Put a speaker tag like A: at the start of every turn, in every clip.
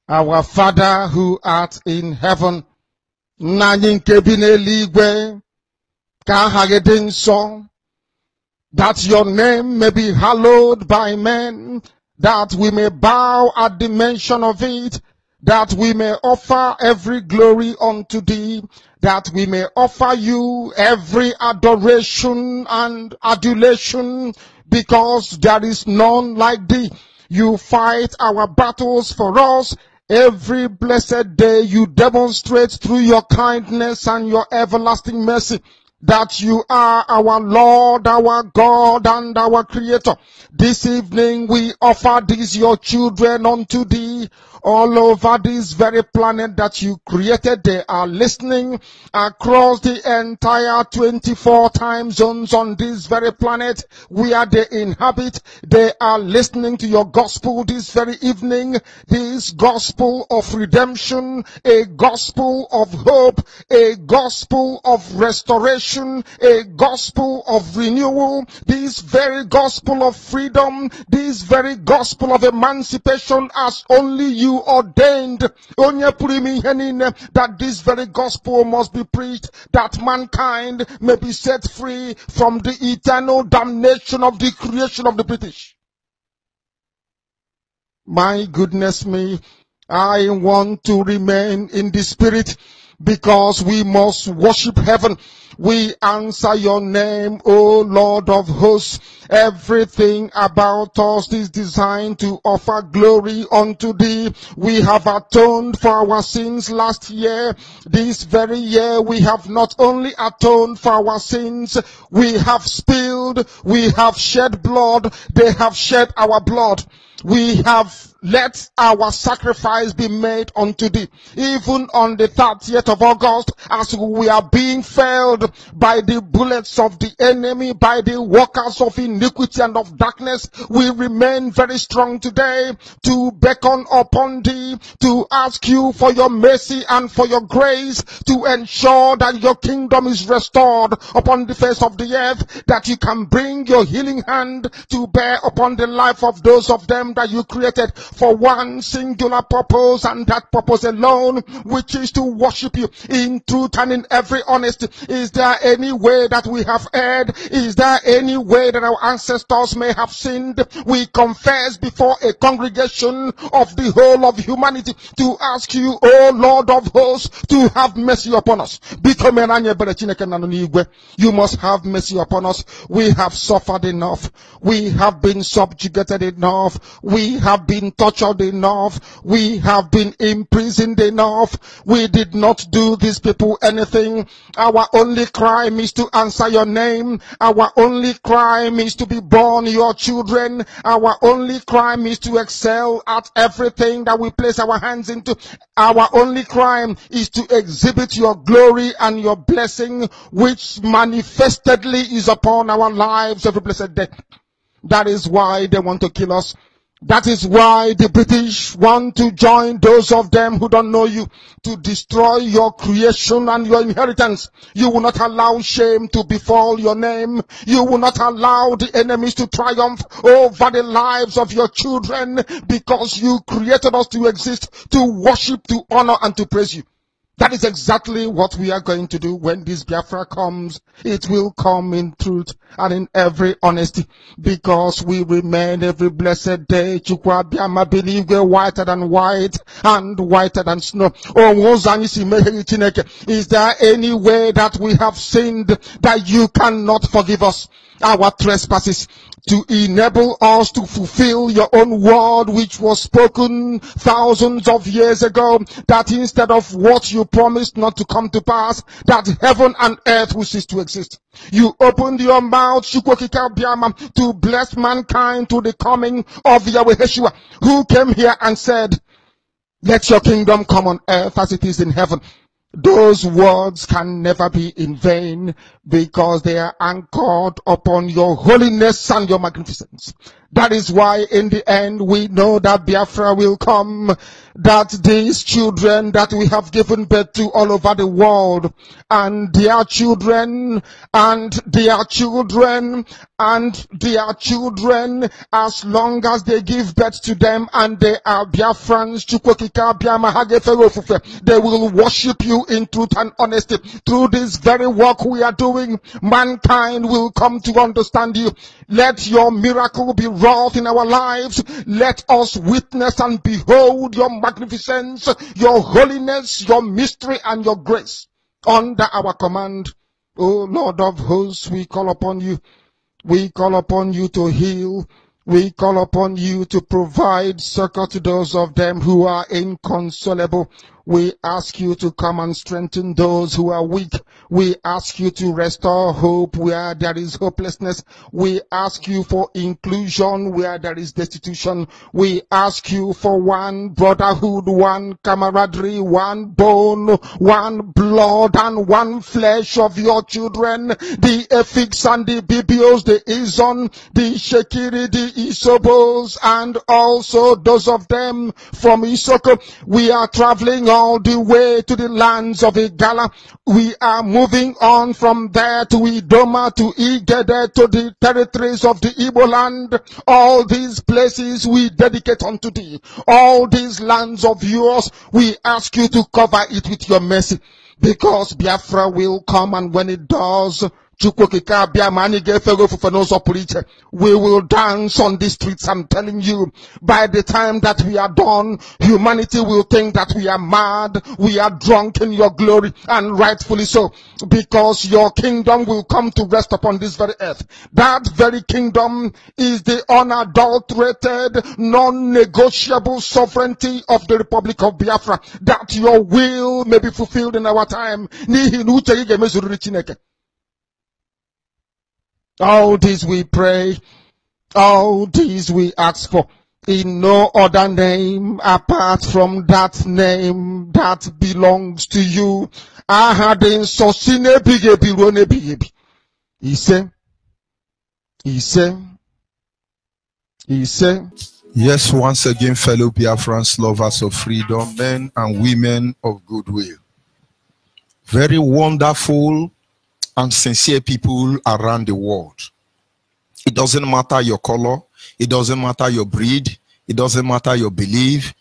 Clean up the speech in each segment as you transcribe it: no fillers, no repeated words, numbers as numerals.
A: Our Father who art in heaven, nanyị nke bi n'eluigwe, ka aha gị dị nsọ, that your name may be hallowed by men, that we may bow at the mention of it, that we may offer every glory unto thee, that we may offer you every adoration and adulation, because there is none like thee. You fight our battles for us. Every blessed day you demonstrate through your kindness and your everlasting mercy that you are our Lord, our God, and our Creator. This evening we offer these your children unto thee. All over this very planet that you created, they are listening across the entire 24 time zones on this very planet where they inhabit. They are listening to your gospel this very evening, this gospel of redemption, a gospel of hope, a gospel of restoration, a gospel of renewal, this very gospel of freedom, this very gospel of emancipation as only you ordained, that this very gospel must be preached, that mankind may be set free from the eternal damnation of the creation of the British. My goodness me, I want to remain in the spirit, because we must worship heaven. We answer your name, O Lord of hosts. Everything about us is designed to offer glory unto thee. We have atoned for our sins last year. This very year we have not only atoned for our sins, we have spilled, we have shed blood, they have shed our blood. We have let our sacrifice be made unto thee. Even on the 30th of August, as we are being felled by the bullets of the enemy, by the workers of iniquity and of darkness, we remain very strong today to beckon upon thee, to ask you for your mercy and for your grace, to ensure that your kingdom is restored upon the face of the earth, that you can bring your healing hand to bear upon the life of those of them that you created for one singular purpose, and that purpose alone, which is to worship you in truth and in every honesty. Is there any way that we have erred? Is there any way that our ancestors may have sinned? We confess before a congregation of the whole of humanity to ask you, O Lord of hosts, to have mercy upon us. You must have mercy upon us. We have suffered enough. We have been subjugated enough. We have been tortured enough. We have been imprisoned enough. We did not do these people anything. Our only crime is to answer your name. Our only crime is to be born your children. Our only crime is to excel at everything that we place our hands into. Our only crime is to exhibit your glory and your blessing, which manifestedly is upon our lives every blessed day. That is why they want to kill us. That is why the British want to join those of them who don't know you to destroy your creation and your inheritance. You will not allow shame to befall your name. You will not allow the enemies to triumph over the lives of your children, because you created us to exist, to worship, to honor, and to praise you. That is exactly what we are going to do when this Biafra comes. It will come in truth and in every honesty, because we remain every blessed day Chukwa Biama Beligwe whiter than white and whiter than snow. Is there any way that we have sinned that you cannot forgive us our trespasses, to enable us to fulfill your own word, which was spoken thousands of years ago, that instead of what you promised not to come to pass, that heaven and earth will cease to exist? You opened your mouth to bless mankind to the coming of Yahweh Yeshua, who came here and said, let your kingdom come on earth as it is in heaven. Those words can never be in vain, because they are anchored upon your holiness and your magnificence. That is why in the end we know that Biafra will come, that these children that we have given birth to all over the world, and their children, and their children, and their children, as long as they give birth to them and they are Biafrans, they will worship you in truth and honesty. Through this very work we are doing, mankind will come to understand you. Let your miracle be wrought in our lives. Let us witness and behold your magnificence, your holiness, your mystery, and your grace under our command. O Lord of hosts, we call upon you. We call upon you to heal. We call upon you to provide succor to those of them who are inconsolable. We ask you to come and strengthen those who are weak. We ask you to restore hope where there is hopelessness. We ask you for inclusion where there is destitution. We ask you for one brotherhood, one camaraderie, one bone, one blood, and one flesh of your children. The Efiks and the Bibios, the Izon, the Shekiri, the Isobos, and also those of them from Isoko. We are traveling all the way to the lands of Igala. We are moving on from there to Idoma, to Igede, to the territories of the Igbo land. All these places we dedicate unto thee. All these lands of yours, we ask you to cover it with your mercy. Because Biafra will come, and when it does, we will dance on the streets. I'm telling you, by the time that we are done, humanity will think that we are mad, we are drunk in your glory, and rightfully so, because your kingdom will come to rest upon this very earth. That very kingdom is the unadulterated, non-negotiable sovereignty of the Republic of Biafra, that your will may be fulfilled in our time. All this we pray, all this we ask for, in no other name apart from that name that belongs to you. He said.
B: Yes, once again, fellow Biafrans, lovers of freedom, men and women of goodwill. Very wonderful and sincere people around the world. It doesn't matter your color, it doesn't matter your breed, it doesn't matter your belief.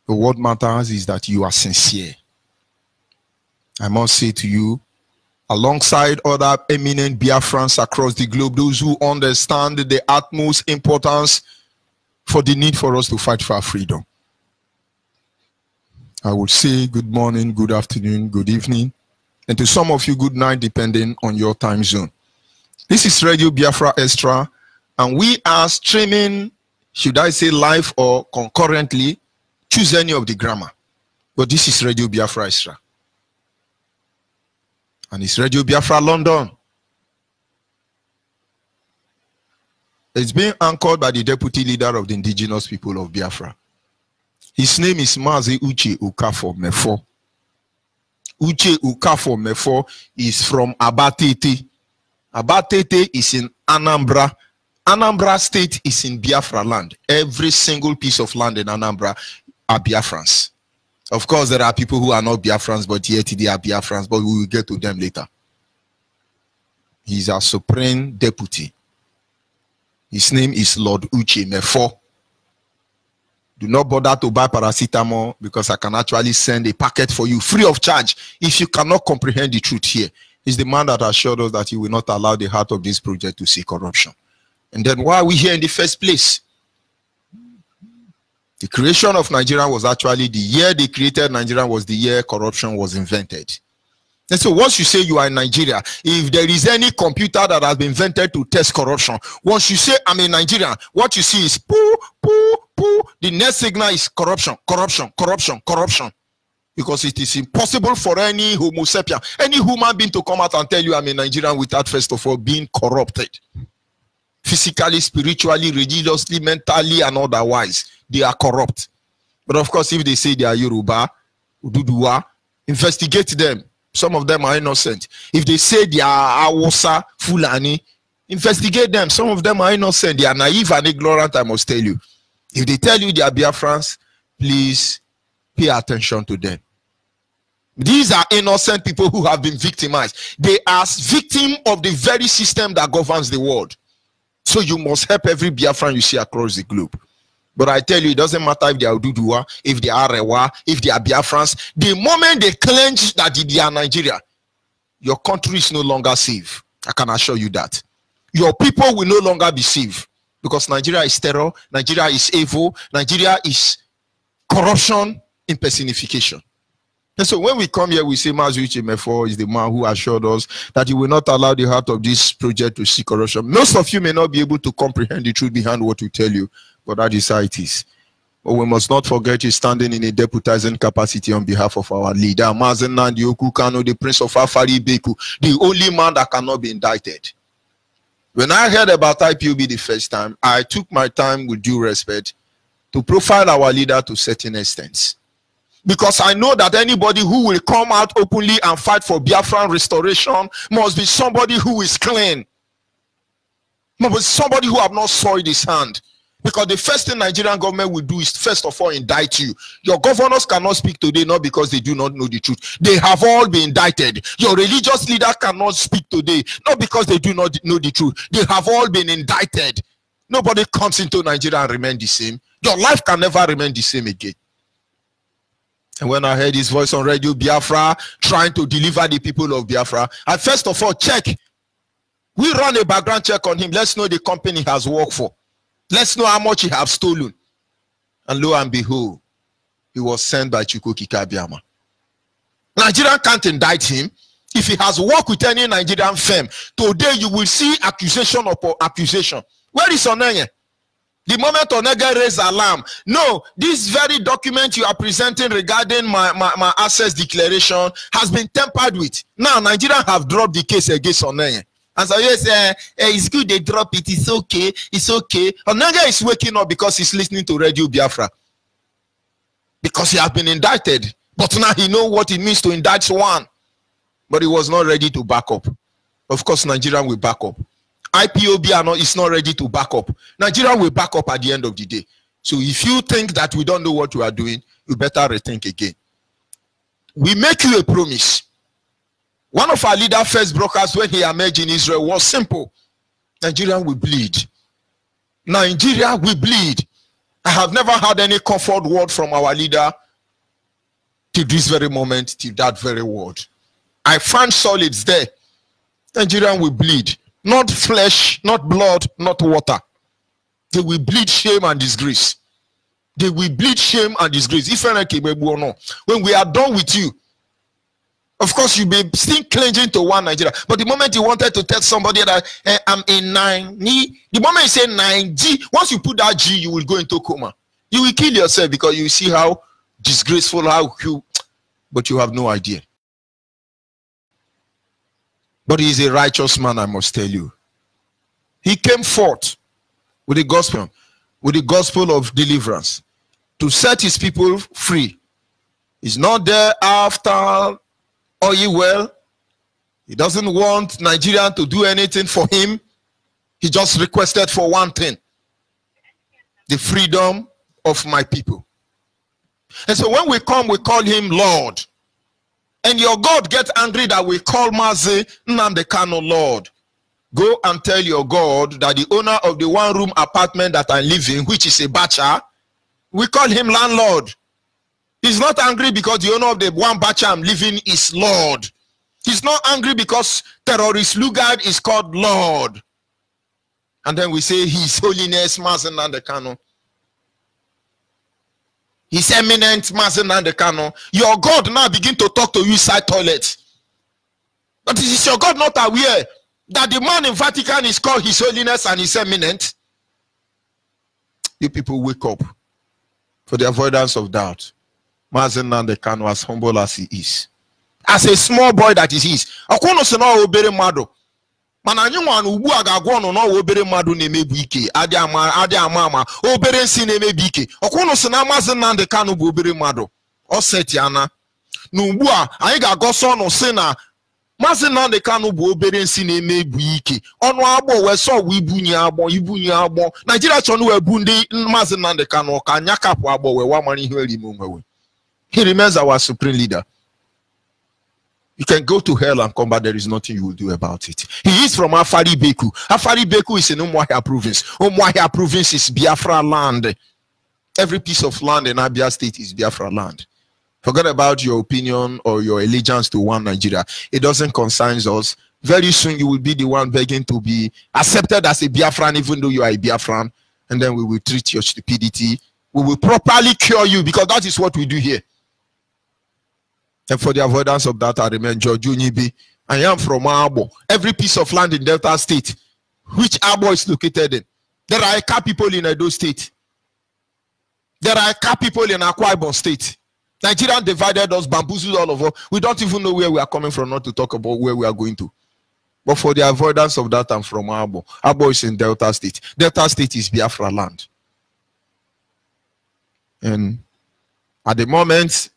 B: What matters is that you are sincere. I must say to you, alongside other eminent Biafrans across the globe, those who understand the utmost importance for the need for us to fight for our freedom, I would say good morning, good afternoon, good evening, and to some of you, good night, depending on your time zone. This is Radio Biafra Extra, and we are streaming, should I say live or concurrently, choose any of the grammar. But this is Radio Biafra Extra. And it's Radio Biafra London. It's being anchored by the deputy leader of the indigenous people of Biafra. His name is MAZI Uche Okafor Mefo. Uche Okafor Mefo is from Abatete. Abatete is in Anambra. Anambra State is in Biafra land. Every single piece of land in Anambra are Biafrans. Of course, there are people who are not Biafrans, but yet they are Biafrans, but we will get to them later. He's our supreme deputy. His name is Lord Uche Mefo. Do not bother to buy paracetamol, because I can actually send a packet for you free of charge if you cannot comprehend the truth here. He's the man that assured us that he will not allow the heart of this project to see corruption. And then why are we here in the first place? The creation of Nigeria was actually the year they created Nigeria was the year corruption was invented. And so once you say you are in Nigeria, if there is any computer that has been invented to test corruption, once you say I'm in Nigeria, what you see is poo, poo, poo. The next signal is corruption, corruption, corruption, corruption. Because it is impossible for any homo sapien, any human being to come out and tell you I'm in Nigeria without first of all being corrupted. Physically, spiritually, religiously, mentally, and otherwise, they are corrupt. But of course, if they say they are Yoruba, Ududuwa, investigate them. Some of them are innocent. If they say they are Awusa, Fulani, Investigate them. Some of them are innocent. They are naive and ignorant, I must tell you. If they tell you they are Biafrans, please pay attention to them. These are innocent people who have been victimized. They are victims of the very system that governs the world. So you must help every Biafran you see across the globe. But I tell you, it doesn't matter if they are Ududua, if they are Rewa, if they are Biafrans. The moment they clench that they are Nigeria, your country is no longer safe. I can assure you that. Your people will no longer be safe. Because Nigeria is terror, Nigeria is evil, Nigeria is corruption in personification. And so when we come here, we say MAZI Uche is the man who assured us that he will not allow the heart of this project to see corruption. Most of you may not be able to comprehend the truth behind what we tell you, but that is how it is. But we must not forget he's standing in a deputizing capacity on behalf of our leader, MAZI NNAMDI KANU, the Prince of Afari Beku, the only man that cannot be indicted. When I heard about IPOB the first time, I took my time with due respect to profile our leader to certain extents. Because I know that anybody who will come out openly and fight for Biafran restoration must be somebody who is clean. Must be somebody who have not soiled his hand. Because the first thing Nigerian government will do is first of all indict you. Your governors cannot speak today not because they do not know the truth. They have all been indicted. Your religious leader cannot speak today not because they do not know the truth. They have all been indicted. Nobody comes into Nigeria and remain the same. Your life can never remain the same again. And when I heard his voice on Radio Biafra trying to deliver the people of Biafra, I first of all check. We run a background check on him. Let's know the company he has worked for. Let's know how much he has stolen. And lo and behold, he was sent by Chukwuka Kabiama. Nigeria can't indict him. If he has worked with any Nigerian firm, today you will see accusation upon accusation. Where is Onenye? The moment Onega raised alarm, no, this very document you are presenting regarding my access declaration has been tampered with. Now, Nigeria have dropped the case against Onenye. And so yes, it's good they drop it. It's okay. It's okay. Onega is waking up because he's listening to Radio Biafra. Because he has been indicted. But now he knows what it means to indict one. But he was not ready to back up. Of course, Nigeria will back up. IPOB is not ready to back up. Nigeria will back up at the end of the day. So if you think that we don't know what we are doing, you better rethink again. We make you a promise. One of our leader first brokers when he emerged in Israel was simple. Nigeria will bleed. Nigeria will bleed. I have never had any comfort word from our leader till this very moment, till that very word. I find solids there. Nigeria will bleed. Not flesh, not blood, not water. They will bleed shame and disgrace. They will bleed shame and disgrace. When we are done with you, of course, you'll be still clinging to one Nigeria. But the moment you wanted to tell somebody that I'm a 9, the moment you say 9G, once you put that G, you will go into coma. You will kill yourself because you see how disgraceful, but you have no idea. But he is a righteous man, I must tell you. He came forth with the gospel of deliverance, to set his people free. He's not there after oil well. He doesn't want Nigeria to do anything for him. He just requested for one thing: the freedom of my people. And so when we come, we call him Lord. And your God gets angry that we call MAZI NNAMDI KANU Lord. Go and tell your God that the owner of the one-room apartment that I live in, which is a bacha, we call him landlord. He's not angry because the owner of the one bacha I'm living is Lord. He's not angry because terrorist Lugard is called Lord. And then we say His Holiness MAZI NNAMDI KANU. His Eminent MAZI NNAMDI KANU. Your God now begin to talk to you inside toilet. But is your God not aware that the man in Vatican is called His Holiness and His Eminent? You people wake up. For the avoidance of doubt, MAZI NNAMDI KANU, as humble as he is, as a small boy that he is, mananywan ubu agagwono no obere madu na-emebu ike adi ama obere nsi na-emebu ike okwunu si na MAZI NNAMDI KANU bụ obere madu o seti ana na ugbu a anyị ga-agoso no si na Mazi Nnamdi Kanu bụ obere nsi na-eme ebu ike. Ọnụ agbọ wee sọ wee ibunye agbọ. Nigeria chọrọ wee bu ndị Mazi Nnamdi Kanu ka anya kapụ agbọ wee wa mara ihe erime onwewe. He remains our supreme leader. You can go to hell and come back. There is nothing you will do about it. He is from Afari Beku. Afari Beku is in Umuahia province. Umuahia province is Biafra land. Every piece of land in Abia state is Biafra land. Forget about your opinion or your allegiance to one Nigeria. It doesn't concern us. Very soon you will be the one begging to be accepted as a Biafran, even though you are a Biafran. And then we will treat your stupidity. We will properly cure you, because that is what we do here. And for the avoidance of that, I remain George Unibi. I am from Abo. Every piece of land in Delta State, which Abo is located in. There are Eka people in Edo State. There are Eka people in Akwa Ibom State. Nigeria divided us, bamboozled all of us. We don't even know where we are coming from, not to talk about where we are going to. But for the avoidance of that, I'm from Abo. Abo is in Delta State. Delta State is Biafra land. And at the moment,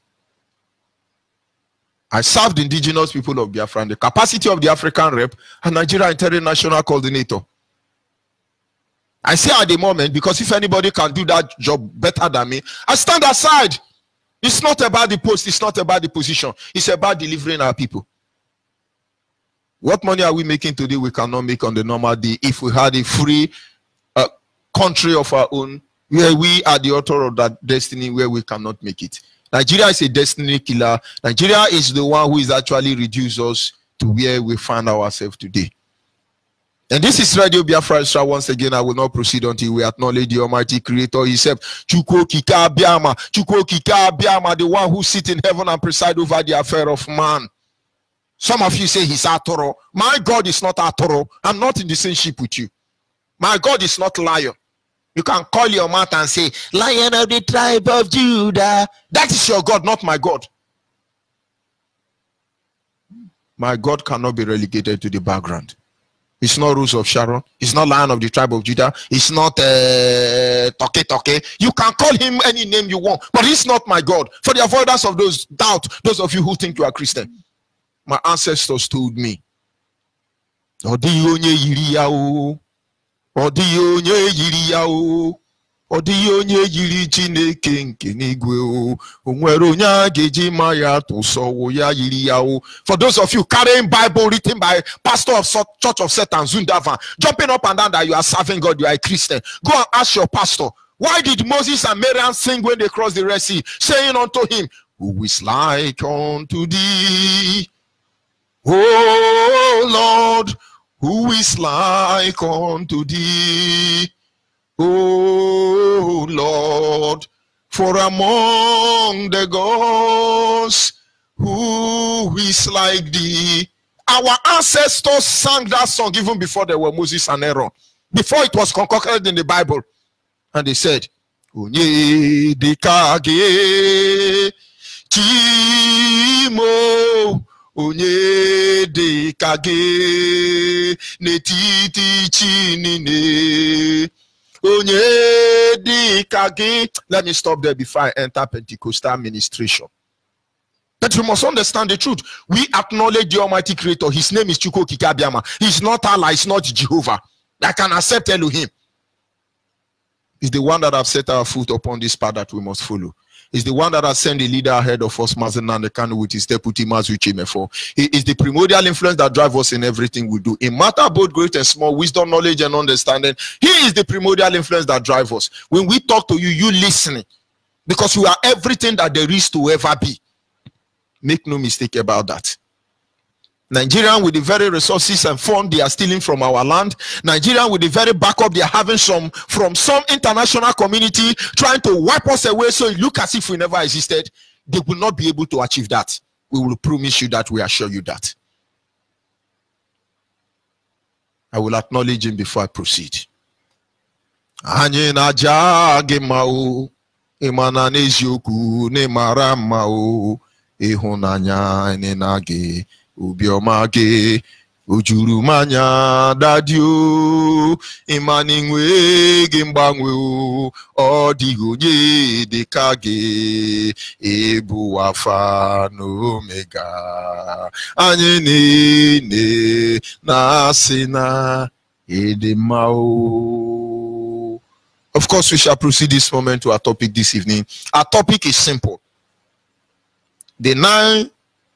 B: I served indigenous people of Biafra in the capacity of the African rep and Nigeria international coordinator. I say at the moment, because if anybody can do that job better than me, I stand aside. It's not about the post, it's not about the position. It's about delivering our people. What money are we making today we cannot make on the normal day if we had a free country of our own, where we are the author of that destiny, where we cannot make it? Nigeria is a destiny killer. Nigeria is the one who is actually reduced us to where we find ourselves today. And this is Radio Biafra Extra. Once again, I will not proceed until we acknowledge the Almighty Creator Himself. Chukwu Kika Biama, the one who sits in heaven and presides over the affair of man. Some of you say he's Atoro. My God is not Atoro. I'm not in the same ship with you. My God is not liar. You can call your mouth and say, Lion of the tribe of Judah. That is your God, not my God. My God cannot be relegated to the background. It's not Rose of Sharon. It's not Lion of the tribe of Judah. It's not Toke. You can call him any name you want, but he's not my God. For the avoidance of those doubt, those of you who think you are Christian, my ancestors told me, yiri Chineke nke n'igwe o onwere onye a ga-eji ma ya tụsọ ya yiri ya o. For those of you carrying Bible written by pastor of Church of Satan Zundavan, jumping up and down that you are serving God, you are a Christian, go and ask your pastor, why did Moses and Miriam sing when they crossed the Red Sea, saying unto him, who is like unto thee, O Lord, who is like unto thee, O Lord, for among the gods, who is like thee? Our ancestors sang that song even before there were Moses and Aaron, before it was concocted in the Bible. And they said, Onye dekage chimo, onye dekage netiti chinine. Let me stop there before I enter Pentecostal administration. But we must understand the truth. We acknowledge the Almighty Creator. His name is Chukwu Kikabiama. He's not Allah, he's not Jehovah. I can accept Elohim. He's the one that has set our foot upon this path that we must follow. He's the one that has sent the leader ahead of us, MAZI Nnamdi Kanu, with his deputy MAZI Uchimefo. He is the primordial influence that drives us in everything we do. In matter both great and small, wisdom, knowledge, and understanding, he is the primordial influence that drives us. When we talk to you, you listening. Because you are everything that there is to ever be. Make no mistake about that. Nigerian with the very resources and funds they are stealing from our land. Nigerian with the very backup they are having from some international community trying to wipe us away so it looks as if we never existed. They will not be able to achieve that. We will promise you that. We assure you that. I will acknowledge him before I proceed. Ubiomage Ojuru manya dadio imaningwe gimbangwe odigonye dekage ebu alpha no omega anye ne nasina edemao. Of course, we shall proceed this moment to our topic this evening. Our topic is simple: the 9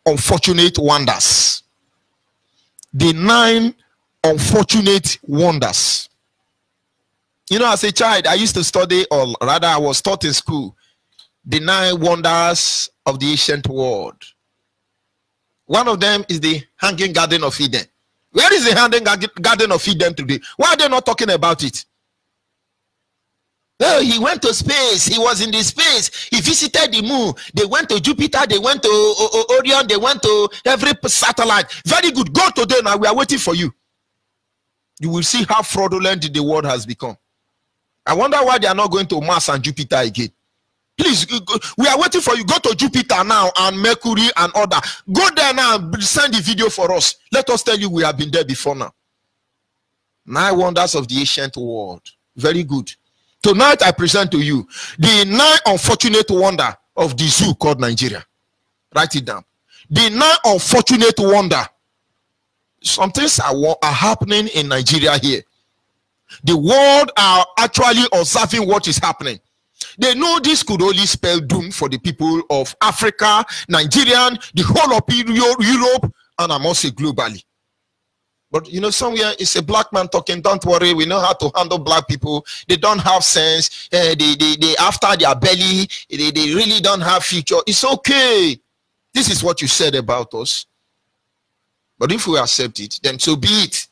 B: unfortunate wonders. The 9 unfortunate wonders. You know, as a child, I used to study, or rather, I was taught in school, the 9 wonders of the ancient world. One of them is the Hanging Garden of Eden. Where is the Hanging Garden of Eden today? Why are they not talking about it? Oh, he went to space. He was in the space. He visited the moon. They went to Jupiter. They went to Orion. They went to every satellite. Very good. Go today now. We are waiting for you. You will see how fraudulent the world has become. I wonder why they are not going to Mars and Jupiter again. Please, we are waiting for you. Go to Jupiter now and Mercury and other. Go there now and send the video for us. Let us tell you we have been there before now. 9 wonders of the ancient world. Very good. Tonight I present to you the 9 unfortunate wonder of the zoo called Nigeria. Write it down. The 9 unfortunate wonder. Some things are happening in Nigeria here. The world are actually observing what is happening. They know this could only spell doom for the people of Africa, Nigerian, the whole of Europe, and I must say globally. But you know, somewhere it's a black man talking. Don't worry, we know how to handle black people. They don't have sense. They after their belly, they really don't have future. It's okay. This is what you said about us. But if we accept it, then so be it.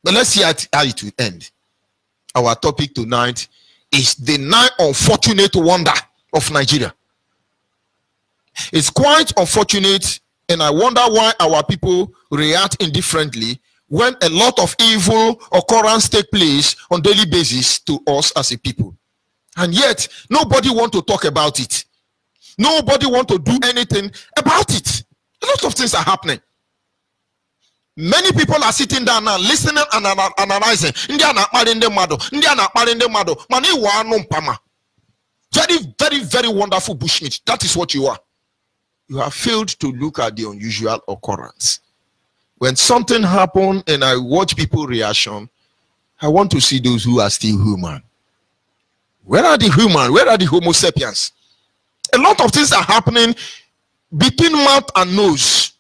B: But let's see how it will end. Our topic tonight is the 9 unfortunate wonder of Nigeria. It's quite unfortunate, and I wonder why our people react indifferently when a lot of evil occurrences take place on daily basis to us as a people. And yet, nobody want to talk about it. Nobody want to do anything about it. A lot of things are happening. Many people are sitting down now, listening and analyzing. Very, very, very wonderful bushmeat. That is what you are. You have failed to look at the unusual occurrence. When something happens and I watch people's reaction, I want to see those who are still human. Where are the human? Where are the Homo sapiens? A lot of things are happening between mouth and nose,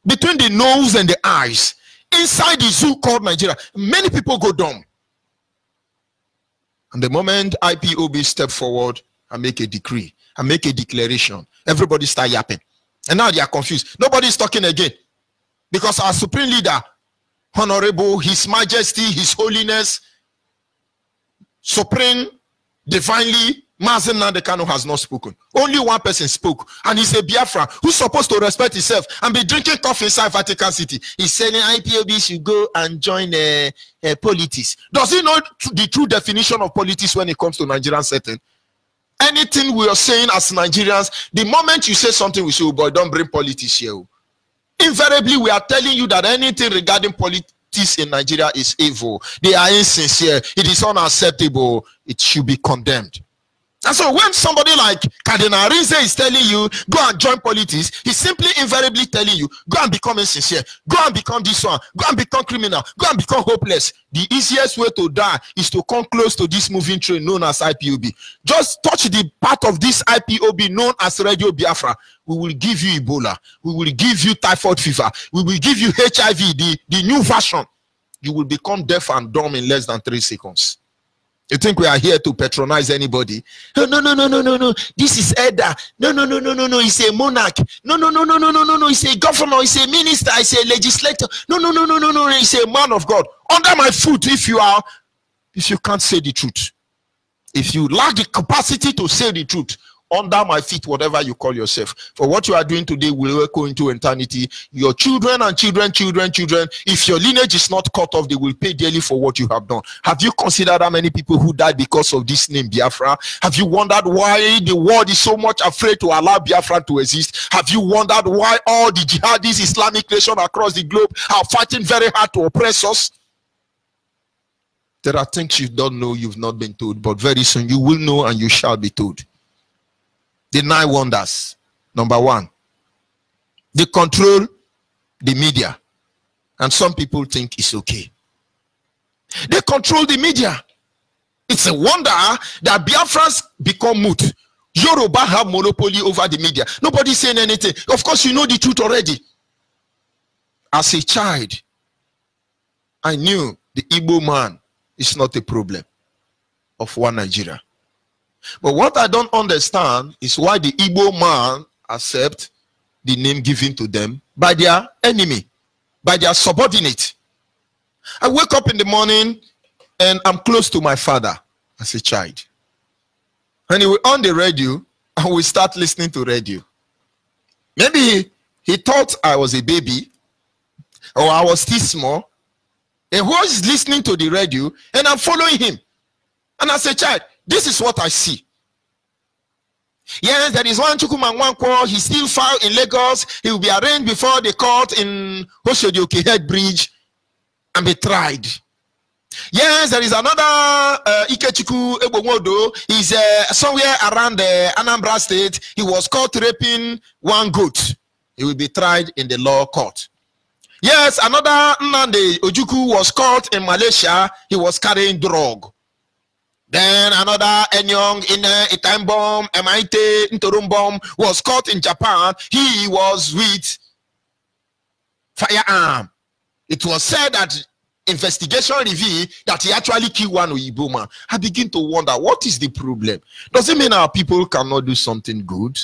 B: between the nose and the eyes, inside the zoo called Nigeria. Many people go dumb. And the moment IPOB step forward and make a decree and make a declaration, everybody start yapping. And now they are confused. Nobody is talking again. Because our supreme leader, Honorable His Majesty, His Holiness, Supreme, Divinely, MAZI Nnamdi KANU has not spoken. Only one person spoke, and he's a Biafra who's supposed to respect himself and be drinking coffee inside Vatican City. He's saying IPOB should go and join politics. Does he know the true definition of politics when it comes to Nigerian setting? Anything we are saying as Nigerians, the moment you say something, we say, oh boy, don't bring politics here. Invariably, we are telling you that anything regarding politics in Nigeria is evil. They are insincere. It is unacceptable. It should be condemned. And so when somebody like Cardinal Rinze is telling you, go and join politics, he's simply invariably telling you, go and become insincere, go and become this one, go and become criminal, go and become hopeless. The easiest way to die is to come close to this moving train known as IPOB. Just touch the part of this IPOB known as Radio Biafra. We will give you Ebola. We will give you typhoid fever. We will give you HIV, the new version. You will become deaf and dumb in less than 3 seconds. You think we are here to patronize anybody? Oh, no. This is Edda. No. He's a monarch. No. He's a governor. He's a minister. He's a legislator. No. He's a man of God. Under my foot, if you can't say the truth, if you lack the capacity to say the truth, under my feet, whatever you call yourself. For what you are doing today will go into eternity. Your children and children, if your lineage is not cut off, they will pay dearly for what you have done. Have you considered how many people who died because of this name, Biafra? Have you wondered why the world is so much afraid to allow Biafra to exist? Have you wondered why all the jihadist Islamic nations across the globe are fighting very hard to oppress us? There are things you don't know, you've not been told, but very soon you will know and you shall be told. The 9 wonders. Number 1, they control the media, and some people think it's okay. They control the media. It's a wonder that Biafrans become mute. Yoruba have monopoly over the media. Nobody's saying anything. Of course, you know the truth already. As a child, I knew the Igbo man is not a problem of one Nigeria. But what I don't understand is why the Igbo man accept the name given to them by their enemy, by their subordinate. I wake up in the morning and I'm close to my father as a child. And he will on the radio and we start listening to radio. Maybe he thought I was a baby or I was still small. And who is listening to the radio and I'm following him. And as a child, this is what I see. Yes, there is one Chukwuma Nwankwo. He's still filed in Lagos. He will be arraigned before the court in Oshodi Head Bridge and be tried. Yes, there is another Ikechukwu Egbonwodo. He's somewhere around the Anambra State. He was caught raping one goat. He will be tried in the law court. Yes, another Nnamdi Ojukwu was caught in Malaysia. He was carrying drug. Then another Enyong in Itaimbom, Emaite, Ntorumbom was caught in Japan. He was with firearm. It was said that investigation revealed that he actually killed one Oyibo man. I begin to wonder, what is the problem? Does it mean our people cannot do something good?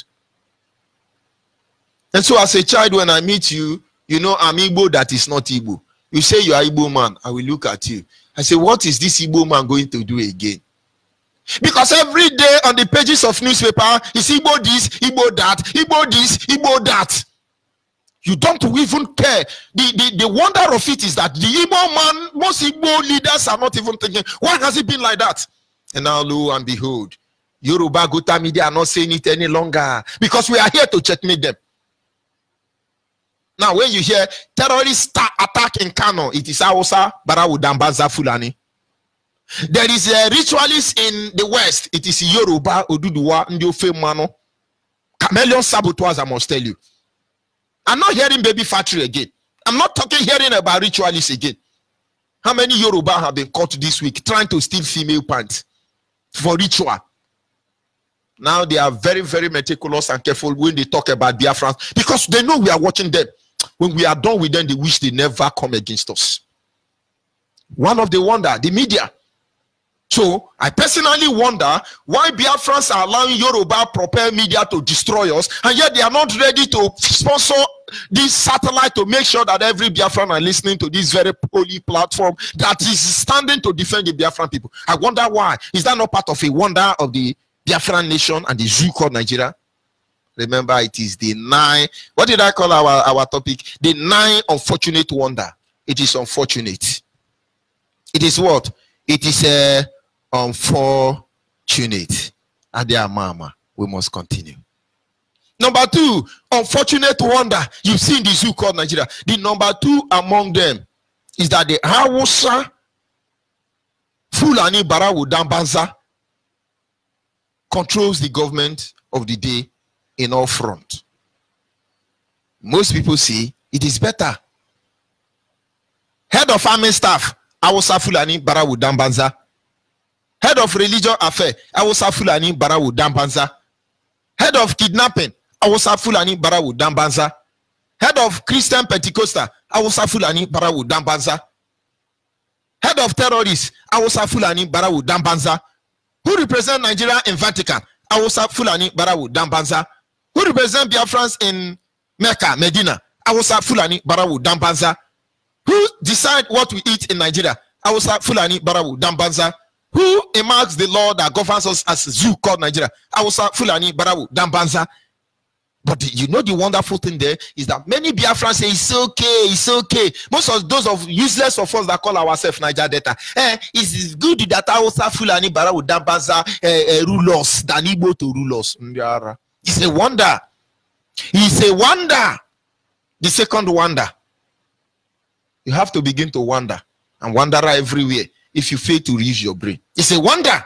B: And so as a child, when I meet you, you know I'm Igbo that is not Igbo. You say you are Igbo man, I will look at you. I say, what is this Igbo man going to do again? Because every day on the pages of newspaper, is Igbo this, Igbo that, Igbo this, Igbo that. You don't even care. The wonder of it is that the Igbo man, most Igbo leaders are not even thinking, why has it been like that? And now lo and behold, Yoruba Gota media are not saying it any longer because we are here to checkmate them. Now, when you hear terrorist attack in KANU, it is Hausa, Barawu, Dambaza, Fulani. There is a ritualist in the West. It is Yoruba, Oduduwa, Ndiofe Mano. Chameleon saboteurs, I must tell you. I'm not hearing baby factory again. I'm not hearing about ritualists again. How many Yoruba have been caught this week trying to steal female pants for ritual? Now they are very, very meticulous and careful when they talk about Biafrans because they know we are watching them. When we are done with them, they wish they never come against us. One of the wonder, the media. So I personally wonder why Biafrans are allowing Yoruba proper media to destroy us, and yet they are not ready to sponsor this satellite to make sure that every Biafran are listening to this very holy platform that is standing to defend the Biafran people. I wonder why. Is that not part of a wonder of the Biafran nation and the zoo called Nigeria? Remember, it is the 9. What did I call our topic? The 9 unfortunate wonder. It is unfortunate. It is what? It is unfortunate. Adia mama. We must continue. Number 2, unfortunate wonder. You've seen the zoo called Nigeria. The number 2 among them is that the Hausa Fulani Barawu Dambanza controls the government of the day in all front. Most people say it is better. Head of army staff, Hausa Fulani Barawu Dambanza. Head of religion affair, Hausa Fulani Barawu Dambanza. Head of kidnapping, Hausa Fulani Barawu Dambanza. Head of Christian Pentecostal, Hausa Fulani Barawu Dambanza. Head of terrorists, Hausa Fulani Barawu Dambanza. Who represent Nigeria in Vatican? Hausa Fulani Barawu Dambanza. Who represent Biafrans in Mecca, Medina? Hausa Fulani Barawu Dambanza. Who decide what we eat in Nigeria? Hausa Fulani Barawu Dambanza. Who emarks the law that governs us as a zoo called Nigeria? Hausa, Fulani, Barawu, Dambanza. But you know the wonderful thing there is that many Biafrans say it's okay, it's okay. Most of those of useless of us that call ourselves Niger Delta, it's good that Hausa, Fulani, Barawu, Dambanza rule us than Igbo to rule us. It's a wonder. It's a wonder. The second wonder. You have to begin to wonder and wander everywhere if you fail to use your brain. It's a wonder.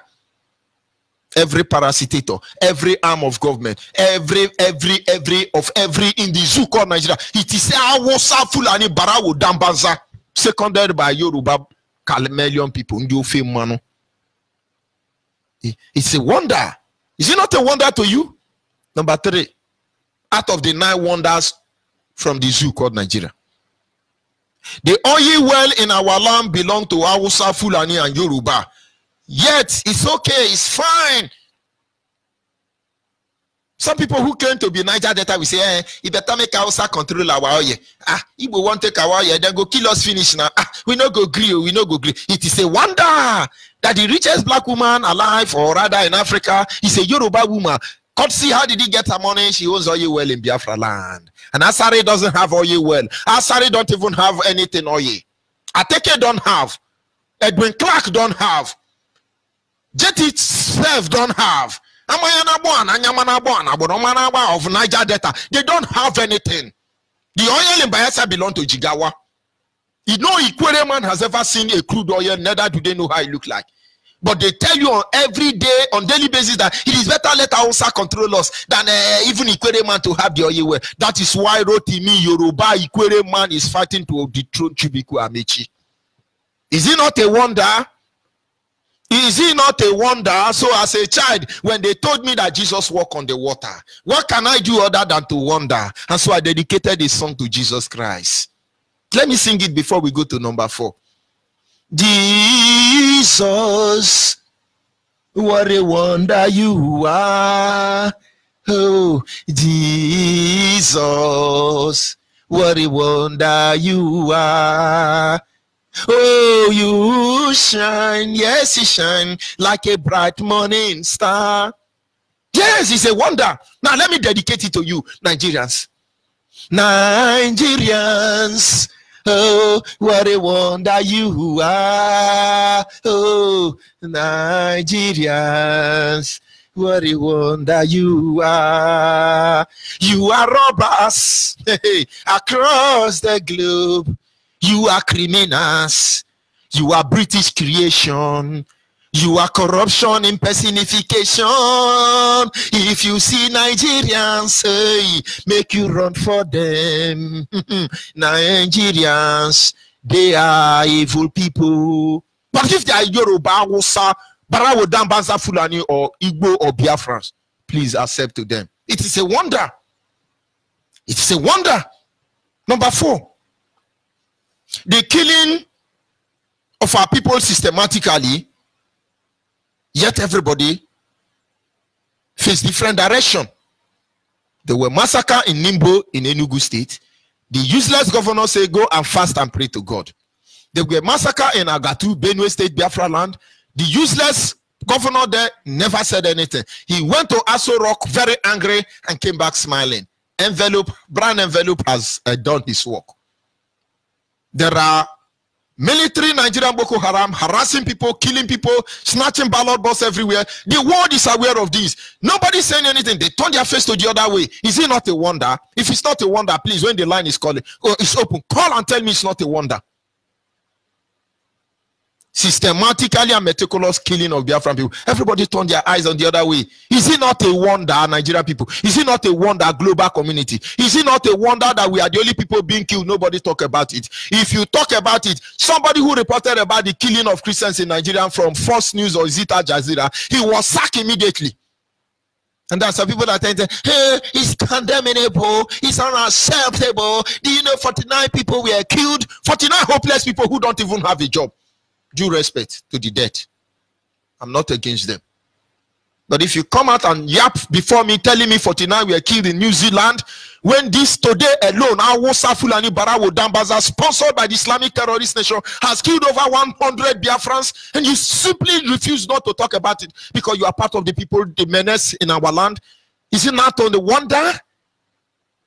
B: Every parasitator, every arm of government, every in the zoo called Nigeria, it is Hausa, Fulani, Barawu, Dambanza, seconded by Yoruba million people. It's a wonder. Is it not a wonder to you? Number 3, out of the 9 wonders from the zoo called Nigeria, the oil well in our land belong to Hausa, Fulani, and Yoruba. Yet it's okay, it's fine. Some people who claim to be Niger Delta will say, you better make Hausa control our oil. Igbo won't take our oil, then go kill us, finish now. We no go agree, we no go agree. It is a wonder that the richest black woman alive, or rather in Africa, is a Yoruba woman. God, see, how did he get her money? She owns oil well in Biafra land. And Asari doesn't have oil well. Asari don't even have anything oil. Ateke don't have. Edwin Clark don't have. Jet itself don't have. Of Niger Delta, they don't have anything. The oil in Bayelsa belong to Jigawa. You know, Ikwere man has ever seen a crude oil, neither do they know how it look like. But they tell you on every day, on daily basis, that it is better let Hausa control us than even Ikwere man to have the oil well. That is why Rotimi Yoruba Ikwere man is fighting to dethrone Chibuku Amechi. Is it not a wonder? Is it not a wonder? So as a child, when they told me that Jesus walked on the water, what can I do other than to wonder? And so I dedicated a song to Jesus Christ. Let me sing it before we go to number 4. Jesus, what a wonder you are. Oh, Jesus, what a wonder you are. Oh, you shine, yes, you shine like a bright morning star. Yes, it's a wonder. Now, let me dedicate it to you, Nigerians. Nigerians, oh, what a wonder you are. Oh, Nigerians, what a wonder you are. You are robbers across the globe. You are criminals. You are British creation. You are corruption in personification. If you see Nigerians, hey, make you run for them. Nigerians, they are evil people. But if they are Yoruba, Hausa, Barawu, Dambanza, Fulani, or Igbo, or Biafrans, please accept to them. It is a wonder. It is a wonder. Number 4. The killing of our people systematically, yet everybody face different direction. There were massacre in Nimbo in Enugu State. The useless governor said, go and fast and pray to God. There were massacre in Agatu, Benue State, Biafra land. The useless governor there never said anything. He went to Aso Rock very angry and came back smiling. Brown envelope has done his work. There are military Nigerian Boko Haram harassing people, killing people, snatching ballot boxes everywhere. The world is aware of this. Nobody's saying anything. They turn their face to the other way. Is it not a wonder? If it's not a wonder, please, when the line is calling, oh, it's open, call and tell me it's not a wonder. Systematically and meticulous killing of Biafran people. Everybody turn their eyes on the other way. Is it not a wonder, Nigerian people? Is it not a wonder, global community? Is it not a wonder that we are the only people being killed? Nobody talk about it. If you talk about it, somebody who reported about the killing of Christians in Nigeria from Fox News or Zita Jazeera, he was sacked immediately. And there are some people that think, hey, it's condemnable, it's unacceptable. Do you know 49 people were killed? 49 hopeless people who don't even have a job. Due respect to the dead. I'm not against them. But if you come out and yap before me telling me 49 were killed in New Zealand, when this today alone, Awosa Fulani Barawo Dambaza, sponsored by the Islamic terrorist nation, has killed over 100 Biafrans, and you simply refuse not to talk about it because you are part of the people, the menace in our land, is it not only wonder?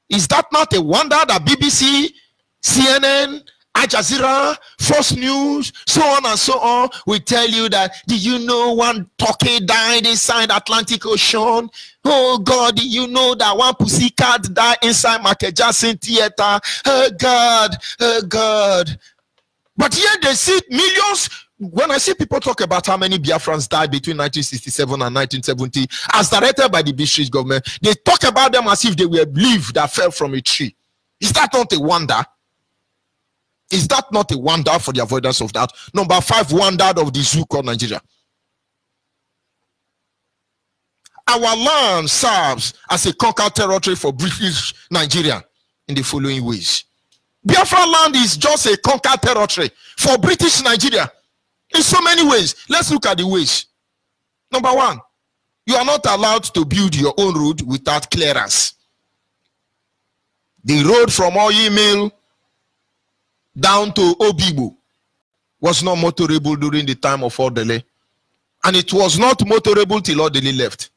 B: Is that not a wonder that BBC, CNN, Al Jazeera, Fox News, so on and so on, will tell you that, do you know one turkey died inside Atlantic Ocean? Oh God, do you know that one pussycat died inside Michael Jackson Theater? Oh God, oh God. But here they see millions. When I see people talk about how many Biafrans died between 1967 and 1970, as directed by the British government, they talk about them as if they were leaves that fell from a tree. Is that not a wonder? Is that not a wonder for the avoidance of that? Number 5, wonder of the zoo called Nigeria. Our land serves as a conquered territory for British Nigeria in the following ways. Biafra land is just a conquered territory for British Nigeria in so many ways. Let's look at the ways. Number 1, you are not allowed to build your own road without clearance. The road from Oyi Mill down to Obibo was not motorable during the time of Odele, and it was not motorable till Odele left.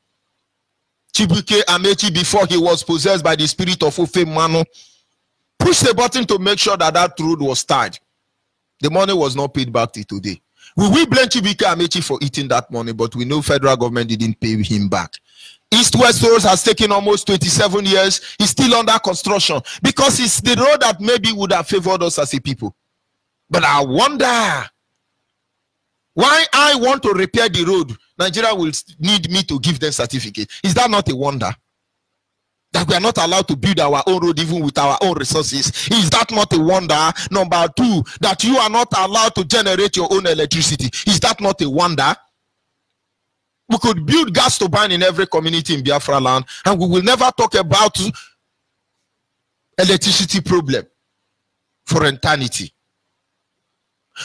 B: Chibuike Amechi, before he was possessed by the spirit of Ofe Manu, pushed the button to make sure that that road was tied. The money was not paid back till today. We will blame Chibuike Amechi for eating that money, but we know federal government didn't pay him back. East-West Road has taken almost 27 years. It's still under construction because it's the road that maybe would have favored us as a people. But I wonder why I want to repair the road. Nigeria will need me to give them certificate. Is that not a wonder? That we are not allowed to build our own road even with our own resources. Is that not a wonder? Number 2, that you are not allowed to generate your own electricity. Is that not a wonder? We could build gas turbine in every community in Biafra land, and we will never talk about electricity problem for eternity.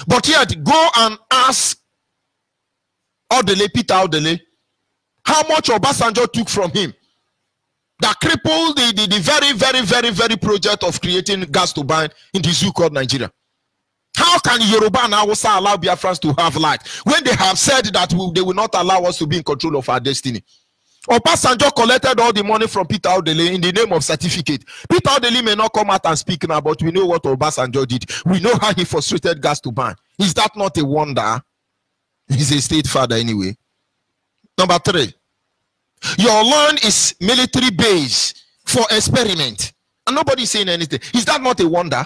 B: But yet, go and ask Peter Odele how much Obasanjo took from him that crippled the very project of creating gas turbine in the zoo called Nigeria. How can Yoruba and Hausa allow Biafrans to have light when they have said that they will not allow us to be in control of our destiny? Obasanjo collected all the money from Peter Odele in the name of certificate. Peter Odele may not come out and speak now, but we know what Obasanjo did. We know how he frustrated gas turbine. Is that not a wonder? He's a state father anyway. Number 3, your land is military base for experiment, and nobody is saying anything. Is that not a wonder?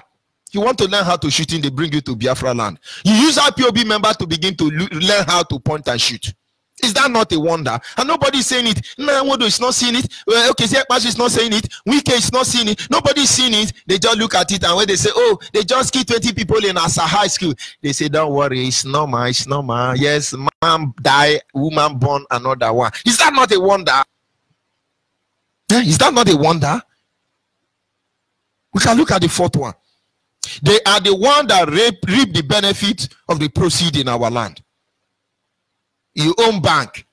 B: You want to learn how to shoot, they bring you to Biafra land. You use IPOB members to begin to learn how to point and shoot. Is that not a wonder? And nobody is saying it. Nwodo is not seeing it. Okay, Zekbashi is not saying it. Wike is not seeing it. Nobody is seeing it. They just look at it, and when they say, oh, they just killed 20 people in Asa High School, they say, don't worry, it's normal, it's normal. Yes, man die, woman born, another one. Is that not a wonder? Is that not a wonder? We can look at the 4th one. They are the one that reap the benefit of the proceed in our land. You own bank.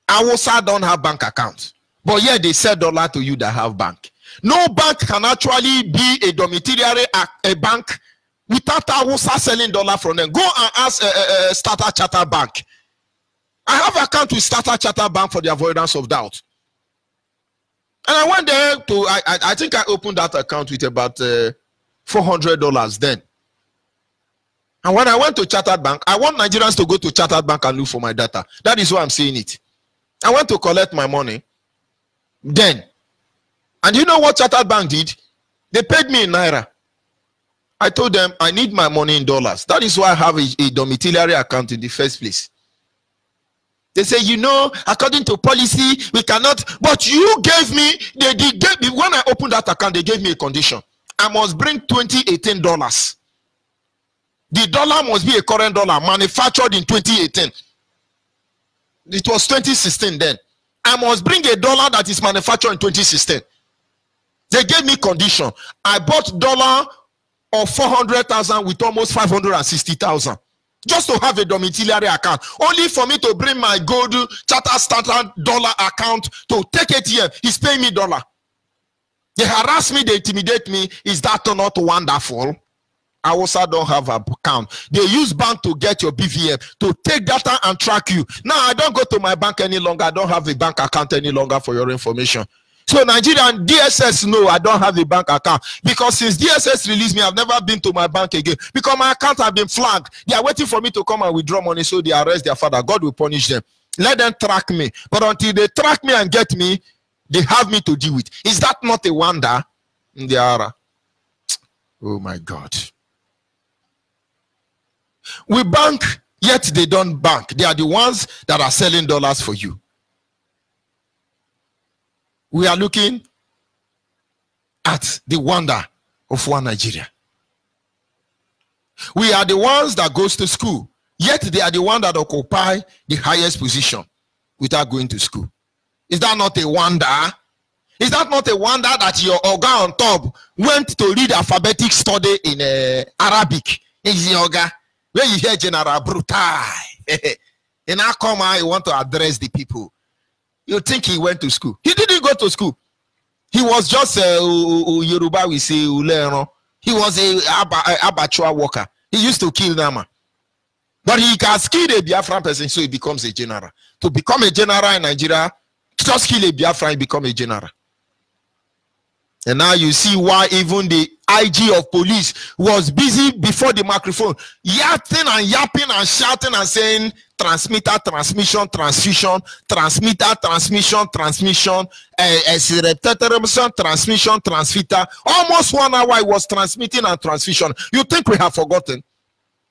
B: Awusa don't have bank accounts, but yet they sell dollar to you that have bank. No bank can actually be a domiciliary a bank without Awusa selling dollar from them. Go and ask Starter Charter Bank. I have an account with Starter Charter Bank for the avoidance of doubt. And I went there to, I think I opened that account with about $400 then. And when I went to Chartered Bank, I want Nigerians to go to Chartered Bank and look for my data. That is why I'm saying it. I went to collect my money then. And you know what Chartered Bank did? They paid me in Naira. I told them I need my money in dollars. That is why I have a domiciliary account in the first place. They say, you know, according to policy, we cannot. But you gave me, they gave me, when I opened that account, they gave me a condition. I must bring 2018 dollars. The dollar must be a current dollar manufactured in 2018. It was 2016 then. I must bring a dollar that is manufactured in 2016. They gave me condition. I bought dollar of 400,000 with almost 560,000. just to have a domiciliary account, only for me to bring my gold charter standard dollar account to take ATM. He's paying me dollar. They harass me, they intimidate me. Is that not wonderful? I also don't have an account. They use bank to get your BVM, to take data and track you. Now I don't go to my bank any longer. I don't have a bank account any longer, for your information. So Nigerian DSS, no, I don't have a bank account. Because since DSS released me, I've never been to my bank again. Because my account have been flagged. They are waiting for me to come and withdraw money, so they arrest their father. God will punish them. Let them track me. But until they track me and get me, they have me to deal with. Is that not a wonder? Oh my God. We bank, yet they don't bank. They are the ones that are selling dollars for you. We are looking at the wonder of one Nigeria. We are the ones that goes to school, yet they are the ones that occupy the highest position without going to school. Is that not a wonder? Is that not a wonder that your Oga on top went to read alphabetic study in Arabic? Is the Oga? Where you hear General Brutal. And how come I want to address the people? You think he went to school? He didn't go to school. He was just Yoruba, we say, he was a abattoir worker. He used to kill them. But he can kill a Biafran person, so he becomes a general. To become a general in Nigeria, just kill a Biafran, he become a general. And now you see why even the IG of police was busy before the microphone, yapping and shouting and saying, transmitter, transmission, transfusion, transmitter, transmission, transmission, transmission, transmitter. Almost 1 hour I was transmitting and transfusion. You think we have forgotten?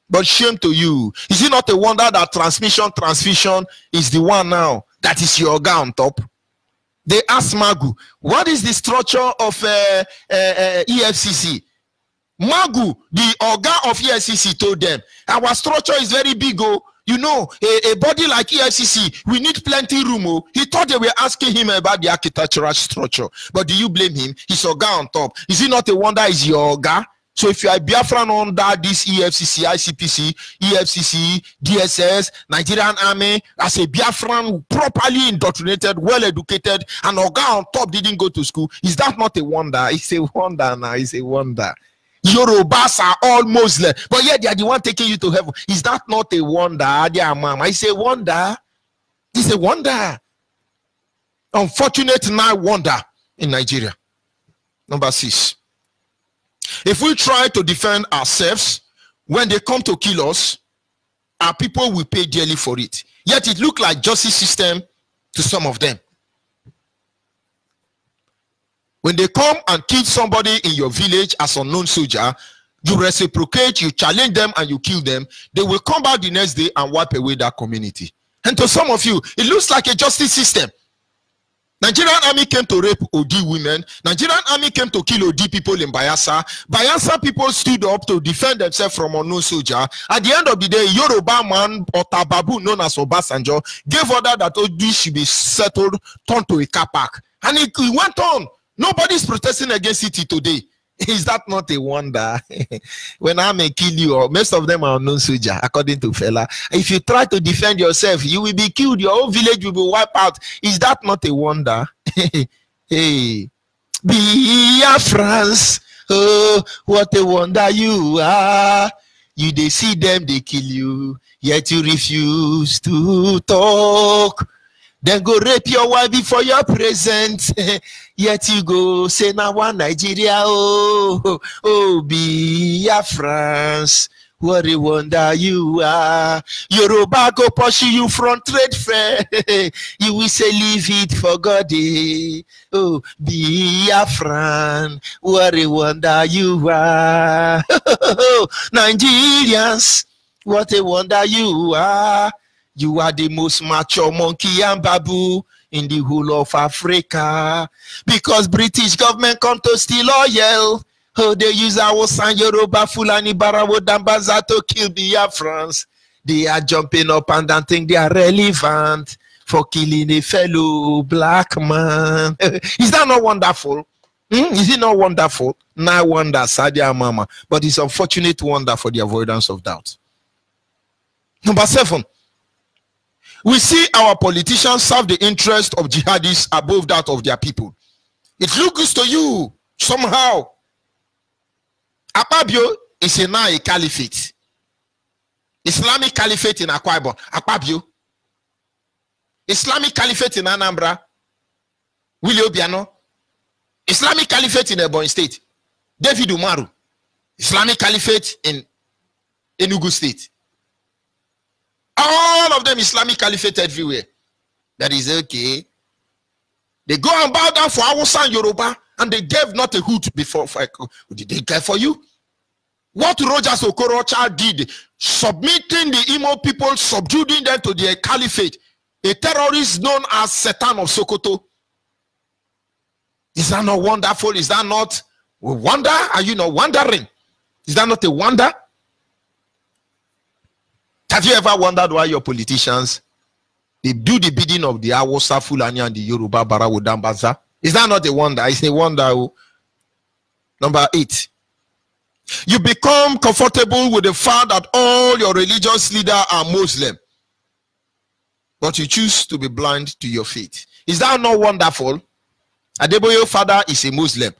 B: But shame to you. Is it not a wonder that transmission, transfusion is the one now that is your guy on top? They asked Magu, what is the structure of EFCC? Magu, the organ of EFCC, told them, our structure is very big. Oh, you know, a body like EFCC, we need plenty room. Oh. He thought they were asking him about the architectural structure. But do you blame him? His organ on top. Is it not a wonder is your organ? So if you are Biafran under this EFCC, ICPC, EFCC, DSS, Nigerian Army, as a Biafran, properly indoctrinated, well-educated, and organ on top didn't go to school, is that not a wonder? It's a wonder now. It's a wonder. Yorubas are all Muslim, but yet they are the one taking you to heaven. Is that not a wonder, dear mama? It's a wonder. It's a wonder. Unfortunate now wonder in Nigeria. Number 6. If we try to defend ourselves, when they come to kill us, our people will pay dearly for it. Yet it looks like justice system to some of them. When they come and kill somebody in your village as an unknown soldier, you reciprocate, you challenge them, and you kill them. They will come back the next day and wipe away that community. And to some of you, it looks like a justice system. Nigerian army came to rape OD women. Nigerian army came to kill OD people in Bayelsa. Bayelsa people stood up to defend themselves from unknown soldier. At the end of the day, Yoruba man or Tababu known as Obasanjo gave order that OD should be settled, turned to a car park. And it went on. Nobody's protesting against it today. Is that not a wonder? When I may kill you, or most of them are unknown soldier, according to Fela. If you try to defend yourself, you will be killed. Your whole village will be wiped out. Is that not a wonder? Hey, Biafrans, oh, what a wonder you are. You they see them, they kill you, yet you refuse to talk. Then go rape your wife before your present. Yet you go say now one Nigeria. Oh, oh, Biafrans, what a wonder you are. Yoruba go pursue you from trade fair. You will say leave it for God. Oh, Biafran, what a wonder you are. Nigerians, what a wonder you are. You are the most mature monkey and babu in the whole of Africa. Because British government come to steal oil. Oh, they use our San Yoruba, Fulani, Barawo, Dambaza to kill Biafrans. They are jumping up and down, think they are relevant for killing a fellow black man. Is that not wonderful? Is it not wonderful? Now wonder, Sadia Mama. But it's unfortunate wonder for the avoidance of doubt. Number 7, we see our politicians serve the interest of jihadists above that of their people. It looks to you somehow. Akpabio is now a caliphate. Islamic caliphate in Akwa Ibom. Akpabio. Islamic caliphate in Anambra. Willie Obiano. Islamic caliphate in Ebonyi State. David Umaru. Islamic caliphate in Enugu State. All of them Islamic caliphate everywhere. That is okay. They go and bow down for Hausa and Yoruba, and they gave not a hoot before. Did they care for you? What Rogers Okorocha did, submitting the Imo people, subduing them to their caliphate, a terrorist known as Satan of Sokoto. Is that not wonderful? Is that not a wonder? Are you not wondering? Is that not a wonder? Have you ever wondered why your politicians, they do the bidding of the Hausa, Fulani, and the Yoruba Barawu Dambaza? Is that not a wonder? It's a wonder. Number 8. You become comfortable with the fact that all your religious leaders are Muslim, but you choose to be blind to your faith. Is that not wonderful? Adeboye father is a Muslim.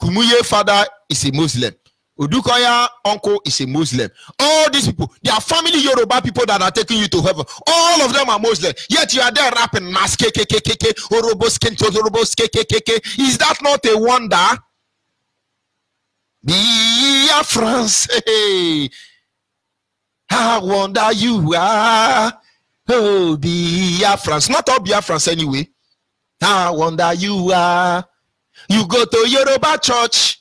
B: Kumuye father is a Muslim. Udukoya uncle is a Muslim. All these people, they are family Yoruba people that are taking you to heaven. All of them are Muslim. Yet you are there rapping mass KKKK, Orobos Kentos, Orobos KKKK. Is that not a wonder? Biafrans, hey, I wonder you are. Oh, Biafrans, not all Biafrans anyway. I wonder you are. You go to Yoruba church,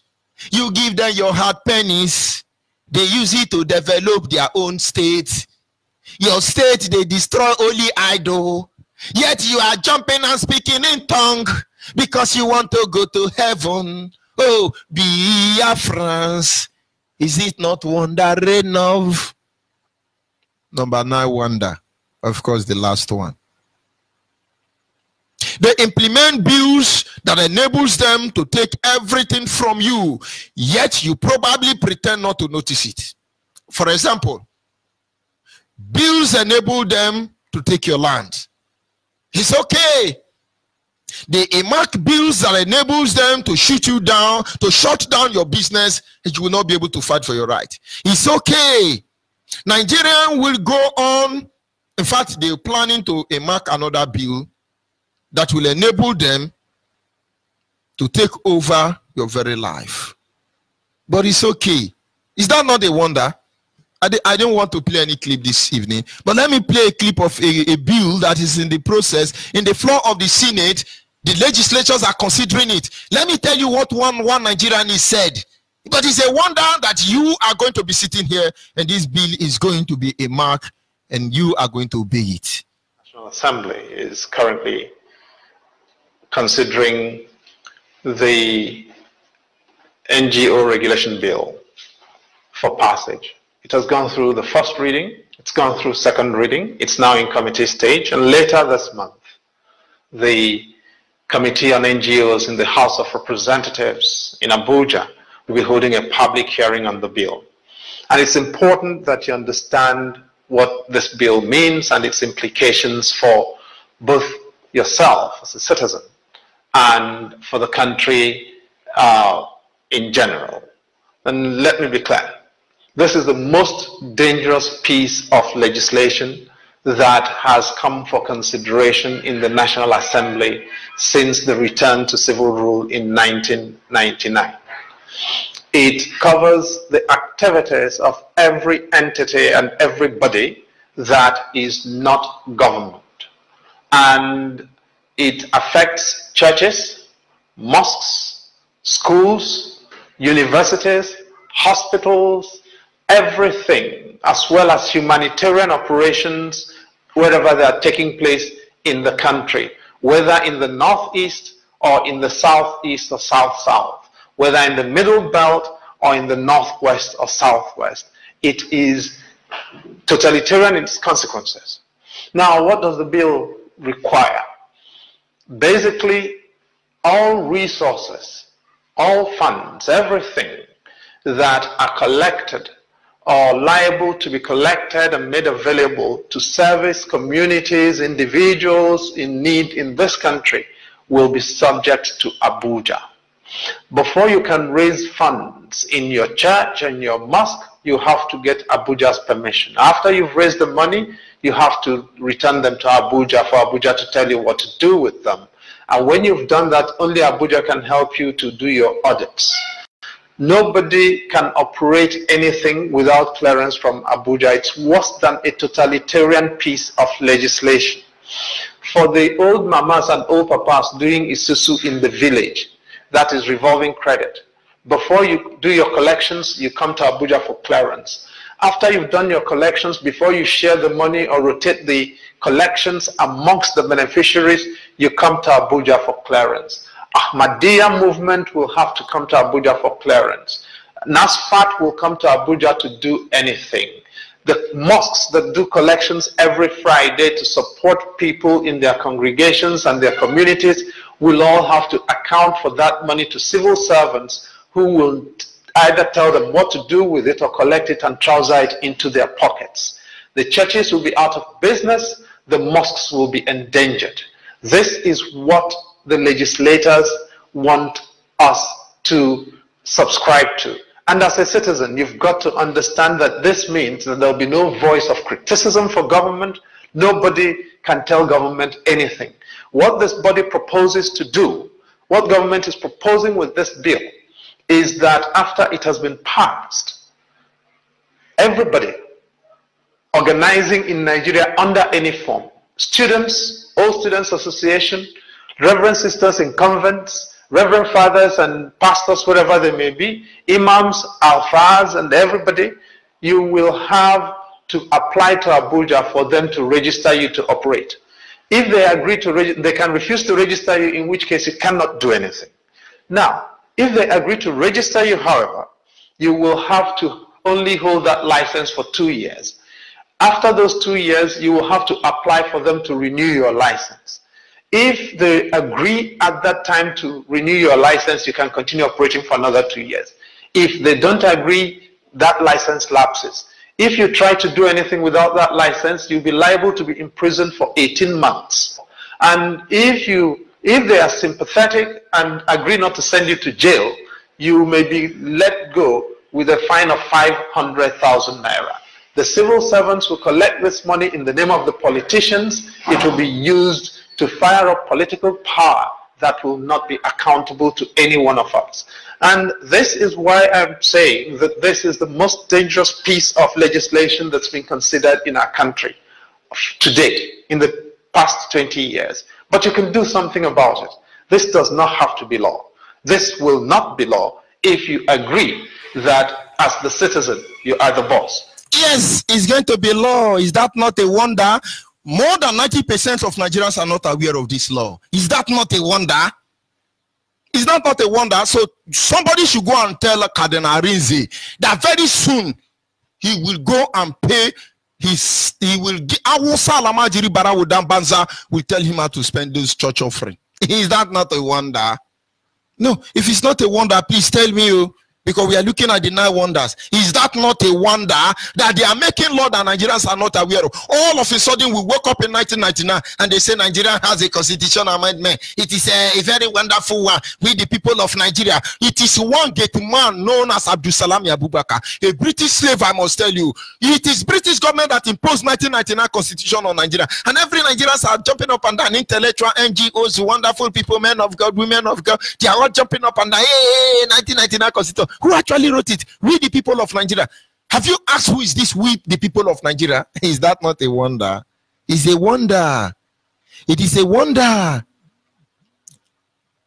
B: you give them your hard pennies, they use it to develop their own state. Your state, they destroy only idol. Yet you are jumping and speaking in tongue because you want to go to heaven. Oh, Biafrans, is it not wonder enough? Number 9, wonder. Of course, the last one. They implement bills that enables them to take everything from you, yet you probably pretend not to notice it. For example, bills enable them to take your land. It's okay. They enact bills that enables them to shoot you down, to shut down your business, and you will not be able to fight for your right. It's okay. Nigerians will go on. In fact, they're planning to enact another bill that will enable them to take over your very life. But it's okay. Is that not a wonder? I don't want to play any clip this evening, but let me play a clip of a bill that is in the process, in the floor of the Senate. The legislatures are considering it. Let me tell you what one Nigerian said. But it's a wonder that you are going to be sitting here and this bill is going to be a mark and you are going to obey it.
C: The National Assembly is currently considering the NGO regulation bill for passage. It has gone through the first reading, it's gone through second reading, it's now in committee stage, and later this month, the Committee on NGOs in the House of Representatives in Abuja will be holding a public hearing on the bill. And it's important that you understand what this bill means and its implications for both yourself as a citizen and for the country in general. And let me be clear. This is the most dangerous piece of legislation that has come for consideration in the National Assembly since the return to civil rule in 1999. It covers the activities of every entity and everybody that is not government. And it affects churches, mosques, schools, universities, hospitals, everything, as well as humanitarian operations wherever they are taking place in the country, whether in the northeast or in the southeast or south-south, whether in the middle belt or in the northwest or southwest. It is totalitarian in its consequences. Now, what does the bill require? Basically, all resources, all funds, everything that are collected or liable to be collected and made available to service communities, individuals in need in this country will be subject to Abuja. Before you can raise funds in your church and your mosque, you have to get Abuja's permission. After you've raised the money, you have to return them to Abuja for Abuja to tell you what to do with them. And when you've done that, only Abuja can help you to do your audits. Nobody can operate anything without clearance from Abuja. It's worse than a totalitarian piece of legislation. For the old mamas and old papas doing isusu in the village, that is revolving credit. Before you do your collections, you come to Abuja for clearance. After you've done your collections, before you share the money or rotate the collections amongst the beneficiaries, you come to Abuja for clearance. Ahmadiyya movement will have to come to Abuja for clearance. NASFAT will come to Abuja to do anything. The mosques that do collections every Friday to support people in their congregations and their communities will all have to account for that money to civil servants who will either tell them what to do with it or collect it and trouser it into their pockets. The churches will be out of business, the mosques will be endangered. This is what the legislators want us to subscribe to. And as a citizen, you've got to understand that this means that there will be no voice of criticism for government. Nobody can tell government anything. What this body proposes to do, what government is proposing with this bill, is that after it has been passed, everybody organizing in Nigeria under any form, students, all students association, reverend sisters in convents, reverend fathers and pastors, wherever they may be, imams, alfas, and everybody, you will have to apply to Abuja for them to register you to operate. If they agree to register, they can refuse to register you, in which case you cannot do anything. Now, if they agree to register you, however, you will have to only hold that license for 2 years. After those 2 years, you will have to apply for them to renew your license. If they agree at that time to renew your license, you can continue operating for another 2 years. If they don't agree, that license lapses. If you try to do anything without that license, you'll be liable to be imprisoned for 18 months. And if they are sympathetic and agree not to send you to jail, you may be let go with a fine of 500,000 naira. The civil servants will collect this money in the name of the politicians. It will be used to fire up political power that will not be accountable to any one of us. And this is why I'm saying that this is the most dangerous piece of legislation that's been considered in our country to date, in the past 20 years. But you can do something about it. This does not have to be law. This will not be law if you agree that as the citizen, you are the boss.
B: Yes, it's going to be law. Is that not a wonder? More than 90% of Nigerians are not aware of this law. Is that not a wonder? Is that not a wonder? So somebody should go and tell Cardinal Rinze that very soon he will go and pay his, he will give, will tell him how to spend those church offering. Is that not a wonder? No, if it's not a wonder, please tell me, because we are looking at the 9 wonders. Is that not a wonder that they are making law that Nigerians are not aware of? All of a sudden, we woke up in 1999 and they say Nigeria has a constitutional amendment. It is a very wonderful one. We, the people of Nigeria, it is one great man known as Abdul Salam Abubakar, a British slave, I must tell you. It is British government that imposed 1999 constitution on Nigeria. And every Nigerians are jumping up and down, intellectual NGOs, wonderful people, men of God, women of God. They are all jumping up and down, hey, 1999 constitution. Who actually wrote it? We, the people of Nigeria. Have you asked who is this we, the people of Nigeria? Is that not a wonder? It's a wonder. It is a wonder.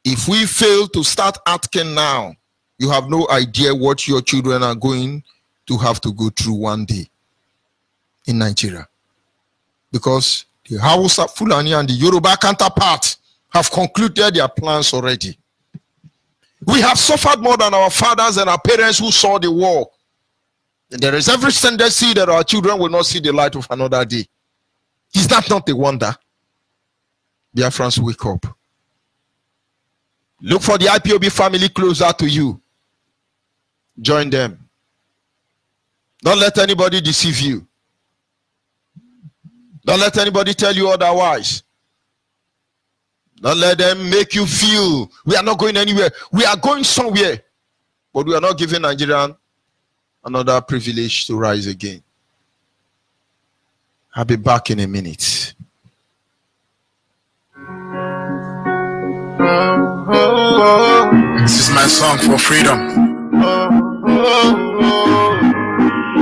B: If we fail to start acting now, you have no idea what your children are going to have to go through one day in Nigeria. Because the Hausa, Fulani, and the Yoruba counterpart have concluded their plans already. We have suffered more than our fathers and our parents who saw the war. And there is every tendency that our children will not see the light of another day. Is that not a wonder? Dear friends, wake up. Look for the IPOB family closer to you. Join them. Don't let anybody deceive you. Don't let anybody tell you otherwise. Don't let them make you feel we are not going anywhere. We are going somewhere. But we are not giving Nigerian another privilege to rise again. I'll be back in a minute.
D: This is my song for freedom.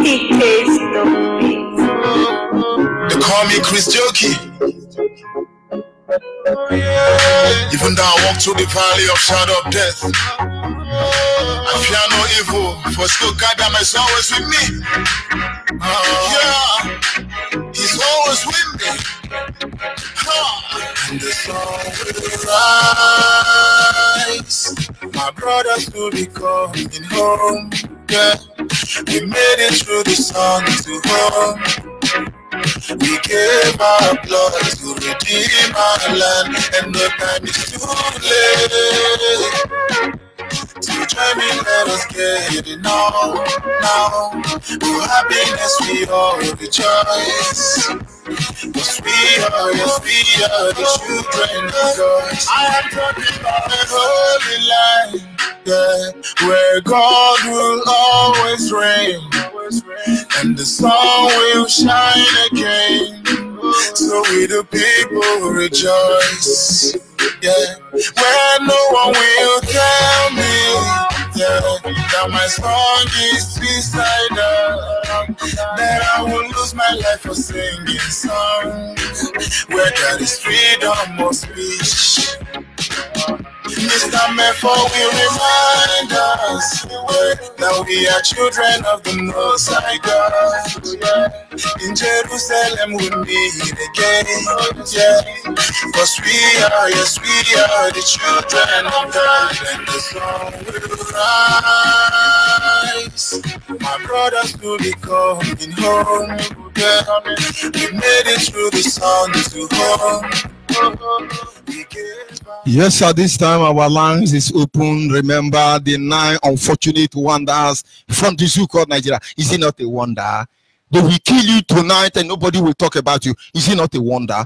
E: He tastes the beat.
D: They call me Chris Jokey. Even though I walk through the valley of shadow of death, I fear no evil, for still God by my soul is with me. Yeah, He's always with me. And the sun will rise. My brothers will be coming home. Yeah, we made it through the sun to home. We gave our blood to redeem our land, and the time is too late. To join me, let us get it now. For happiness we all rejoice. Yes, we are the children of God. I am talking about a holy land, yeah, where God will always reign, and the sun will shine again. So we the people rejoice, yeah, where no one will tell me, yeah, that my song is suicidal, that I will lose my life for singing songs, where there is freedom of speech. Mr. Mepho will remind us that we are children of the Most High God. In Jerusalem we meet again, yeah, because we are the children of God, and the sun will rise. My brothers will be coming home, yeah, we made it through the sun to home.
B: Yes, at this time our lines is open. Remember the 9 unfortunate wonders from the zoo called Nigeria. Is it not a wonder? They will kill you tonight and nobody will talk about you. Is it not a wonder?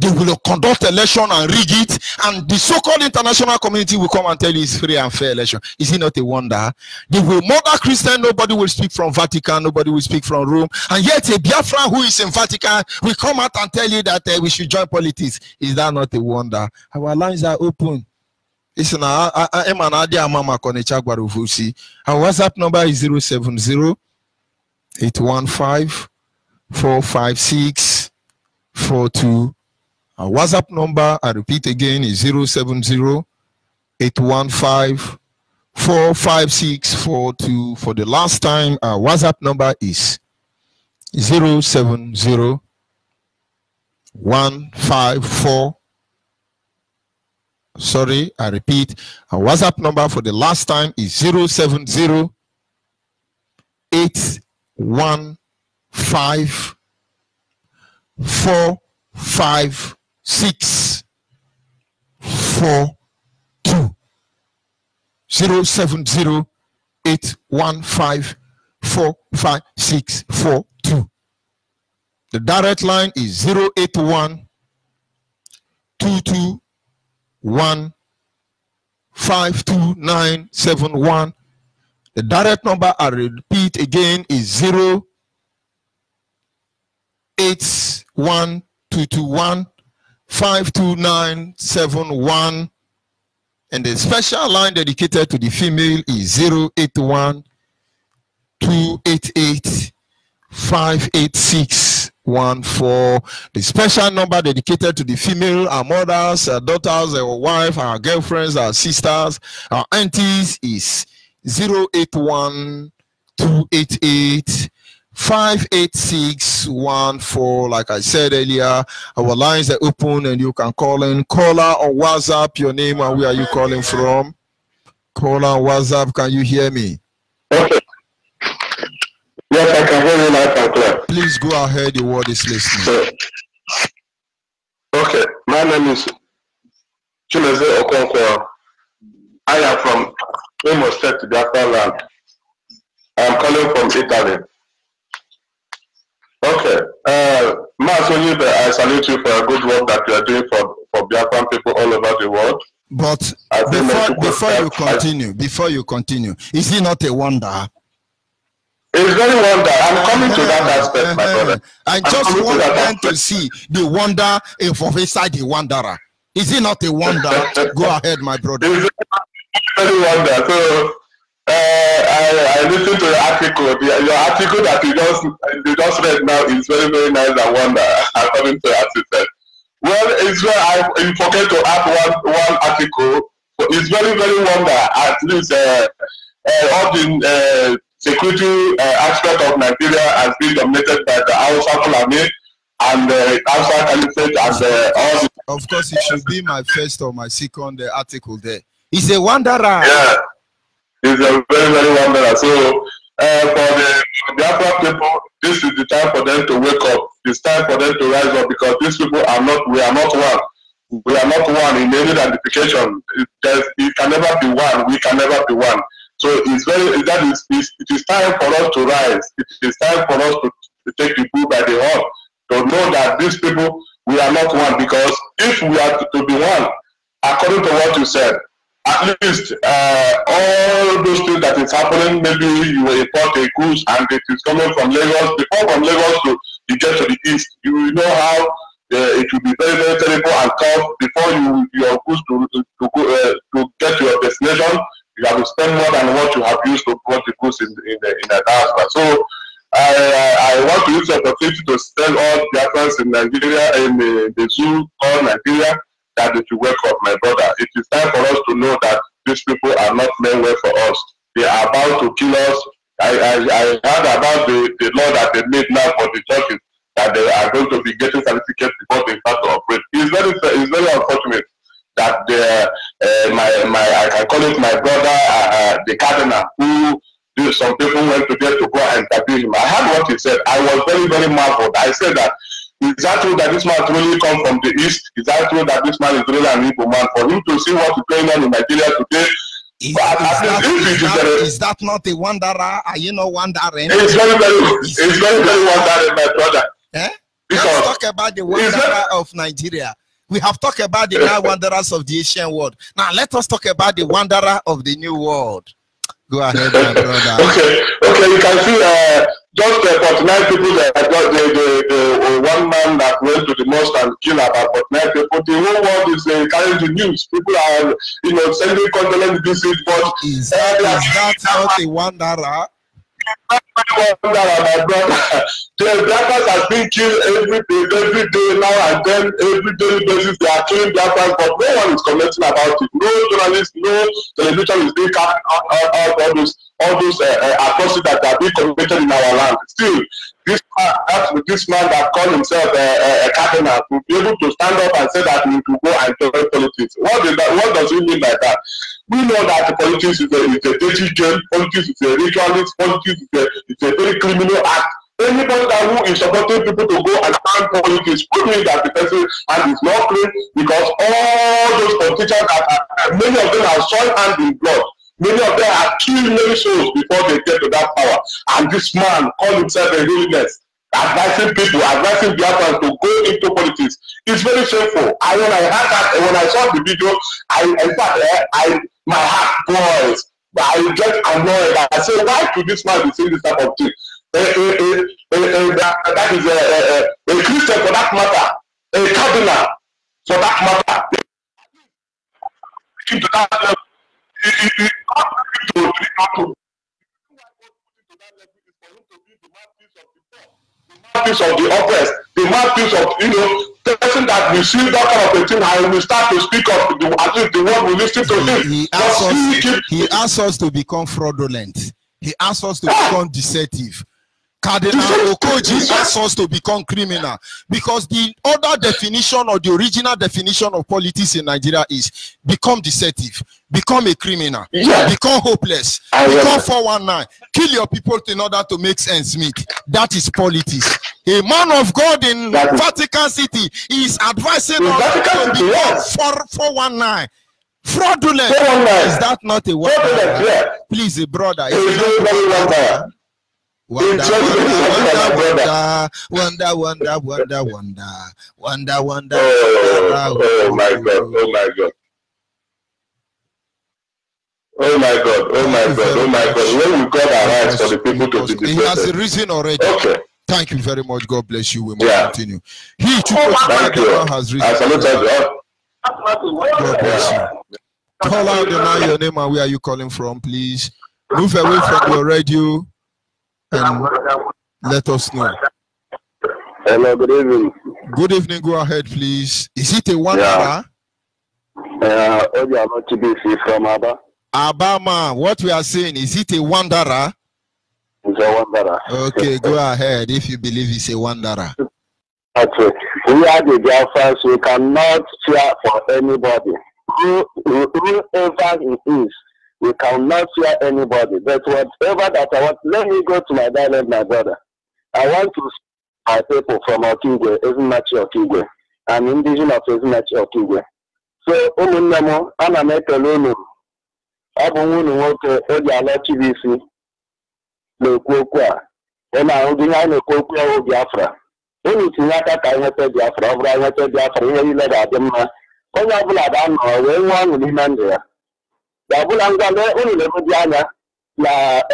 B: They will conduct election and rig it, and the so-called international community will come and tell you it's free and fair election. Is it not a wonder? They will murder Christian. Nobody will speak from Vatican. Nobody will speak from Rome. And yet a Biafran who is in Vatican will come out and tell you that we should join politics. Is that not a wonder? Our lines are open. Listen, our WhatsApp number is 070-815-456-42. Our WhatsApp number, I repeat again, is 070-815-456-42. For the last time, our WhatsApp number is 070-154. Sorry, I repeat. Our WhatsApp number for the last time is 070-815-456-42. 070-815-456-42. The direct line is 081-221-52971. The direct number, I repeat again, is 081-221-52971. And the special line dedicated to the female is 081-288-58614. The special number dedicated to the female, our mothers, our daughters, our wives, our girlfriends, our sisters, our aunties is 081-288-58614. Like I said earlier, our lines are open and you can call in. Caller on WhatsApp, your name and where are you calling from? Caller on WhatsApp, can you hear me?
F: Okay. Yes, I can hear you loud and clear.
B: Please go ahead, the word is listening.
F: Okay, my name is Chimeze Okonkwo. I am from Imo State, Biafra land. I am calling from Italy. Okay. Masonib, I salute you for a good work that you are doing for Biafran people all over the world.
B: But before you continue, is it not a wonder?
F: It's very wonder. I'm coming to that aspect, my brother.
B: I just want them to see the wonder from inside the wanderer. Is it not a wonder? Go ahead, my brother.
F: It's very wonder. So I listened to the article. Your article that you just read now is very, very nice and wonder, according to as you said. Well, it's very, I forget to add one article. It's very, very wonder. At least all the security aspect of Nigeria has been dominated by the Hausa Fulani and the Hausa Caliphate and all the...
B: Of course, it should be my first or my second article there. It's a wanderer.
F: Yeah, it's a very, very wanderer. So for the Biafra people, this is the time for them to wake up. It's time for them to rise up because these people are not, we are not one. We are not one in any identification. It can never be one. We can never be one. So it's it is time for us to rise. It is time for us to take the bull by the horn, to know that these people, we are not one, because if we are to be one, according to what you said, at least all those things that is happening, maybe you will import a goods and it is coming from Lagos. Before from Lagos to you get to the east, you will know how it will be very, very terrible and tough before your goods to get to your destination. You have to spend more than what you have used to put the goods in the diaspora. So I want to use the opportunity to tell all Biafrans in Nigeria, in the zoo called Nigeria, that they should wake up, my brother. It is time for us to know that these people are not meant well for us. They are about to kill us. I heard about the law that they made now for the churches, that they are going to be getting certificates before they start to operate. It's very unfortunate that I can call it my brother, the cardinal, who some people went to there to go and interview him. I heard what he said. I was very, very marveled. I said that, is that true that this man really come from the east? Is that true that this man is really an Igbo man? For him to see what is going on in Nigeria today,
B: is that not a wanderer? Are you not wondering?
F: It's very, very wondering, my brother.
B: Eh? Let's talk about the wanderer of Nigeria. We have talked about the now wanderers of the Asian world. Now let us talk about the wanderer of the new world. Go ahead, my brother.
F: Okay, you can see just 49 people that the one man that went to the mosque and killed about 49 people. The whole world is carrying the news. People are, sending condolence visits, but
B: is that not a wanderer?
F: My brother, the Biafrans has been killed every day now and then, every daily basis. They are killing Biafrans, but no one is commenting about it. No journalist, no television is being carried out all those atrocities that are being committed in our land. Still, this man that called himself a cardinal to be able to stand up and say that we will go and join politics. What does he mean by that? We know that politics is a dirty game. Politics is a ritualist. Politics is a very criminal act. Anybody who is supporting people to go and stand politics, put me that the person hand is not clean, because all those politicians, many of them have soiled hands in blood. Many of them have killed many souls before they get to that power. And this man called himself a holiness, advising people, advising Biafrans to go into politics. It's very shameful. And when I heard that, when I saw the video, my heart boils. I get annoyed. I say, why should this man be saying this type of thing? That is a Christian for that matter, a cardinal for that matter. Into that level. Mouthpiece of the oppressed, the mouthpiece of the person that receives that kind of a thing, and will start to speak up. At least the world will listen to him.
B: He asks us to become fraudulent. He asks us to become deceptive. Cardinal Okoji asks us to become criminal, because the other definition or the original definition of politics in Nigeria is become deceptive, become a criminal, become hopeless, become 419, kill your people in order to make ends meet. That is politics. A man of God in Vatican City is advising us to become 419. Fraudulent. Is that not a word?
F: Yeah.
B: Please, brother. Wonder,
F: It's just
B: wonder, wonder, wonder, wonder, wonder, wonder.
F: Oh my God! Oh my God! Oh my God! Oh my God! Oh my God! When we got our rights for the people to be
B: he has risen already.
F: Okay.
B: Thank you very much. God bless you. We must continue.
F: Thank you.
B: Has risen.
F: I salute you.
B: God bless you. Call out the line, your name and where are you calling from, please. Move away from your radio and let us know.
F: Hello, good evening.
B: Good evening. Go ahead, please. Is it a wanderer?
F: From Abba.
B: Abama, what we are saying, is it a wanderer?
F: It's a wanderer.
B: Okay, go ahead if you believe it's a wanderer.
F: Okay. We are the Biafrans. We cannot fear for anybody. Whoever it is, we cannot fear anybody. But whatever that I want, let me go to my dialect, my brother. I want to see my people from Okigwe, Ezumachi Okigwe, and indigenous of Ezumachi Okigwe. So, Umunamo, Anamekelunu, Abumunu Woke, Odiala TVC, Lekokwa, and I would deny the Kokwa Biafra. Only Tinaka Kainata Biafra, Biafra, Biafra, you let Adama. Onye ọbụla ga-anọ wee nwa aṅụrị na ndụ ya. Ga-abụla ngwa unu na-emebi anya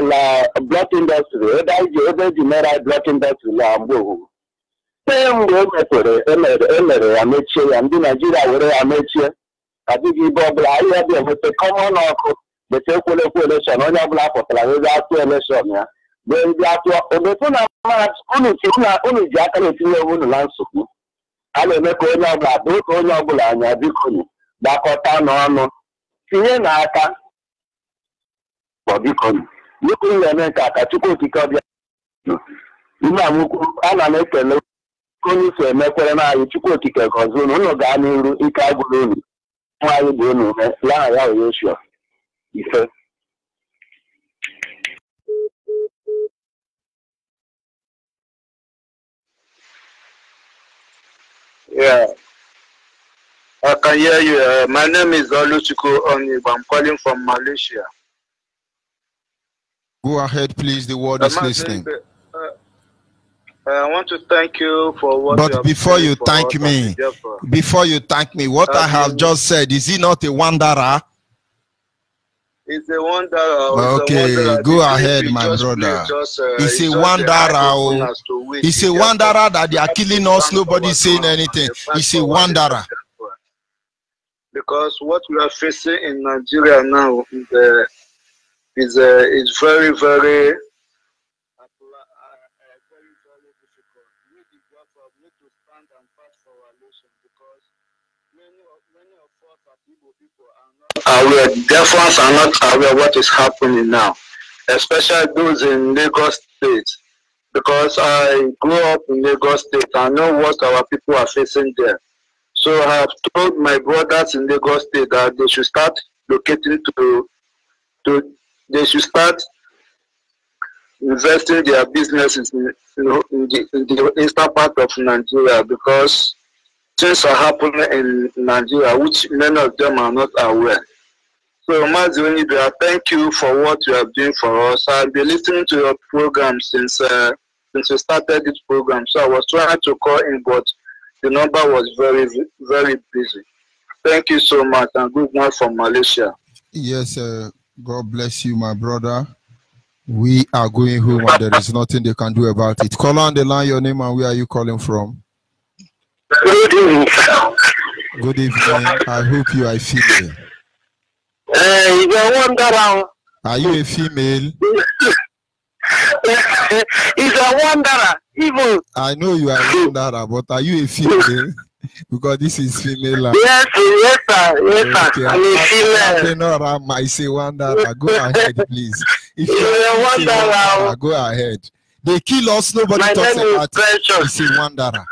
F: na block industry ebe eji mere block industry na mgbe ohu. Mgbe emere ya mechie ya, ndị Naijiria were ya mechie. Adịghị ibe ọbụla ahịa dị enweta kọmọn ọkụ bete ekwelekwe elekshọn onye ọbụla pụtara ebe atụ elekshọn ya. Mgbe ndị atụ obetu na unu ji aka na-etinye unu na nsogbu. A na-eme ka onye ọbụla bụrụ ka onye ọbụla anya biko gbakọta n'ọnụ tinye n'aka biko na-eme nke aka Chukwu okike ọbịa nna m ukwu ana m ekele onye so emekwere n'anyị Chukwu okike gọzie unu gaa n'iru ike agwụrụ unu nwaanyị bụ unu laha ya Yoshua ife.
G: Yeah, I can hear you. My name is Oluchiko Onigba. I'm calling from Malaysia.
B: Go ahead, please. The word is listening.
G: I want to thank you for what.
B: But before you thank me, what I have just said, is he not a wanderer?
G: It's a wanderer.
B: Okay, go ahead, my brother. It's a wanderer. It's a wanderer that they are killing us. Nobody's saying anything. It's a wanderer.
G: Because what we are facing in Nigeria now is very, very difficult. We need to stand and fight for our nation because many of us are people are not aware. Therefore, are not aware what is happening now, especially those in Lagos State. Because I grew up in Lagos State, I know what our people are facing there. So I have told my brothers in Lagos State that they should start locating they should start investing their businesses in the eastern part of Nigeria because things are happening in Nigeria which many of them are not aware. So MAZI, I thank you for what you are doing for us. I've been listening to your program since we started this program. So I was trying to call in, but the number was very, very busy. Thank you so much and good night from Malaysia.
B: Yes, God bless you, my brother. We are going home and there is nothing they can do about it. Call on the line, your name and where are you calling from?
H: Good evening.
B: Good evening. I hope you are a female. Are you a female?
H: He's a wanderer. Evil.
B: I know you are a wanderer, but are you a female? Because this is female.
H: Yes, yes, sir. Yes, sir. I'm a
B: female. I say wanderer. Go ahead, please. If you
H: are a wanderer,
B: go ahead. They kill us. Nobody talks about it. It's a wanderer.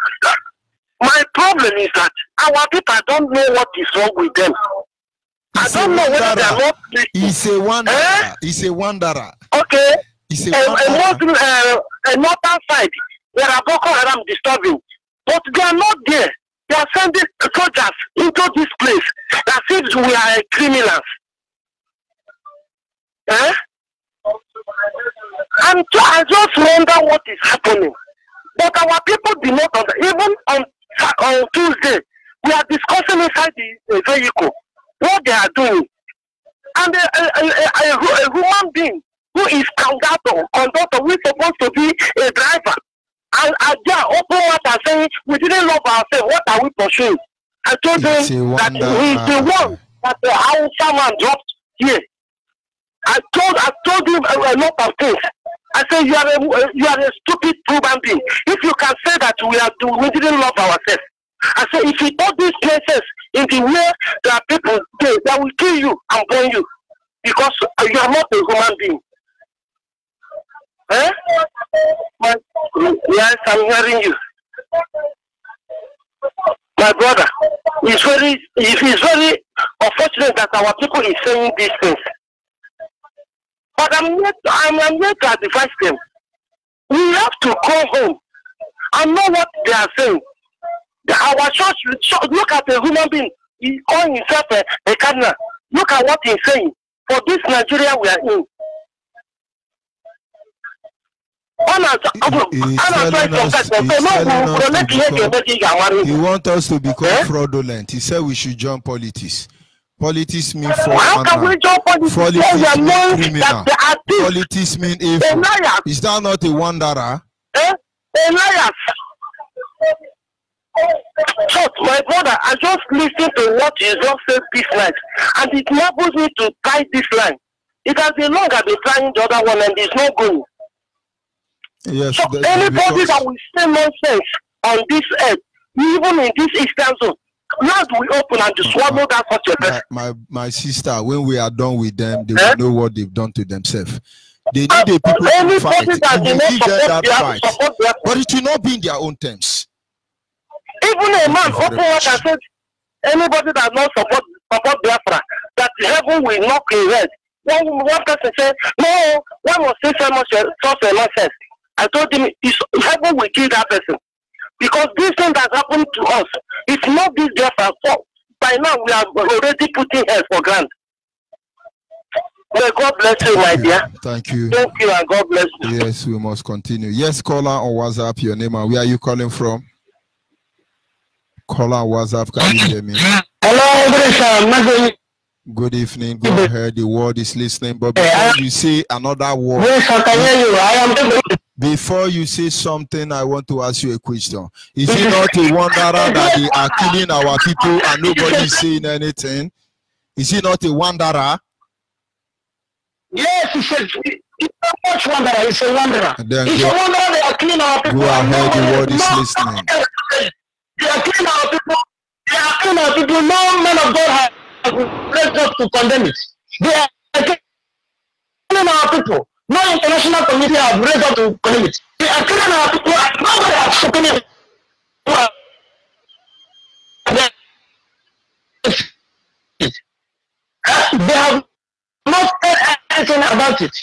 H: My problem is that our people don't know what is wrong with them. I don't know whether they are not.
B: He's a wanderer. He's a wanderer.
H: Okay.
B: He's a wanderer.
H: A northern side, there are Boko Haram disturbing, but they are not there. They are sending soldiers into this place that seems we are criminals. And so I just wonder what is happening. But our people do not understand. Even on Tuesday, we are discussing inside the vehicle what they are doing. And a human being who is conductor who is supposed to be a driver, and they are open what and saying, we didn't love ourselves, what are we pursuing? I told him that he's the one that the Hausa man dropped here. I told him a lot of things. I said, you are a stupid human being. If you can say that we didn't love ourselves. I said, if you put these places in the way there are people that will kill you and burn you because you are not a human being. Eh? Yes, I'm hearing you. My brother, it's very unfortunate that our people is saying these things. But I'm here to advise them. We have to go home and know what they are saying. Our church, look at a human being. He calls himself a cardinal. Look at what he's saying. For this Nigeria we are in.
B: He wants us to become fraudulent. He said we should join politics. Politics mean fraud.
H: How can we join politics?
B: Politics mean criminal. Politics mean evil. Is that not a wanderer?
H: Elias. So, my brother, I just listened to what you just said this night, and it enables me to try this line. It has been long I've been trying the other one, and it's not going.
B: Yes,
H: so anybody that will say nonsense on this earth, even in this Eastern zone, now we open and to swallow that such a person.
B: My sister, when we are done with them, they will know what they've done to themselves. They need the people to fight. You will give them that fight, but it will not be in their own terms.
H: Even a man open what I said, anybody that not support Biafra, that heaven will knock his head. One person said, no, why must say so much nonsense? I told him, heaven will kill that person. Because this thing that happened to us, it's not this Biafra fault. By now, we are already putting heads for granted. May God bless you, my dear.
B: Thank you.
H: Thank you, and God bless you.
B: Yes, we must continue. Yes, caller on WhatsApp, your name and where are you calling from? Caller on WhatsApp, can you hear me?
H: Hello,
B: good evening. Go ahead. The world is listening. But before you say another word, before you say something, I want to ask you a question. Is it not a wanderer that they are killing our people and nobody is saying anything? Is it not a wanderer?
H: Yes, it's not much wanderer. It's a wanderer.
B: Then
H: it's a wanderer. They are killing our people.
B: Go ahead. The world is listening.
H: They are killing our people. They are killing our people. No man of God has raised up to condemn it. They are killing our people. No international community has raised up to condemn it. They are killing our people. Nobody has spoken it. They have not said anything about it.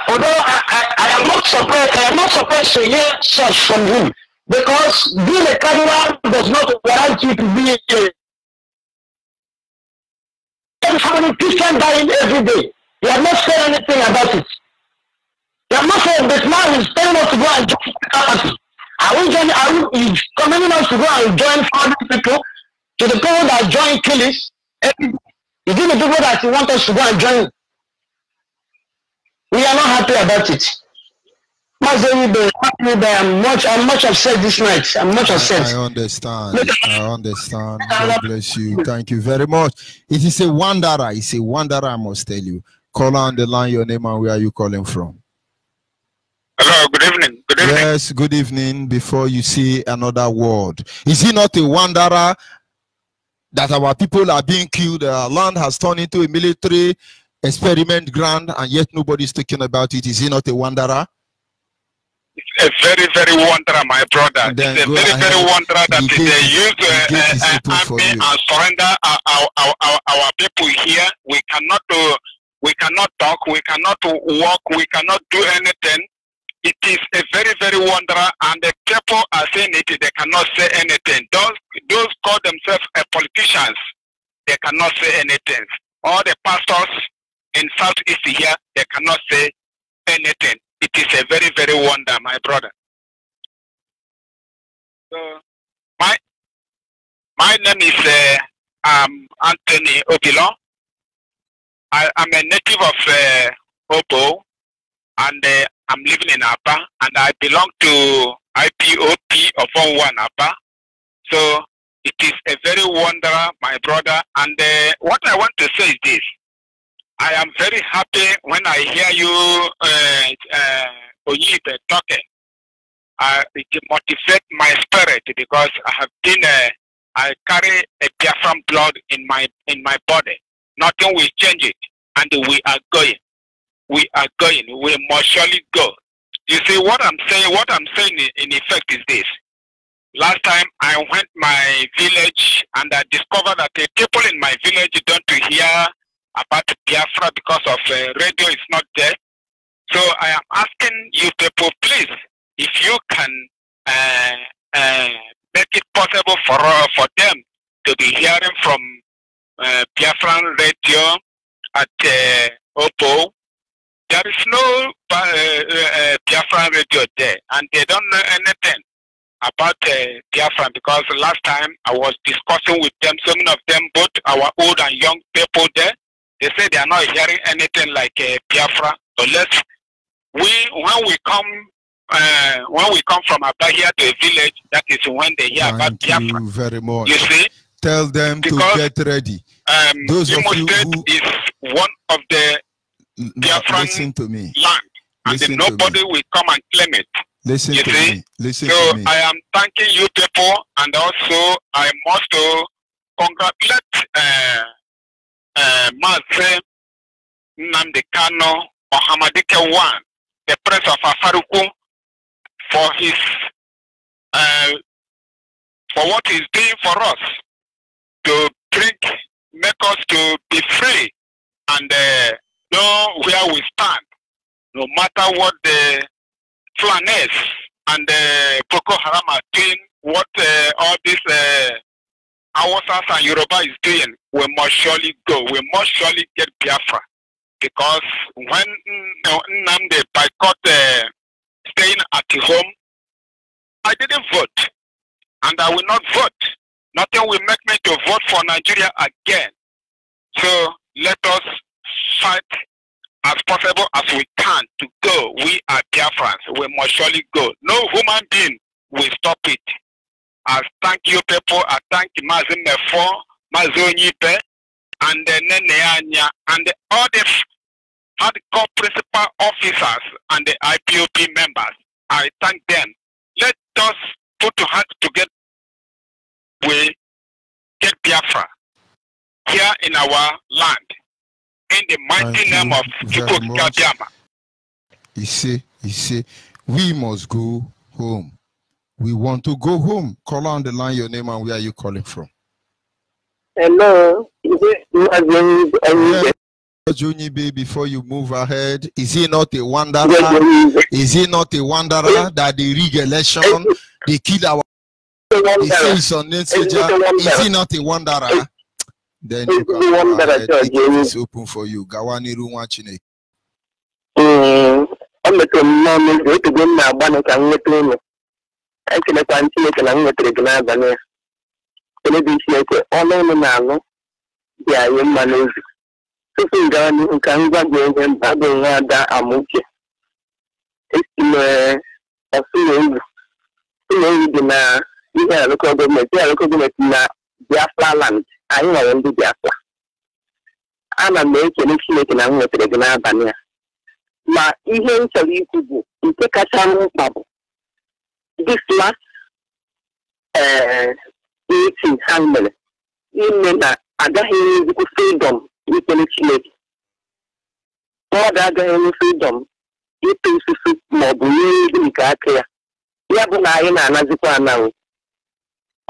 H: Although I am not surprised to hear such from him, because being a cardinal does not warrant you to be a Christian dying every day. You have not said anything about it. You have not said this man is telling us to go and join capacity. Are we commanding us to go and join other people, to the people that join killings? Is it the people that you want us to go and join? We are not happy about it. I'm much upset this night. I'm much upset.
B: I understand. I understand. God bless you. Thank you very much. It is a wanderer. It's a wanderer, I must tell you. Call on the line, your name and where are you calling from?
I: Hello, good evening. Good evening.
B: Yes, good evening. Before you say another word, is he not a wanderer that our people are being killed? Our land has turned into a military experiment ground and yet nobody is talking about it. Is he not a wanderer?
I: It's a very, very wanderer, my brother. It's a very, very wanderer that they use army and surrender our people here. We cannot talk, we cannot walk, we cannot do anything. It is a very, very wanderer, and the people are saying it, they cannot say anything. Those call themselves politicians, they cannot say anything. all the pastors in Southeast here, they cannot say anything. It is a very, very wonder, my brother. So my name is Anthony Obilo. I'm a native of Obo, and I'm living in Aba, and I belong to IPOP of 1 Aba. So it is a very wonder, my brother. And what I want to say is this. I am very happy when I hear you, Onyibe, talking. It motivates my spirit because I have been, I carry a Biafran blood in my body. Nothing will change it, and we are going. We are going. We must surely go. You see what I'm saying? What I'm saying in effect is this. Last time I went my village and I discovered that the people in my village don't hear about Biafra because of radio is not there. So I am asking you people, please, if you can make it possible for them to be hearing from Biafran radio at Opo. There is no Biafran radio there, and they don't know anything about Biafran, because last time I was discussing with them, so many of them, both our old and young people there, they say they are not hearing anything like Biafra, unless when we come from Aba here to a village, that is when they hear about Biafra.
B: Thank you very much.
I: You see?
B: Tell them
I: because,
B: to get ready. Those of you who
I: is one of the Biafran
B: listen to me.
I: Land, and then nobody will come and claim it.
B: Listen
I: you
B: to
I: see?
B: me. Listen
I: so
B: to me.
I: I am thanking you people, and also I must congratulate MAZI NNAMDI KANU Mohamadike One, the Prince of Afaruku, for his for what he's doing for us to make us to be free and know where we stand, no matter what the Flanes and Boko Haram are doing, what all this Hausas and Yoruba is doing. We must surely go. We must surely get Biafra, because when NNAMDI boycott staying at home, I didn't vote, and I will not vote. Nothing will make me to vote for Nigeria again. So let us fight as possible as we can to go. We are Biafrans. We must surely go. No human being will stop it. I thank you people. I thank MAZI Mefo, MAZI Onyibe, and NNAMDI, and all the hardcore principal officers and the IPOP members. I thank them. Let us put our hands together. We get Biafra here in our land, in the mighty name of Chukwuka.
B: You see, we must go home. We want to go home. Call on the line your name and where are you calling from?
H: Hello.
B: Junibe, before you move ahead, is he not a wanderer? Is he not a wanderer that the rig election, they kill our... He says on Messenger, is he not a wanderer? Then you can go ahead. It is open for you. Gawani Ruwachine.
H: Local government na Biafra land. I know ndị Biafra. Ana m ekele Chineke na m nwetara gị n'abalị a. Ma ihe m chọrọ ikwu bụ nke kacha mkpa bụ this last meeting ha mere ime na agaghị enwezikwu freedom ikele Chineke. Mmadụ agaghị enwe freedom ịtụ isusu maọbụ ihe ndị nke aka ya. Ya bụ na anyị na-anazikwa anaghị.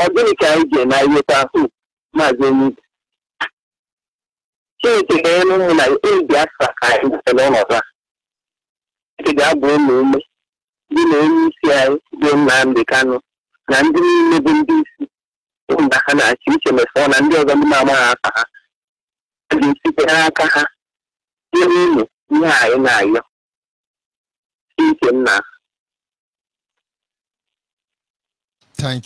H: Ọ gịnị ka anyị ga-enweta ahụ MAZI Onyibe? Chineke ga-enye ụmụ na Biafra ka anyị nwetara ọnọdụ a. Chineke ga-abụ ụmụ ume dị na onye isi anyị bụ NNAMDI KANU na ndị niile bụ ndị isi ụmụ ha na-achị uche mesọ na ndị ọzọ ndị na-amaghị afa ha.
B: Thank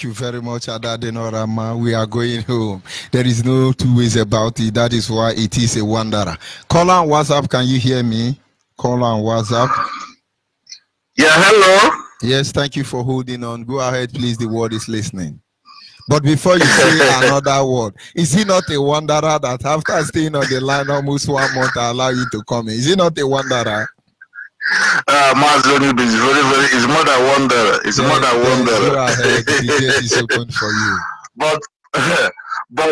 B: you very much, Adadenorama. We are going home. There is no two ways about it. That is why it is a wanderer. Caller on WhatsApp, can you hear me? Caller on WhatsApp.
F: Yeah, hello.
B: Yes, thank you for holding on. Go ahead, please. The word is listening. But before you say another word, is he not a wanderer that after staying on the line almost 1 month, allow you to come in? Is he not a wanderer?
F: Mazoni is it's more than wanderer. It's more than wanderer.
B: Go ahead, the gate is open for you.
F: But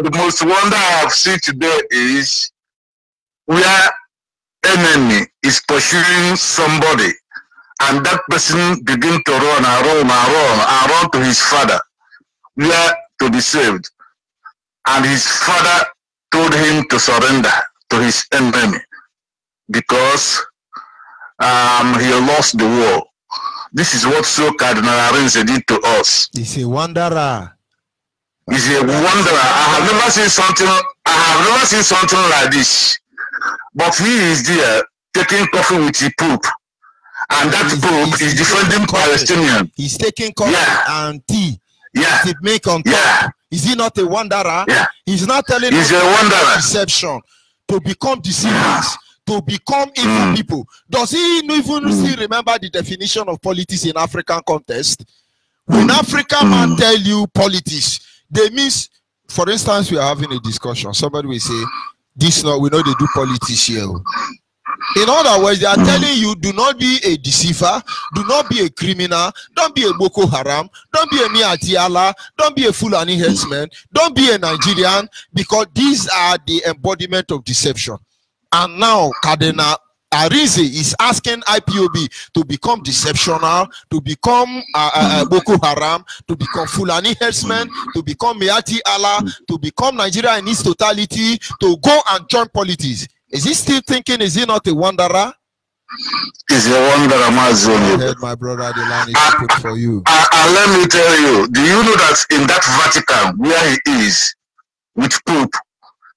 F: the most wonder I've seen today is where enemy is pursuing somebody, and that person begin to run and run to his father, where to be saved. And his father told him to surrender to his enemy because he lost the war. This is what so Cardinal Arinze did to us.
B: He's a wanderer.
F: He's a wanderer. I have never seen something like this. But he is there taking coffee with the Pope. And that Pope is defending Palestinians.
B: He's taking coffee and tea.
F: Yeah.
B: To make on top.
F: Yeah.
B: Is he not a wanderer?
F: Yeah.
B: He's not telling
F: us a wanderer.
B: Deception. To become deceivers. To become evil people. Does he even still remember the definition of politics in African context? When African man tell you politics, they means, for instance, we are having a discussion. Somebody will say, "This not we know they do politics here." In other words, they are telling you, do not be a deceiver, do not be a criminal, don't be a Boko Haram, don't be a Miatiala, don't be a Fulani headsman, don't be a Nigerian, because these are the embodiment of deception. And now Cardinal Arinze is asking IPOB to become deceptional, to become Boko Haram, to become Fulani herdsmen, to become Meati Allah, to become Nigeria in its totality, to go and join politics. Is he still thinking, is he not a wanderer?
F: He's a wanderer, Mazoni.
B: Go ahead, my brother, the line is put for you.
F: Let me tell you, do you know that in that Vatican, where he is, with Pope,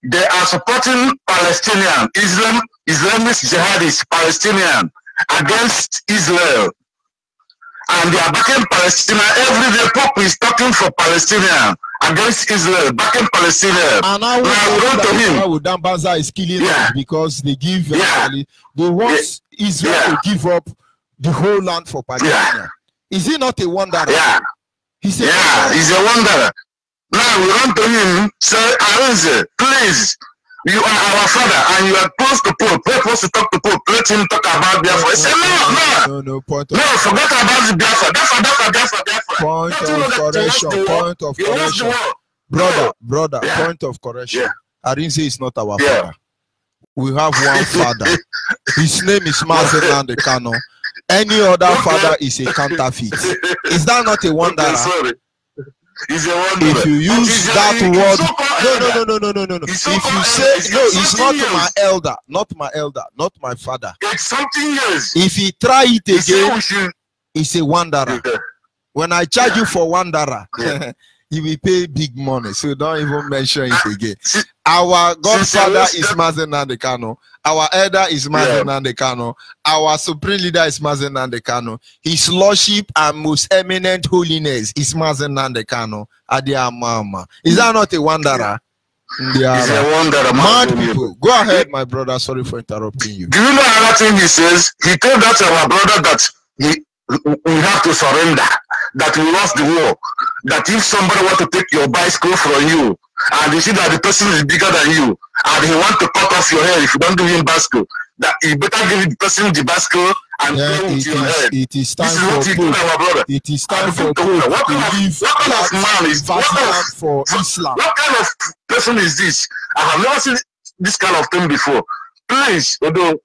F: they are supporting Palestinian, Islamist jihadists, Palestinian, against Israel. And they are backing Palestinian. Every day Pope is talking for Palestinian against Israel, backing Palestinian.
B: And now we run to him. Dambaza is killing us because they give they want Israel to give up the whole land for Palestine. Is he not a wanderer?
F: He's a wanderer. Now we run to him, say, Arinze, please, you are our father and you are close to Pope. Pope wants to talk to Pope. Let him talk about Biafra. He said, no, forget about the Biafra.
B: Point of correction. Brother, point of correction. Arinze is not our father. We have one father. His name is MAZI KANU. Any other father is a counterfeit. Is that not a wanderer?
F: He's a wanderer.
B: If you use that word, no. If you say, no, he's not my elder, not my father.
F: It's something else.
B: If he try it again, he's a wanderer. When I charge you for wanderer, you will pay big money. So don't even mention it again. Our godfather is MAZI KANU. Our elder is MAZI KANU. Our supreme leader is MAZI KANU. His lordship and most eminent holiness is MAZI KANU. Adiamama. Is that not a wanderer?
F: He's a wanderer.
B: Mad people. Go ahead, my brother. Sorry for interrupting you.
F: Do you know another thing he says? He told that our brother that we have to surrender, that we lost the war, that if somebody want to take your bicycle from you, and you see that the person is bigger than you, and he want to cut off your hair if you don't give him bicycle, that you better give the person the bicycle and play with your head.
B: It is time for Pope. It is time for Pope to leave
F: what
B: for Islam.
F: What kind of person is this? I have never seen this kind of thing before. Please, although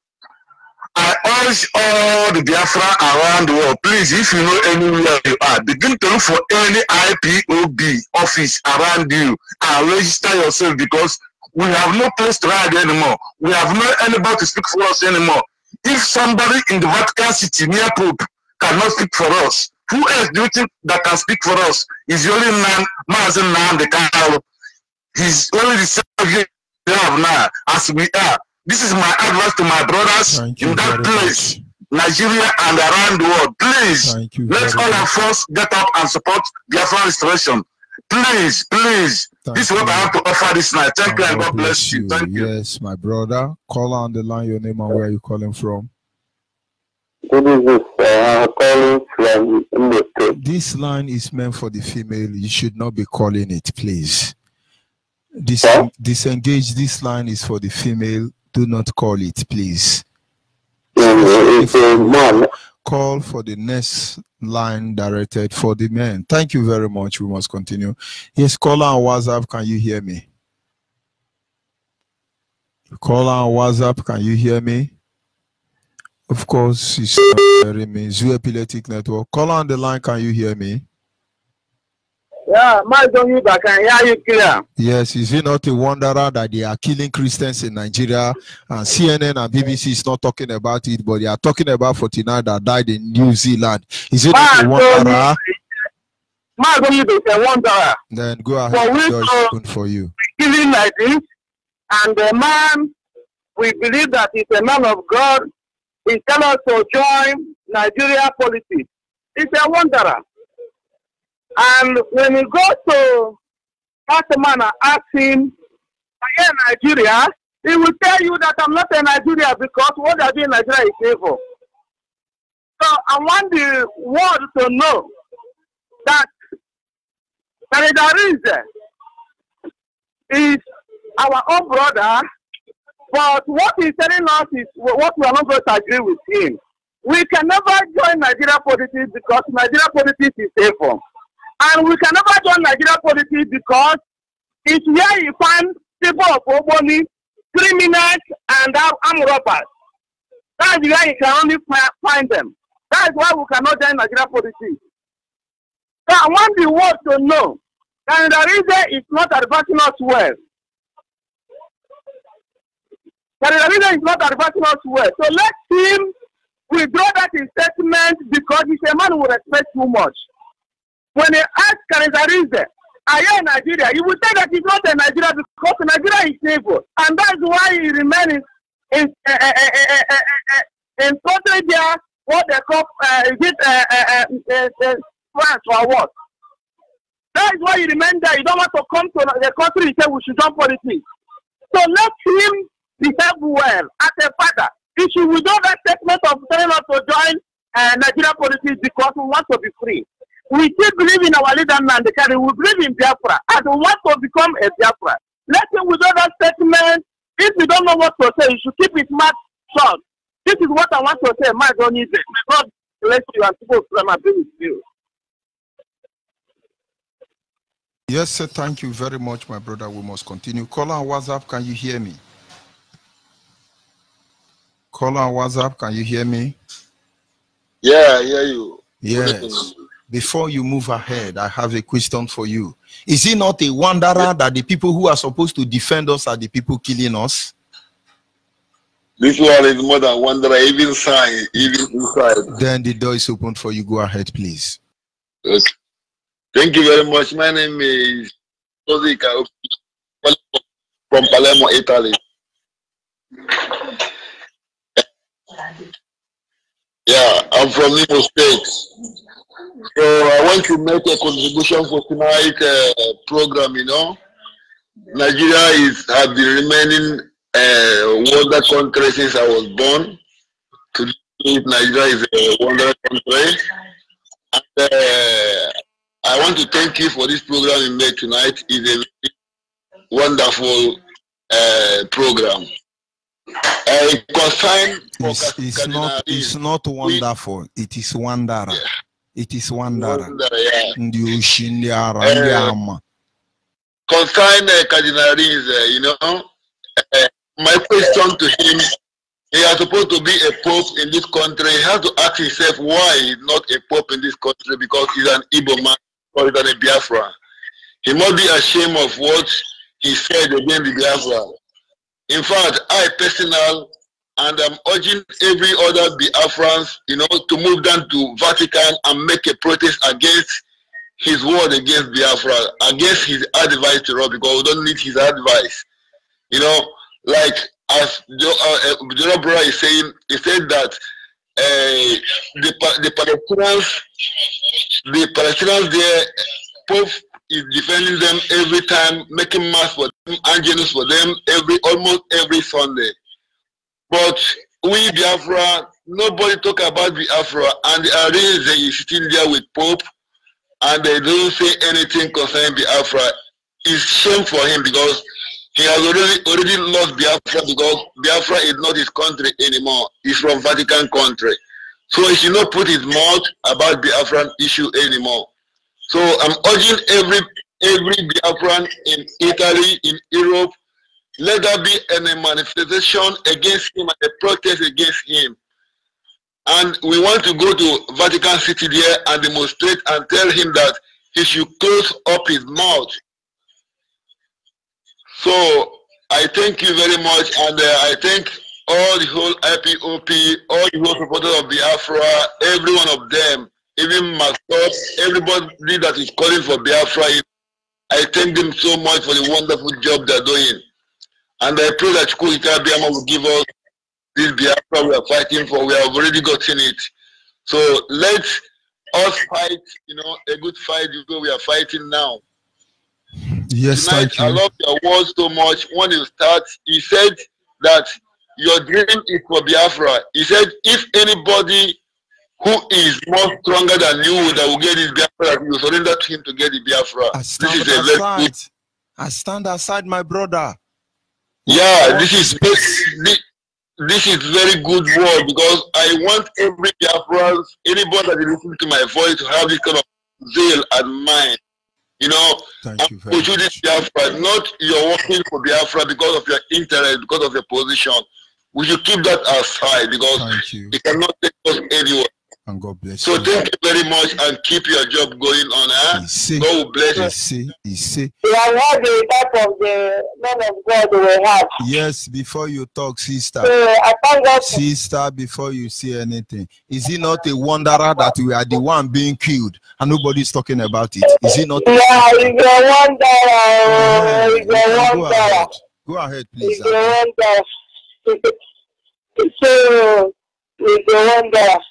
F: I urge all the Biafra around the world, please, if you know anywhere you are, begin to look for any IPOB office around you and register yourself, because we have no place to hide anymore. We have no anybody to speak for us anymore. If somebody in the Vatican City near Pope cannot speak for us, who else do you think that can speak for us? Is the only man, MAZI KANU. He's only the Savior
J: have now, as we are. This is my advice to my brothers in that place, Nigeria and around the world. Please, let all of us get up and support Biafra restoration. Please, please. This is what I have to offer this night. Thank you and God bless you. Thank you.
B: Yes, my brother. Call on the line, your name and where you calling from.
K: Good evening, I'm calling from the state.
B: This line is meant for the female. You should not be calling it, please. Disengage. This line is for the female. Do not call it, please. Call for the next line directed for the men. Thank you very much. We must continue. Yes, caller on WhatsApp. Can you hear me? Caller on WhatsApp. Can you hear me? Of course, it's not hearing me. Zoo Epileptic Network. Caller on the line. Can you hear me?
L: Yeah, I can hear you clear.
B: Yes, is it not a wonder that they are killing Christians in Nigeria, and CNN and BBC is not talking about it, but they are talking about 49 that died in New Zealand? Is it not a wonder? Then go ahead. The door is for you.
L: Killing like this, and the man, we believe that he's a man of God. He tells us to join Nigeria politics. It's a wanderer. And when you go to Pastor Man and ask him, are you in Nigeria? He will tell you that I'm not in Nigeria because what I do in Nigeria is evil. So I want the world to know that Solidarity is our own brother, but what he's telling us is what we are not going to agree with him. We can never join Nigeria politics because Nigeria politics is evil. And we can never join Nigeria politics because it's where you find people of Oboni, criminals, and armed robbers. That's where you can only find them. That is why we cannot join Nigeria politics. So I want the world to know that the reason is not advancing us well. That the reason is not advancing us well. So let him withdraw that statement because he's a man who respects too much. When they ask Karizarize, are you in Nigeria? He will say that he's not in Nigeria because Nigeria is evil. And that's why he remains in country there, what they call, France or what? That is why he remains there. You don't want to come to the country and say we should join politics. So let him behave well as a father. He should withdraw that statement of telling us to join Nigeria politics because we want to be free. We still believe in our leader Nandekari. We believe in Biafra and we want to become a Biafra. Let him withdraw that statement. If you don't know what to say, you should keep his mouth shut. This is what I want to say. My God, may God bless you and people from and be with you.
B: Yes, sir. Thank you very much, my brother. We must continue. Caller on WhatsApp, can you hear me? Caller on WhatsApp, can you hear me?
M: Yeah, I hear you.
B: Yes. Before you move ahead, I have a question for you. Is it not a wanderer that the people who are supposed to defend us are the people killing us?
M: This one is more than wanderer, even inside.
B: Then the door is open for you. Go ahead, please.
M: Okay. Thank you very much. My name is Josica from Palermo, Italy. Yeah, I'm from Imo State. So I want to make a contribution for tonight's program. You know, Nigeria has been remaining wonder country since I was born. Today, Nigeria is a wonder country. And, I want to thank you for this program you made tonight. It's a wonderful program.
B: It's not wonderful. It is wanderer. Yeah. It is wanderer.
M: Concerning Cardinal Rins, you know, my question to him, he is supposed to be a pope in this country. He has to ask himself why he's not a pope in this country because he's an Ipob man or he's an Biafra. He must be ashamed of what he said against the Biafra. In fact, I personally, and I'm urging every other Biafrans, you know, to move down to Vatican and make a protest against his word against Biafra, against his advice to us, because we don't need his advice. You know, like as the brother is saying, he said that the Palestinians there, Pope is defending them every time, making mass for them, angelus for them almost every Sunday. But we Biafra, nobody talk about Biafra, and the Arinze is sitting there with Pope, and they don't say anything concerning Biafra. It's shame for him because he has already lost Biafra, because Biafra is not his country anymore. He's from Vatican country. So he should not put his mouth about Biafran issue anymore. So I'm urging every Biafran in Italy, in Europe, let there be a manifestation against him and a protest against him. And we want to go to Vatican City there and demonstrate and tell him that he should close up his mouth. So I thank you very much, and I thank all the whole IPOP, all the whole supporters of Biafra, every one of them, even myself, everybody that is calling for Biafra. I thank them so much for the wonderful job they're doing. And I pray that Chukwuka Biama will give us this Biafra we are fighting for. We have already gotten it. So let us fight, a good fight because we are fighting now.
B: Yes,
M: tonight,
B: thank you.
M: I love your words so much. When you start, he said that your dream is for Biafra. He said, if anybody who is more stronger than you that will get this Biafra, you surrender to him to get the Biafra.
B: I stand aside, my brother.
M: Yeah, this is very good word, because I want every Biafran, anybody that is listening to my voice, to have this kind of zeal and mind.
B: Thank you very much.
M: This Biafra, not you're working for Biafra because of your interest, because of your position. We should keep that aside, because it cannot take us anywhere.
B: And God bless
M: you.
B: So
M: thank you very much, and keep your job going on. God will bless you.
E: We have had the type of the man of God we have.
B: Yes, before you talk, sister.
E: I thank God.
B: Sister, before you say anything, is it not a wonderer that we are the one being killed and nobody's talking about it? Is it not?
E: Yeah, it's a wonder. It's a wonder.
B: Go ahead, please.
E: It's a wonder. So, it's a wonder.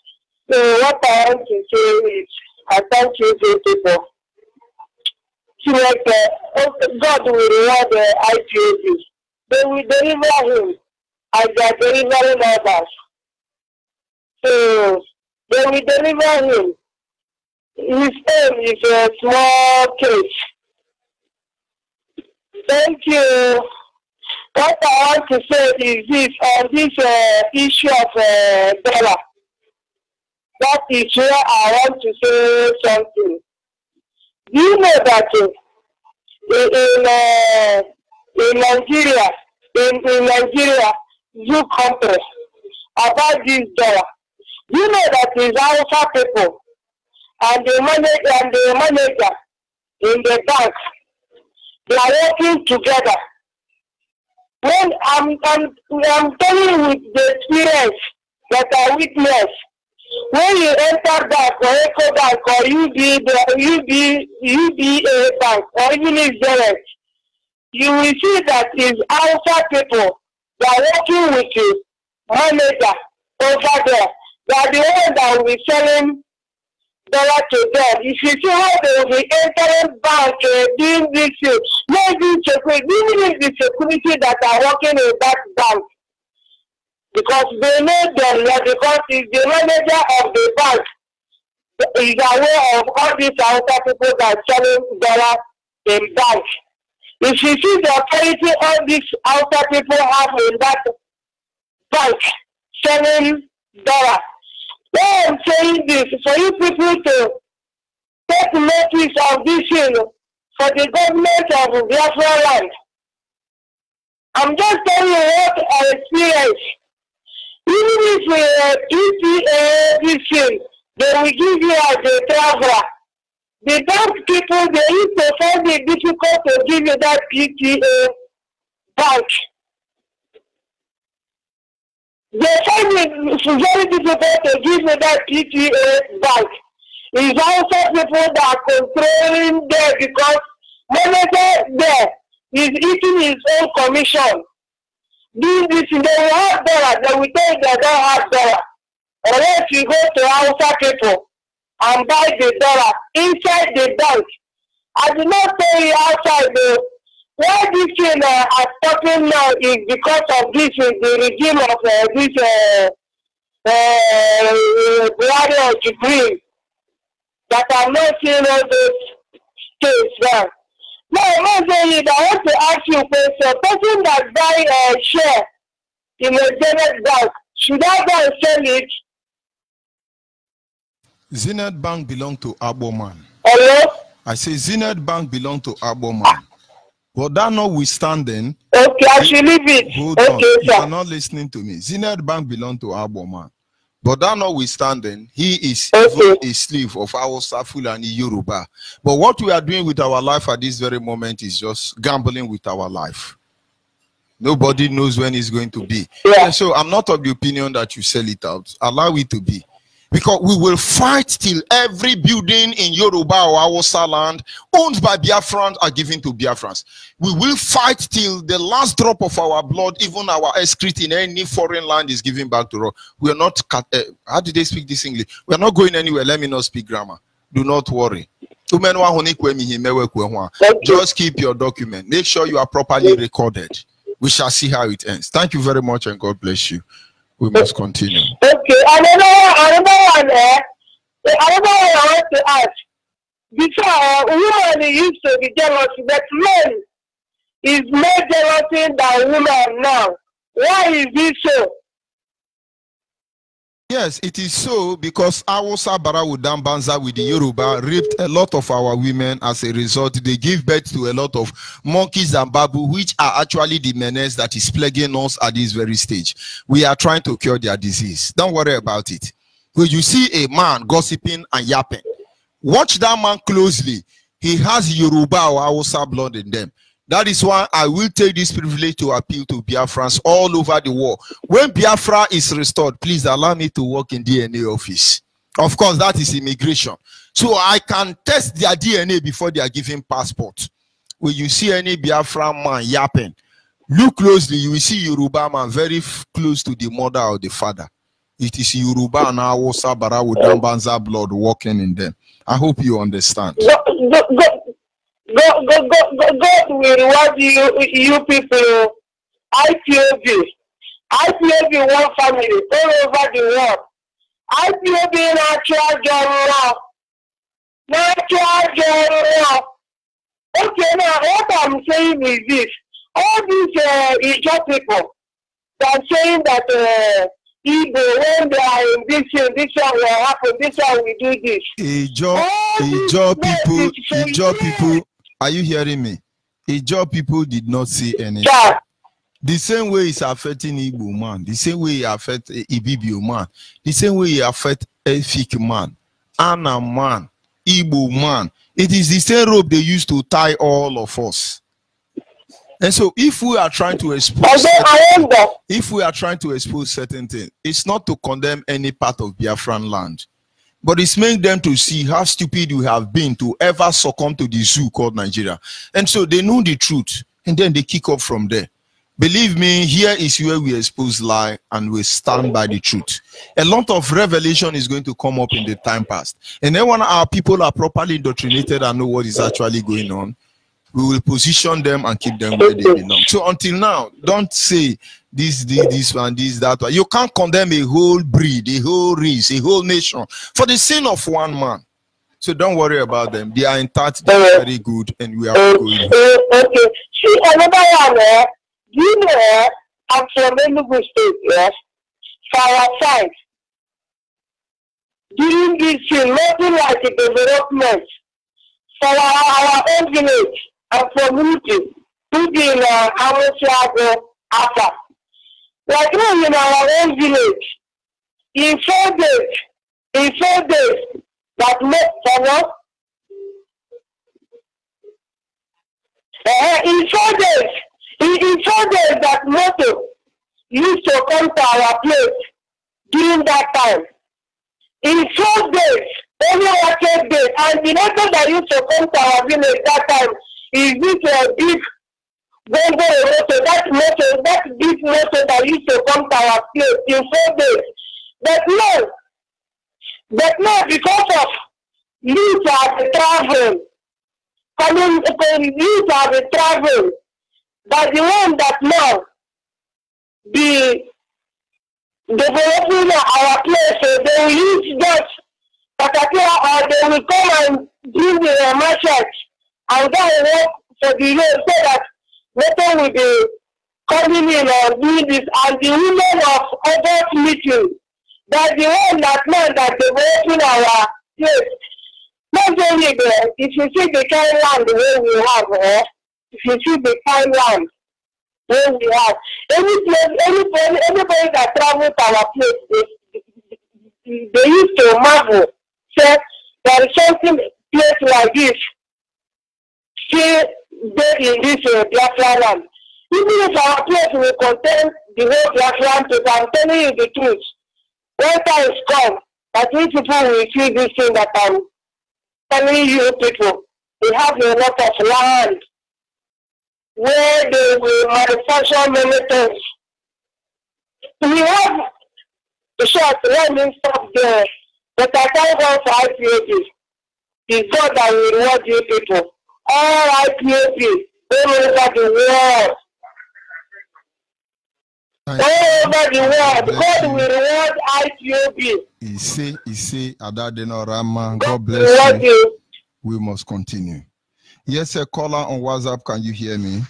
E: So what I want to say is, I thank you, people. God will reward the IPOB. They will deliver him as they are delivering others. So they will deliver him. His aim is a small case. Thank you. What I want to say is this on this issue of dollar. That is where I want to say something. Do you know that in Nigeria, you compare about this dollar? Do you know that is Hausa people and the manager in the bank, they are working together. When I'm telling you with the experience that I witnessed, when you enter bank or Eco Bank or UBA Bank or even direct, you will see that it's outside people that are working with you, manager over there. They are the ones that will be selling dollar to them. If you see how they will be entering bank doing this, maybe the security that are working in that bank. Because they know them, because it's the manager of the bank is aware of all these outside people that are selling dollar in bank. If you see the authority all these outside people have in that bank selling dollar, why I'm saying this, for you people to take notice of this thing for the government of Biafra land. I'm just telling you what I experienced. Even if this thing, they will give you as a traveler. The bank people, they used to find it difficult to give you that PTA bank. They find it very difficult to give you that PTA bank. It's also people that are controlling there because manager there is eating his own commission. doing this, they will have dollar, they will tell you they don't have dollar. Unless you go to Hausa people and buy the dollar inside the bank. I did not tell you outside though. Why this thing are stopping now is because of this the regime of this Buhari or Jibril that I'm not seeing all those states now. No, I'm not saying it. I want to ask you a question. Person that buy a share in a Zenith Bank, should I go and sell it?
B: Zenith Bank belong to Aboman.
E: Hello?
B: I say Zenith Bank belong to Aboman. But that notwithstanding,
E: okay, I should leave it.
B: Hold on, you are not listening to me. Zenith Bank belong to Aboman. But that notwithstanding, he is a slave of our Saful and Yoruba. But what we are doing with our life at this very moment is just gambling with our life. Nobody knows when it's going to be. And so I'm not of the opinion that you sell it out. Allow it to be. Because we will fight till every building in Yoruba or Hausa land owned by Biafrans are given to Biafrans. We will fight till the last drop of our blood, even our excrete in any foreign land is given back to us. We are not, how did they speak this English? We are not going anywhere. Let me not speak grammar. Do not worry. Just keep your document. Make sure you are properly recorded. We shall see how it ends. Thank you very much and God bless you. We must continue.
E: Okay, another one I want to ask. Before, women used to be jealous, but men is more jealous than women now. Why is this so?
B: Yes, it is so because Awusa Barawudam Banza with the Yoruba raped a lot of our women. As a result, they give birth to a lot of monkeys and babu, which are actually the menace that is plaguing us at this very stage. We are trying to cure their disease. Don't worry about it. When you see a man gossiping and yapping, watch that man closely. He has Yoruba or Awusa blood in them. That is why I will take this privilege to appeal to Biafrans all over the world. When Biafra is restored, please allow me to work in DNA office. Of course, that is immigration. So I can test their DNA before they are given passport. When you see any Biafra man yapping, look closely, you will see Yoruba man very close to the mother or the father. It is Yoruba and Hausa Barawudam Banza blood walking in them. I hope you understand.
E: God will reward you people. IPOB one family all over the world. IPOB natural general. Okay, now what I'm saying is this: all these Ipob people that are saying that Igbo, when they are in this one will happen, this one will do this.
B: Ipob people. Are you hearing me? Ipob people did not see anything. The same way it's affecting Igbo man, the same way it affects Ibibio man, the same way it affects Efik man, Anna man, Igbo man. It is the same rope they used to tie all of us. And so if we are trying to expose certain things, it's not to condemn any part of Biafran land. But it's making them to see how stupid we have been to ever succumb to the zoo called Nigeria. And so they know the truth, and then they kick off from there. Believe me, here is where we expose lie and we stand by the truth. A lot of revelation is going to come up in the time past. And then when our people are properly indoctrinated and know what is actually going on, we will position them and keep them where they belong. So until now, don't say this one, that one. You can't condemn a whole breed, a whole race, a whole nation for the sin of one man. So don't worry about them. They are intact, they are very good, and we are going.
E: Okay. See, another one, you know, I'm from Enugu State, yes, for our side. During this year, nothing like a development for our own village and community, including our After. Like in our own village, in 4 days, that met someone. In 4 days, that motor used to come to our place during that time. In 4 days, only 1 days, and the motor that used to come to our village that time is this big that big motor that used to come to our place in 4 days. But no, because of youth have been traveling, youth have been traveling, but the one that now be developing our place, so they will use that particular, or they will come and bring the machete and go and work for the road so that nothing will be coming in or doing this. And the women of other meeting, that the one that know that developing our place. Not only there, if you see the kind of land the way we have, if you see the kind of land where we have, anybody that travels to our place, they used to marvel, say there is something place like this, still there in this Biafra land. Even if our place will contain the whole Biafra people, I'm telling you the truth. When time is come, that we people will see this thing that I'm telling you people, they have a lot of land where they will manufacture many things. We have the short learning stuff there, but I thank God for IPOB. It's God that will reward you people. All IPOB, all over the world. All over the world, God will reward IPOB.
B: He say, Adadenorama, God bless you. We must continue. Yes, a caller on WhatsApp, can you hear me?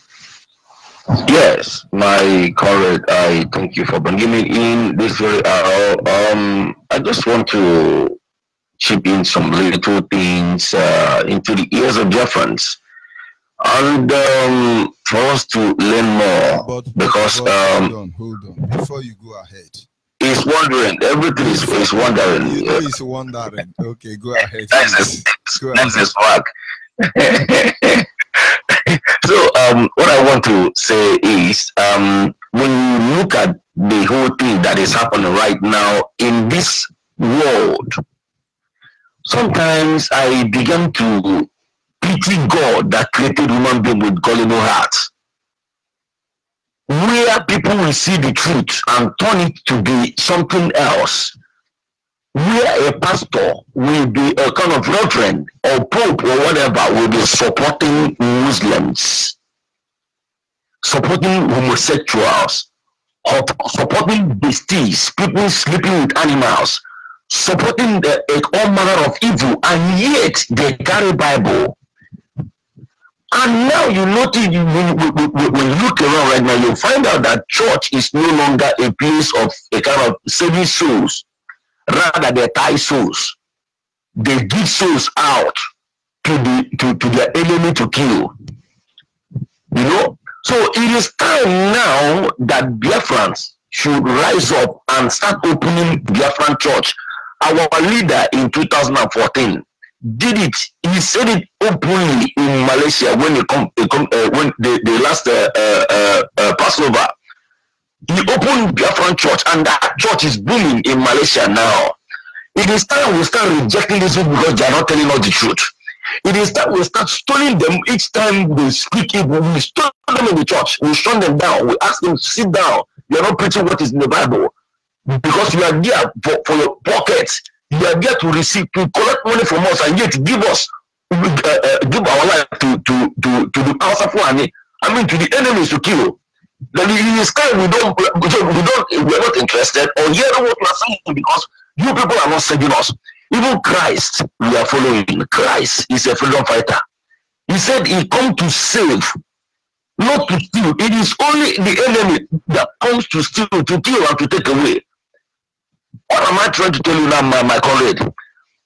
N: Yes, my colleague, I thank you for bringing me in this very hour. I just want to chip in some little things into the ears of difference. And for us to learn more, because
B: hold on. Before you go ahead,
N: he's wondering. Everything is wondering.
B: He's wondering. Okay, go ahead.
N: That's his work. So what I want to say is, when you look at the whole thing that is happening right now in this world, sometimes I begin to pity God that created human being with gullible hearts, where people will see the truth and turn it to be something else, where a pastor will be a kind of reverend or pope or whatever will be supporting Muslims, supporting homosexuals, supporting beasties, people sleeping with animals, supporting all manner of evil, and yet they carry Bible. And now you notice, when you look around right now, you find out that church is no longer a place of a kind of saving souls. Rather, they tie souls. They give souls out to their enemy to kill. You know? So it is time now that Biafrans should rise up and start opening Biafran church. Our leader in 2014 did it. He said it openly in Malaysia when when the last Passover. He opened Biafran church, and that church is booming in Malaysia now. It is time we start rejecting this because they are not telling us the truth. It is time we start stoning them each time they speak evil. We stone them in the church. We shun them down. We ask them to sit down. You are not preaching what is in the Bible, because you are there for your pockets. You are there to receive, to collect money from us, and yet give us, give our life to the outside for, I mean, to the enemies to kill. Then in this time we're not interested or hearing what we are saying, because you people are not saving us. Even Christ, we are following. Christ is a freedom fighter. He said he come to save, not to steal. It is only the enemy that comes to steal, to kill, and to take away. What am I trying to tell you now, my colleague?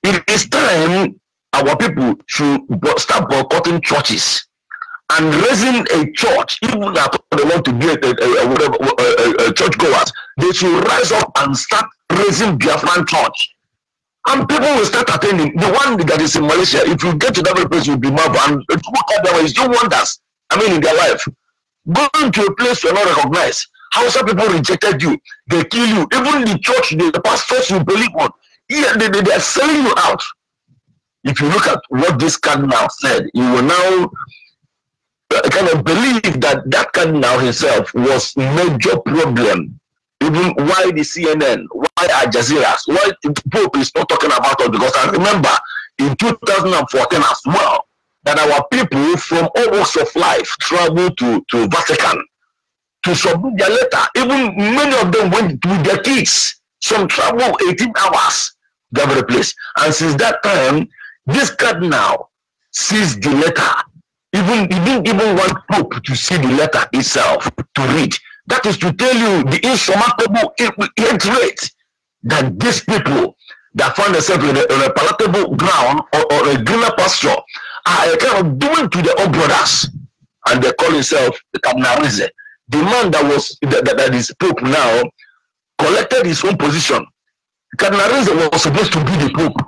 N: It is time our people should start boycotting churches and raising a church. Even if they want to be a church goers, they should rise up and start raising Biafran church. And people will start attending. The one that is in Malaysia, if you get to that place, you'll be marveled. And it's do wonders, in their life. Going to a place you're not recognized. How some people rejected you, they kill you. Even the church, the pastors you believe on, they are selling you out. If you look at what this cardinal said, you will now kind of believe that that cardinal himself was major problem. Even why the CNN, why Al Jazeera, why the Pope is not talking about it, because I remember in 2014 as well that our people from all walks of life traveled to Vatican to submit their letter. Even many of them went with their kids. Some traveled 18 hours to every place. And since that time, this cardinal sees the letter. He didn't even want Pope to see the letter itself to read. That is to tell you the insurmountable hatred that these people that find themselves in a palatable ground or a greener pasture are kind of doing to their own brothers. And they call himself the Cardinalize. The man that is Pope now collected his own position. Cardinalize was supposed to be the Pope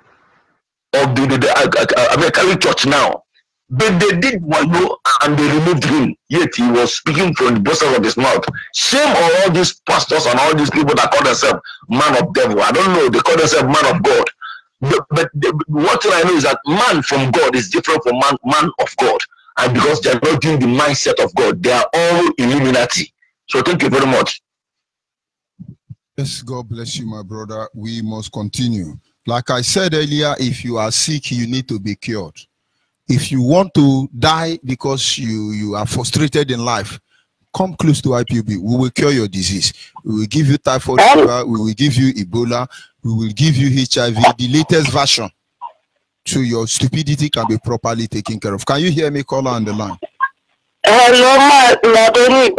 N: of the Catholic Church now. But they did one and they removed him. Yet he was speaking from the bosom of his mouth. Shame on all these pastors and all these people that call themselves man of devil. I don't know, they call themselves man of God. But what I know is that man from God is different from man of God. And because they are not doing the mindset of God, they are all Illuminati. So thank you very much.
B: Yes, God bless you, my brother. We must continue. Like I said earlier, if you are sick, you need to be cured. If you want to die because you are frustrated in life, come close to IPOB. We will cure your disease. We will give you typhoid fever. We will give you Ebola. We will give you HIV, the latest version. So your stupidity can be properly taken care of. Can you hear me, caller on the line?
E: Hello, Lord.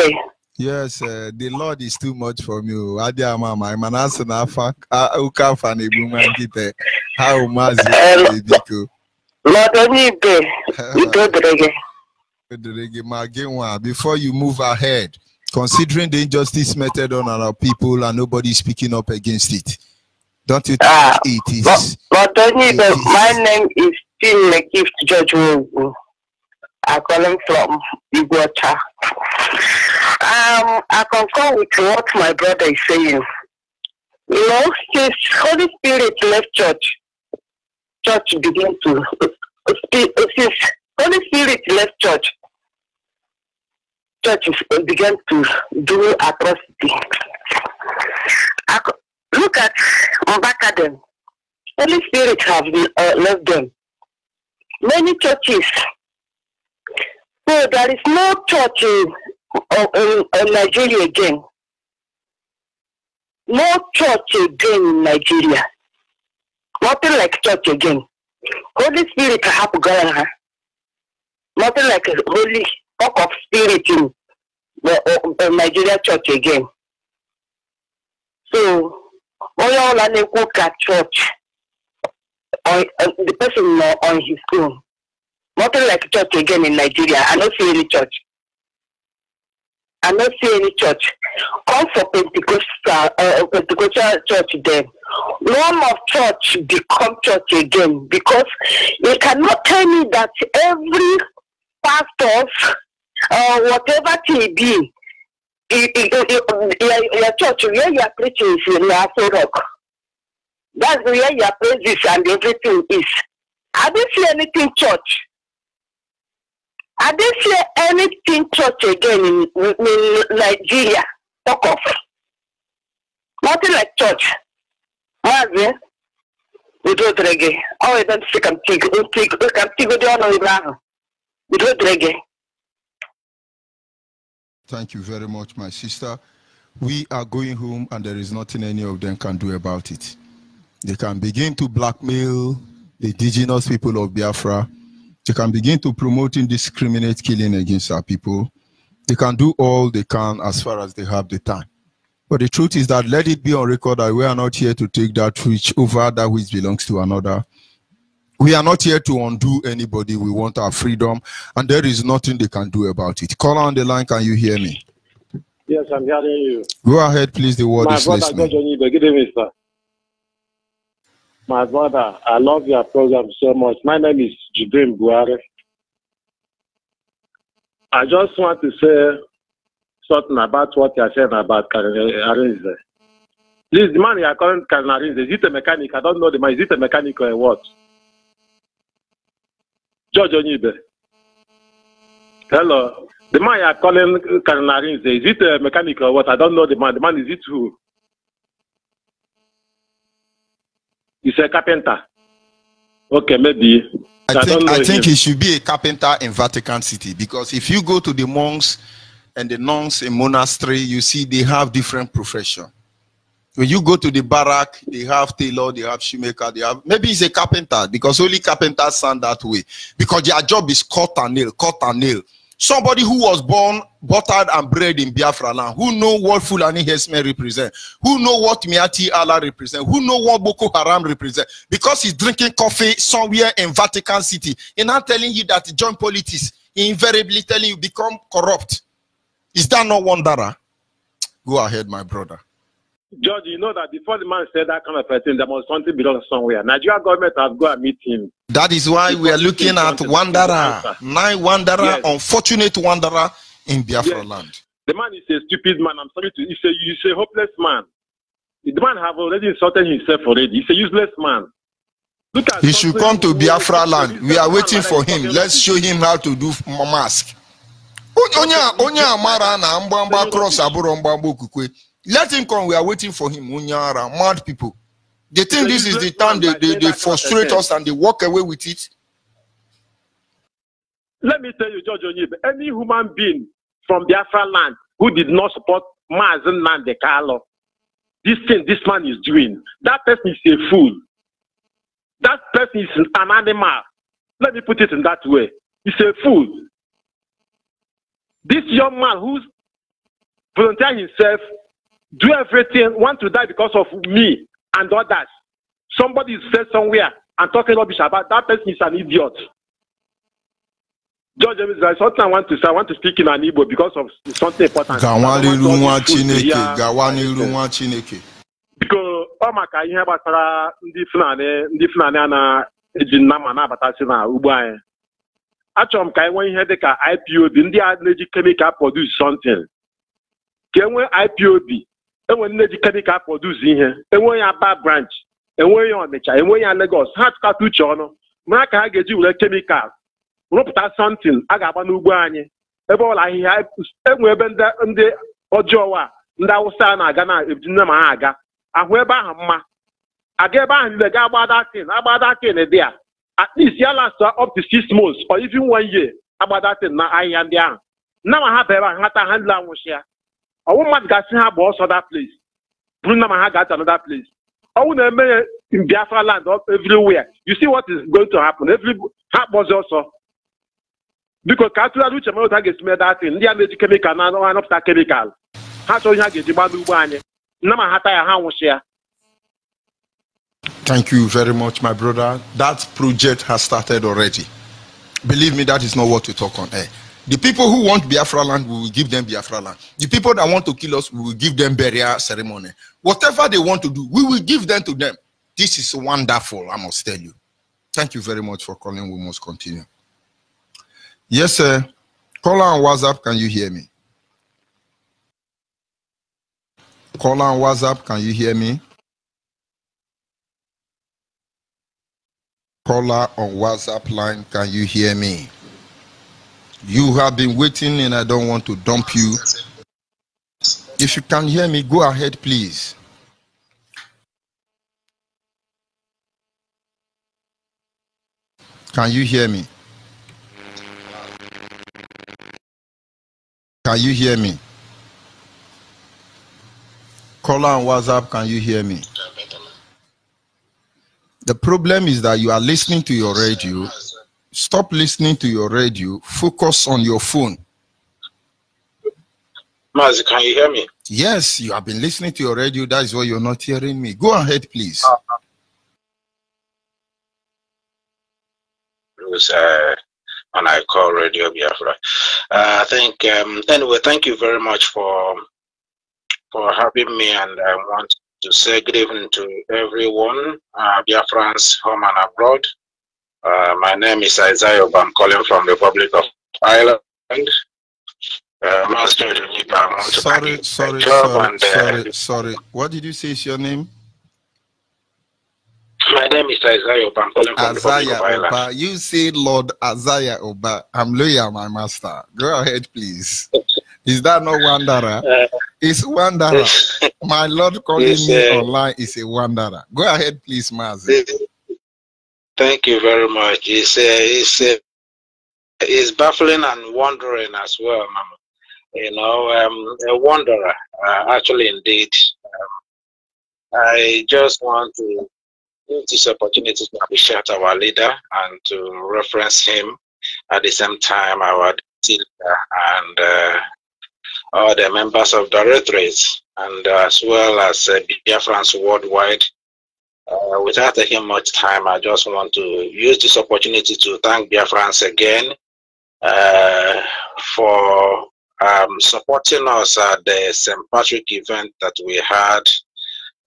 B: Yes, the Lord is too much for me. How MAZI? Before you move ahead, considering the injustice meted on our people and nobody is speaking up against it, don't you think it is?
E: My name is still a gift Judge Wogu. I call him from Iguata. I concur with what my brother is saying. You know, since Holy Spirit left church began to since Holy Spirit left church began to do atrocity. Look at Mbakadem. Holy Spirit have left them. Many churches. So there is no church in Nigeria again. No church again in Nigeria. Nothing like church again. Holy Spirit have gone. Nothing like a holy talk of spirit in the Nigeria church again. So, all at church, the person on his own. Nothing like church again in Nigeria. I don't see any church. I don't see any church. Come for Pentecostal church then. None of church become church again, because you cannot tell me that every pastor whatever it be, your church where you are preaching is in Afro Rock. That's where your praises and everything is. I didn't see anything church. I didn't see anything church again in Nigeria. Talk of. Nothing like church. MAZI, we do reggae. Oh, we don't speak and take we do reggae.
B: Thank you very much, my sister. We are going home and there is nothing any of them can do about it. They can begin to blackmail the indigenous people of Biafra. They can begin to promote indiscriminate killing against our people. They can do all they can as far as they have the time. But the truth is that let it be on record that we are not here to take that which over that which belongs to another. We are not here to undo anybody. We want our freedom, and there is nothing they can do about it. Caller on the line, can you hear me?
O: Yes, I'm hearing you.
B: Go ahead, please. The word is listening.
O: Good evening, sir. My brother, I love your program so much. My name is Jibrim Buhari. I just want to say something about what you're saying about Arinze. Please, the man you are calling Arinze, is it a mechanic? I don't know the man. Is it a mechanic or a what? George Onibe. Hello. The man you are calling Canarinze, is it a mechanic or what? I don't know the man. The man, is it who? He's a carpenter. Okay, maybe.
B: I think he should be a carpenter in Vatican City, because if you go to the monks and the nuns in monastery, you see they have different profession. When you go to the barrack, they have tailor, they have shoemaker, they have, maybe he's a carpenter, because only carpenters sound that way, because their job is cut and nail, cut and nail. Somebody who was born, buttered and bred in Biafra land, who know what Fulani Hesme represent, who know what Miati Allah represent, who know what Boko Haram represent, because he's drinking coffee somewhere in Vatican City, and not telling you that join politics, he invariably telling you become corrupt. Is that not Wandara? Go ahead, my brother.
O: George, you know that before the man said that kind of a thing, there must something belong somewhere. Nigeria government has go and meet him.
B: That is why we are looking at Wandara, 9 Wandara, yes. Unfortunate Wandara in Biafra land.
O: The man is a stupid man. I'm sorry to he's a hopeless man. The man have already insulted himself already. He's a useless man. Look at
B: he should come to Biafra land. We are waiting for him. Let's show him how to do mask. Onya Amara na Mbamba cross Aburo Mbambo Kukwe. Let him come. We are waiting for him. Unyara, mad people. They think this is the time they frustrate us and they walk away with it.
O: Let me tell you, George Onyebe, any human being from Biafra land who did not support MAZI Nnamdi Kanu, this thing this man is doing, that person is a fool. That person is an animal. Let me put it in that way. He's a fool. This young man who's volunteered himself, do everything, want to die because of me and others. Somebody is said somewhere and talking rubbish about that person is an idiot. George, there's something I want to say. I want to speak in an Igbo because of something important. Because Omaka ihe batara ndị Fulani na-eji nnama na-abatasị na ugbo anyị. Achọrọ m ka enwe ihe dịka IPOB, ndị a na-eji chemical produce something. Ka enwe IPOB, enwe na-eji chemical produce ihe, enwe ya Aba branch, enwe ya Ọnịcha, enwe ya Lagos, ha tụkata uche ọnụ, mara ka ha ga-eji were chemical rụpụta something a ga-agba n'ugbo anyị. Ebe ọla ahịhịa, enwe ebe ndị ọjọọ ndị Awụsa na-aga na ebidina ma ha aga. Ahụ ebe ahụ mma. Aga ebe ahụ niile agbadatin dị ya. At least ya last up to 6 months or even 1 year agbadatin na ahịhịa ndị ahụ. Nna ma ha bịara ha ta handle anwụchi ya. Ọwụ mmadụ ga-asị ha bụ ọsọ that place. Bụrụ na ma ha ga-ata another place. Ọwụ na-eme in Biafra land everywhere. You see what is going to happen. Ha kpọzi ọsọ. Because ka atụgharị uche mere otu ha ga-esi mee that thing. Ndị a na-eji chemical na anọpụta chemical. Ha chọrọ ihe ha ga-eji gba n'ugbo anyị. Nna ma ha ta ya ha nwụchi ya.
B: Thank you very much, my brother. That project has started already. Believe me, that is not what to talk on air. The people who want Biafra land, we will give them Biafra land. The people that want to kill us, we will give them burial ceremony. Whatever they want to do, we will give them to them. This is wonderful, I must tell you. Thank you very much for calling. We must continue. Yes, sir. Caller on WhatsApp, can you hear me? Caller on WhatsApp, can you hear me? Caller on WhatsApp line, can you hear me? You have been waiting and I don't want to dump you. If you can hear me, go ahead, please. Can you hear me? Can you hear me? Caller on WhatsApp, can you hear me? The problem is that you are listening to your radio. Stop listening to your radio. Focus on your phone.
P: Mazi, can you hear me?
B: Yes, you have been listening to your radio. That is why you're not hearing me. Go ahead, please.
P: It was when I call Radio Biafra. I think, anyway, thank you very much for having me, and I want to say good evening to everyone, Biafrans, home and abroad. My name is Isaiah. I'm calling from the Republic of Ireland.
B: Sorry. What did you say is your name?
P: My name is Isaiah Oba. I'm calling from the Republic of
B: Isaiah Oba.
P: Ireland.
B: You say Lord Isaiah Oba. I'm loyal, my master. Go ahead, please. Is that not Wanderer? It's Wanderer. My Lord calling me online is a Wanderer. Go ahead, please, Mazi.
P: Thank you very much. It's baffling and wondering as well, Mama. You know, a wanderer. Actually, indeed. I just want to use this opportunity to appreciate our leader and to reference him at the same time, our leader and all the members of directorates, and as well as Biafrans worldwide. Without taking much time, I just want to use this opportunity to thank Biafrans again for supporting us at the St. Patrick event that we had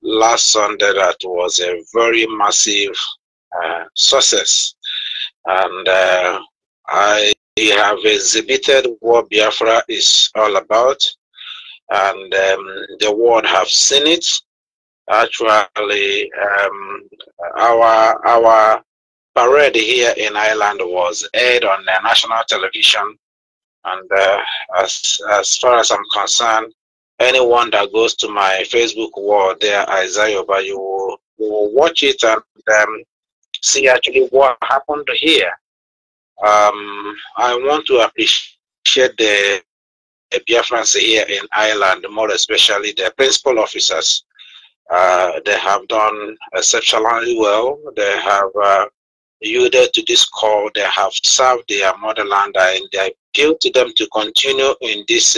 P: last Sunday. That was a very massive success, and I have exhibited what Biafra is all about, and the world have seen it. Actually, our parade here in Ireland was aired on the national television, and as far as I'm concerned, anyone that goes to my Facebook wall there, Isaiah Oba, you will watch it and see actually what happened here. I want to appreciate the Biafrans here in Ireland, more especially the principal officers. They have done exceptionally well. They have yielded to this call. They have served their motherland, and they appeal to them to continue in this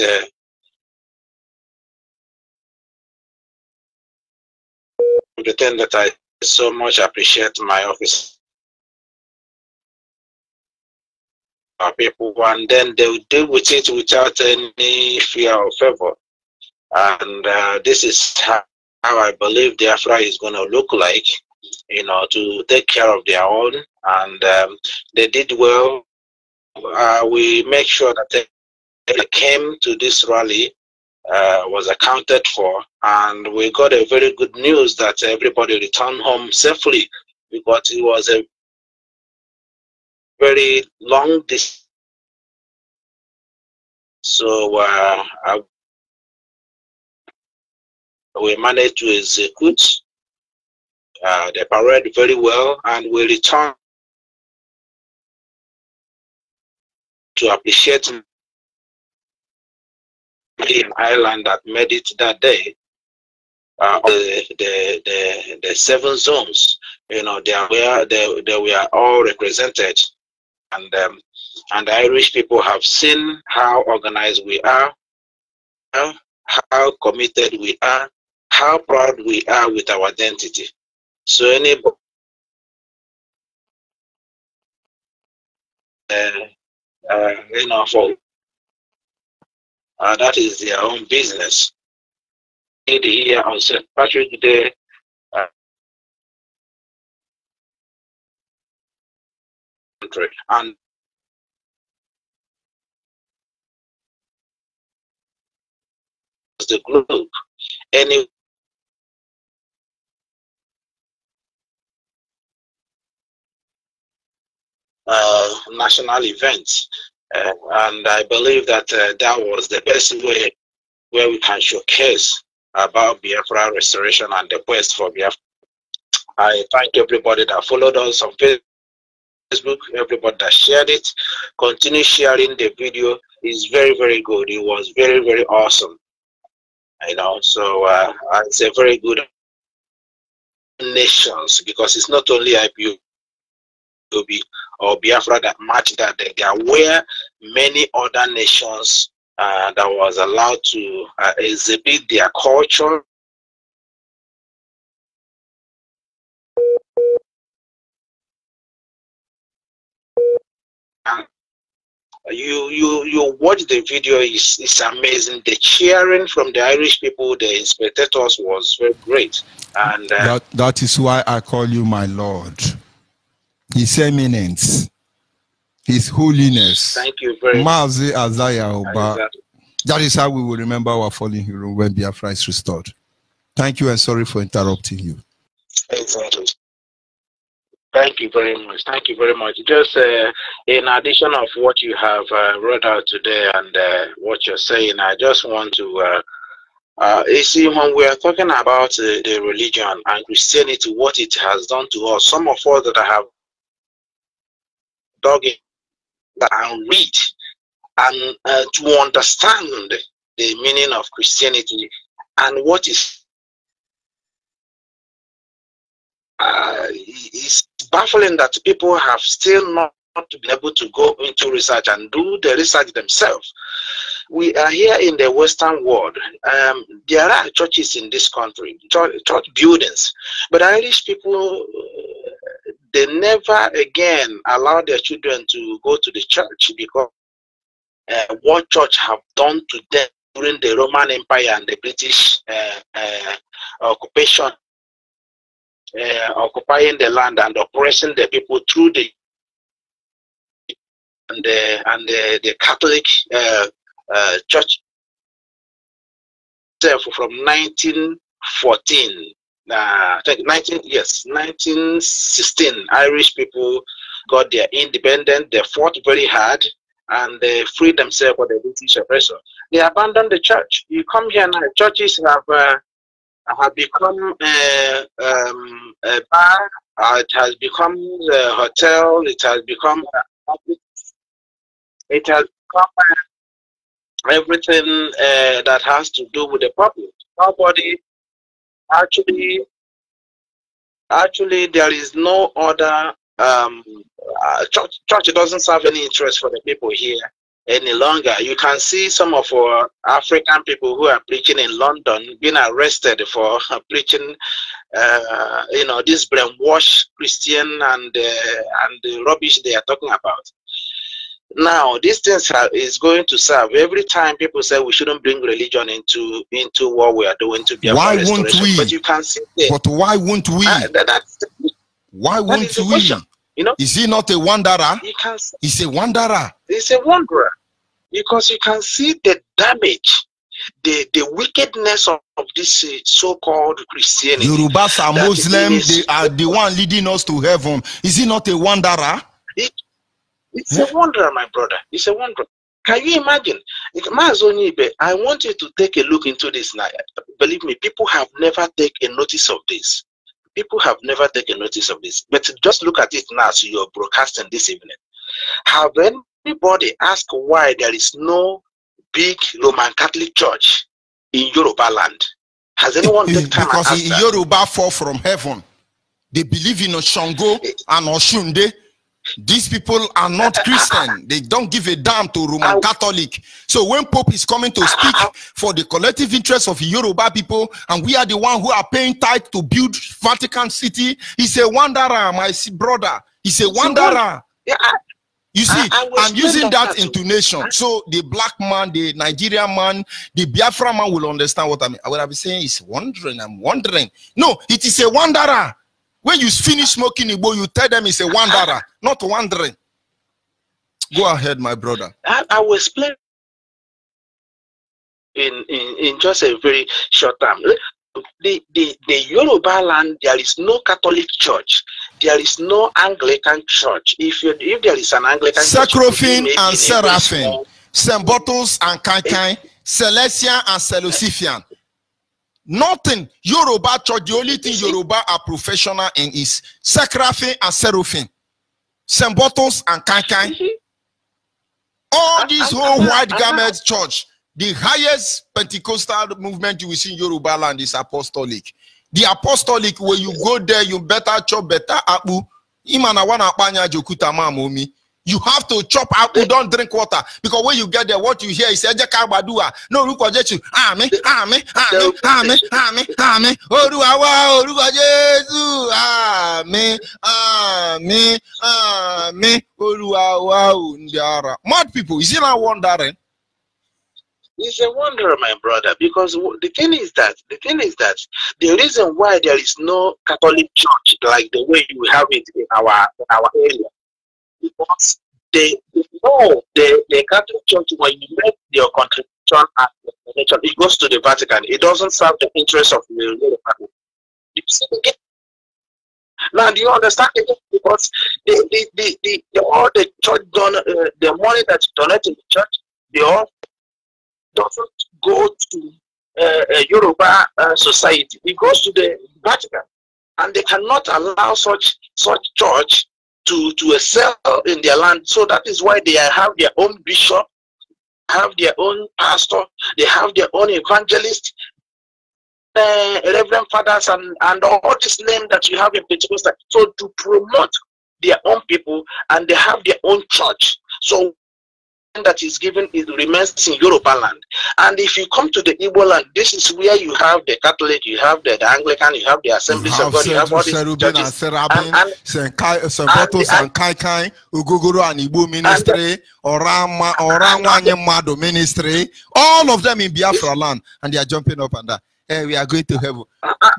P: the thing that I so much appreciate my office people, and then they will deal with it without any fear or favor. And this is how I believe the Biafra is going to look like, you know, to take care of their own. And they did well. We make sure that they came to this rally was accounted for, and we got a very good news that everybody returned home safely, because it was a very long distance. So we managed to execute the parade very well, and we returned to appreciate the island that made it that day. The 7 zones, you know, they were all represented, and the Irish people have seen how organized we are, how committed we are, how proud we are with our identity. So anybody you know, for that is their own business. Here on St. Patrick's Day, and the globe, any national events, and I believe that that was the best way where we can showcase about Biafra restoration and the quest for Biafra. I thank everybody that followed us on Facebook, everybody that shared it. Continue sharing the video. It's very, very good. It was very, very awesome. You know, so it's a very good nations, because it's not only IPOB or Biafra that match that day. There were many other nations that was allowed to exhibit their culture. And you watch the video, it's amazing. The cheering from the Irish people, the spectators, was very great. And
B: that is why I call you my Lord, His Eminence, His Holiness.
P: Thank you very
B: much. MAZI Isaiah Oba. Exactly. That is how we will remember our fallen hero when Biafra is restored. Thank you, and sorry for interrupting you.
P: Exactly. Thank you very much. Thank you very much. Just in addition of what you have read out today and what you're saying, I just want to, you see, when we are talking about the religion and Christianity, what it has done to us, some of us that have dug in and read and to understand the meaning of Christianity and what is it's baffling that people have still not been able to go into research and do the research themselves. We are here in the Western world. There are churches in this country, church buildings, but Irish people, they never again allow their children to go to the church because what church have done to them during the Roman Empire and the British occupation. Occupying the land and oppressing the people through the Catholic Church from 1914. I think 1916. Irish people got their independence. They fought very hard and they freed themselves from the British oppressor. They abandoned the church. You come here now, churches have become a bar, it has become a hotel, it has become everything that has to do with the public. Nobody actually there is no other church doesn't serve any interest for the people here any longer. You can see some of our African people who are preaching in London being arrested for preaching, you know, this brainwashed Christian and the rubbish they are talking about. Now, this thing is going to serve every time people say we shouldn't bring religion into what we are doing to be.
B: Why won't we?
P: But you can see it.
B: But why won't we? Why won't we?
P: You know,
B: is he not a wanderer? He's a wanderer.
P: He's a wanderer because you can see the damage, the wickedness of this so-called Christianity.
B: Yorubas are Muslims. They are the one leading us to heaven. Is he not a wanderer?
P: It's a wanderer, my brother. It's a wanderer. Can you imagine? I want you to take a look into this now. Believe me, people have never taken notice of this. People have never taken notice of this. But just look at it now as you're broadcasting this evening. Have anybody asked why there is no big Roman Catholic church in Yoruba land? Has anyone taken time
B: because
P: and asked that?
B: Yoruba fall from heaven. They believe in Shango and Oshunde. These people are not Christian. They don't give a damn to Roman Catholic. So when Pope is coming to speak for the collective interest of Yoruba people, and we are the one who are paying tithe to build Vatican City, he's a wanderer, my brother. He's a wanderer. You see, I'm using that intonation. So the black man, the Nigerian man, the Biafra man will understand what I mean. What I've been saying is wandering. I'm wondering. No, it is a wanderer. When you finish smoking Igbo, you tell them it's a wanderer, not wandering. Go ahead, my brother.
P: I will explain in just a very short time. The Yoruba land, there is no Catholic church. There is no Anglican church. If there is an Anglican church,
B: Sacrophane and Seraphim, St. Bottles and Kankai, Celestian and Seleucifian. Nothing. Yoruba church, the only thing Yoruba are professional in is Sacrophane and Seraphim, St. Bottles and Kankai. All these whole white garment church, the highest Pentecostal movement you will see in Yoruba land is apostolic. The apostolic, where you go there, you better chop, better apu. Imana wana apanya jokuta mamomi. You have to chop apple, don't drink water. Because when you get there, what you hear is Ejekabadua. No, look what you Amen, Amen, Amen, Amen, Amen, Amen. Oruawa, Oruwa Jesu. Amen, Amen, Amen. Oruawa Undiara. Mad people, is it not wondering?
P: It's a wonder, my brother, because the thing is that the reason why there is no Catholic church like the way you have it in our area, because they know the Catholic Church, when you make your contribution at the nation, it goes to the Vatican. It doesn't serve the interest of the Catholic. Now, do you understand it? Because all the church the money that's donated to the church, they all doesn't go to Yoruba society. It goes to the Vatican, and they cannot allow such church to excel in their land. So that is why they have their own bishop, have their own pastor, they have their own evangelist, reverend fathers, and all this name that you have in Pentecostal. So to promote their own people, and they have their own church. So that is given, it remains in Yoruba land. And if you come to the Igbo land, this is where you have the Catholic, you have the Anglican, you have the Assemblies of God, you have all these churches.
B: St. Bottles and Kai, Uguguru and Igbo ministry, Oramanye Mado ministry, all of them in Biafra land, and they are jumping up and down. Hey, we are going to heaven.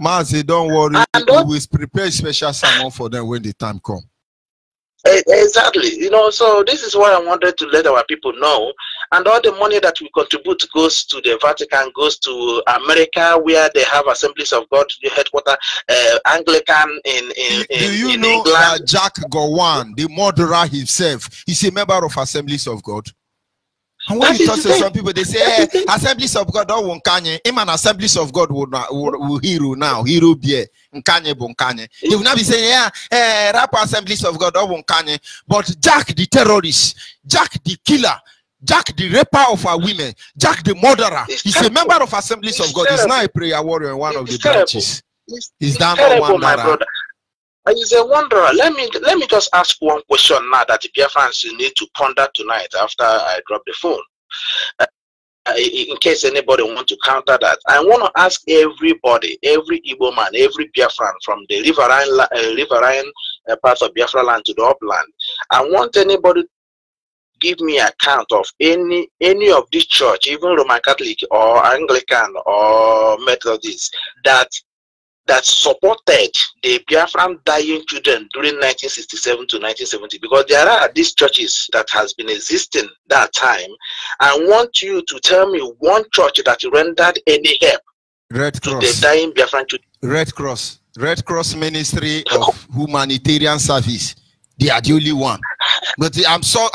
B: Mazi, don't worry, we will prepare a special sermon for them when the time comes.
P: Exactly, you know, so this is what I wanted to let our people know. And all the money that we contribute goes to the Vatican, goes to America, where they have Assemblies of God, the headquarters, Anglican in
B: Do you know
P: England.
B: That Jack Gowan, the murderer himself, is a member of Assemblies of God? And when you talk to some people, they say, hey, Assemblies of God don't want Kanye. Even Assemblies of God will hero now. Hero be Kanye bon Kanye. They will not be saying, yeah, rap Assemblies of God don't want Kanye. But Jack the terrorist, Jack the killer, Jack the raper of our women, Jack the murderer, he's a member of Assemblies of God. He's not a prayer warrior in one of the branches. He's down on one brother.
P: He's a wanderer. Let me just ask one question now that the Biafrans need to ponder tonight after I drop the phone. In case anybody wants to counter that, I want to ask everybody, every Igbo man, every Biafran from the riverine part of Biafra land to the upland. I want anybody to give me a count of any of this church, even Roman Catholic or Anglican or Methodist, that supported the Biafran dying children during 1967 to 1970, because there are these churches that has been existing that time. I want you to tell me one church that rendered any help to the dying Biafran children.
B: Red Cross Ministry of Humanitarian Service. They are the only one. But I'm so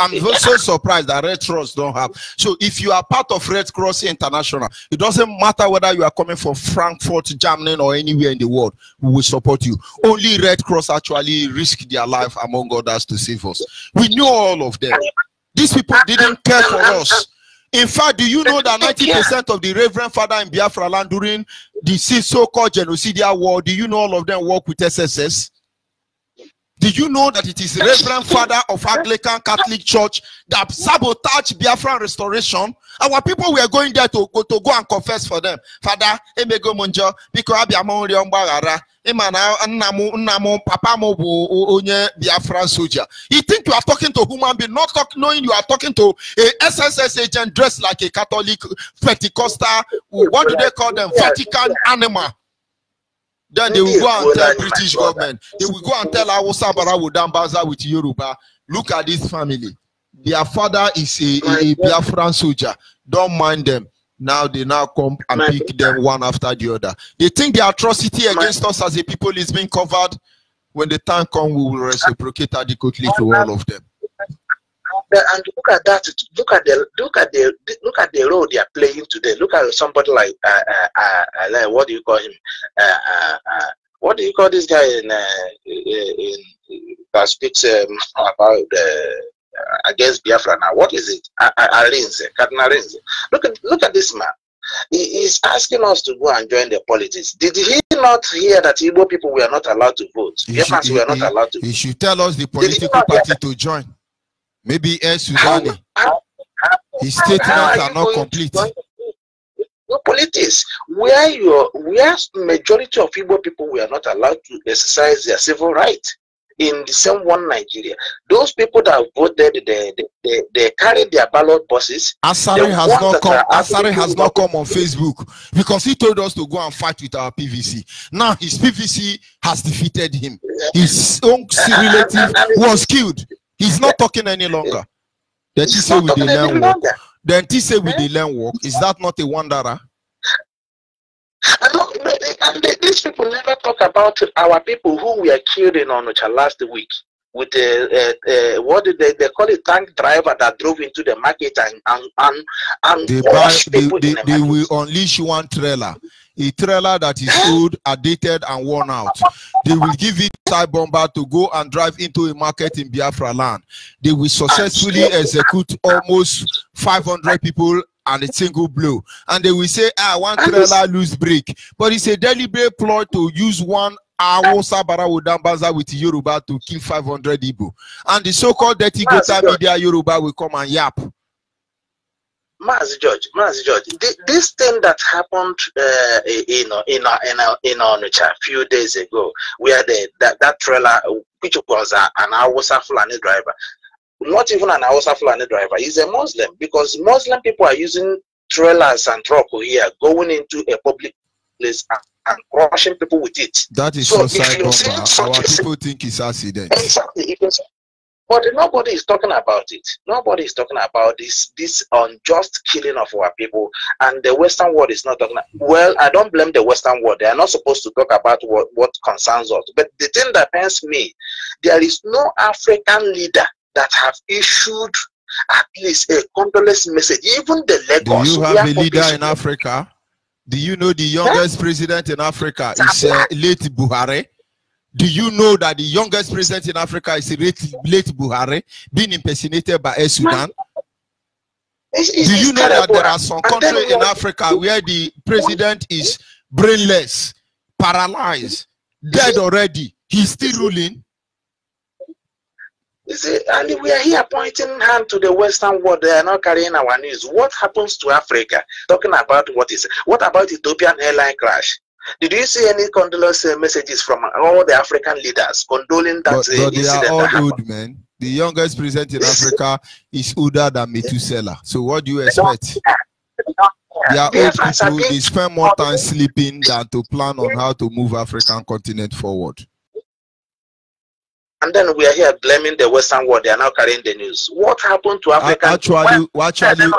B: surprised that Red Cross don't have. So if you are part of Red Cross International, it doesn't matter whether you are coming from Frankfurt, Germany, or anywhere in the world, we will support you. Only Red Cross actually risk their life among others to save us. We knew all of them. These people didn't care for us. In fact, do you know that 90% of the Reverend Father in Biafra land during the so-called genocidal war, do you know all of them work with SSS? Did you know that it is Reverend Father of Anglican Catholic Church that sabotaged Biafran restoration? Our people were going there to go and confess for them. Father, emego monjo biko abia mo ri mgbagara imana nna mo papa mo bu onye Biafran soldier. You think you are talking to human being, not knowing you are talking to a SSS agent dressed like a Catholic Pentecostal, what do they call them? Vatican animal. Then they will go and tell British government. They will go and tell Awusa Barawu Dambaza with Yoruba. Look at this family. Their father is a Biafran soldier. Don't mind them. Now they come and pick them one after the other. They think the atrocity against us as a people is being covered. When the time comes, we will reciprocate adequately to all of them.
P: And look at that. Look at the role they are playing today. Look at somebody like what do you call him? What do you call this guy in that speaks about against Biafra now? What is it? Arinze, Cardinal Arinze. Look at this man. He is asking us to go and join the politics. Did he not hear that Igbo people were not allowed to vote? Biafrans were not allowed to vote.
B: He should tell us the political party to join. Maybe Sudani. His statements are not complete.
P: No politics. Where majority of Igbo people were not allowed to exercise their civil rights in the same one Nigeria. Those people that voted, they carried their ballot buses.
B: Asari has not come on Facebook because he told us to go and fight with our PVC. Now his PVC has defeated him. His own relative was killed. He's not talking any longer. Then he say with the land work. Then he say with the land work. Is that not a wanderer?
P: And these people never talk about our people who were killed in Onitsha last week with what did they call it, tank driver that drove into the market and
B: they will unleash one trailer. A trailer that is old, outdated, and worn out. They will give it side bomber to go and drive into a market in Biafra land. They will successfully execute almost 500 people and a single blow. And they will say, one trailer loose brake. But it's a deliberate ploy to use one Sabara Udambaza with Yoruba to kill 500 Igbo. And the so-called dirty Gota media Yoruba will come and yap.
P: Mazi George, this thing that happened in Onitsha a few days ago, where that trailer, which was an Hausa Fulani driver, not even an Hausa Fulani driver, he's a Muslim, because Muslim people are using trailers and truck here, going into a public place and crushing people with it.
B: That is so side bomber. Our people think it's accident.
P: Exactly. But nobody is talking about it. Nobody is talking about this unjust killing of our people, and the Western world is not talking. Well, I don't blame the Western world. They are not supposed to talk about what concerns us. But the thing that pains me, there is no African leader that have issued at least a condolence message. Even the Lagos.
B: Do you have a leader in Africa? Do you know the youngest president in Africa is late Buhari? Do you know that the youngest president in Africa is late Buhari, being impersonated by Sudan? Do you know that there are some countries in Africa where the president is brainless, paralyzed, dead already? He's still ruling.
P: You see, and we are here pointing hand to the Western world. They are not carrying our news. What happens to Africa? Talking about what about Ethiopian airline crash? Did you see any condolence messages from all the African leaders condoling that
B: but they
P: incident?
B: Are all old men. The youngest president in Africa is older than Methuselah. So what do you expect? They are old people. They spend more time sleeping than to plan on how to move African continent forward.
P: And then we are here blaming the Western world. They are now carrying the news. What happened to Africa?
B: Actually,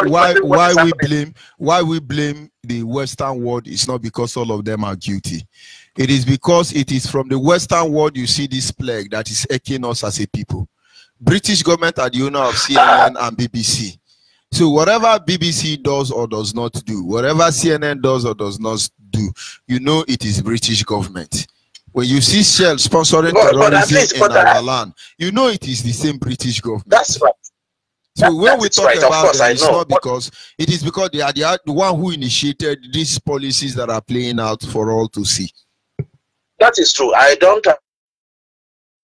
B: why we blame the Western world is not because all of them are guilty. It is because it is from the Western world you see this plague that is aching us as a people. British government are the owner of CNN and BBC. So whatever BBC does or does not do, whatever CNN does or does not do, you know it is British government. When you see Shell sponsoring terrorism in our land, you know it is the same British government.
P: That's right.
B: So when we talk about them, it's not because it is because they are the one who initiated these policies that are playing out for all to see.
P: That is true. I don't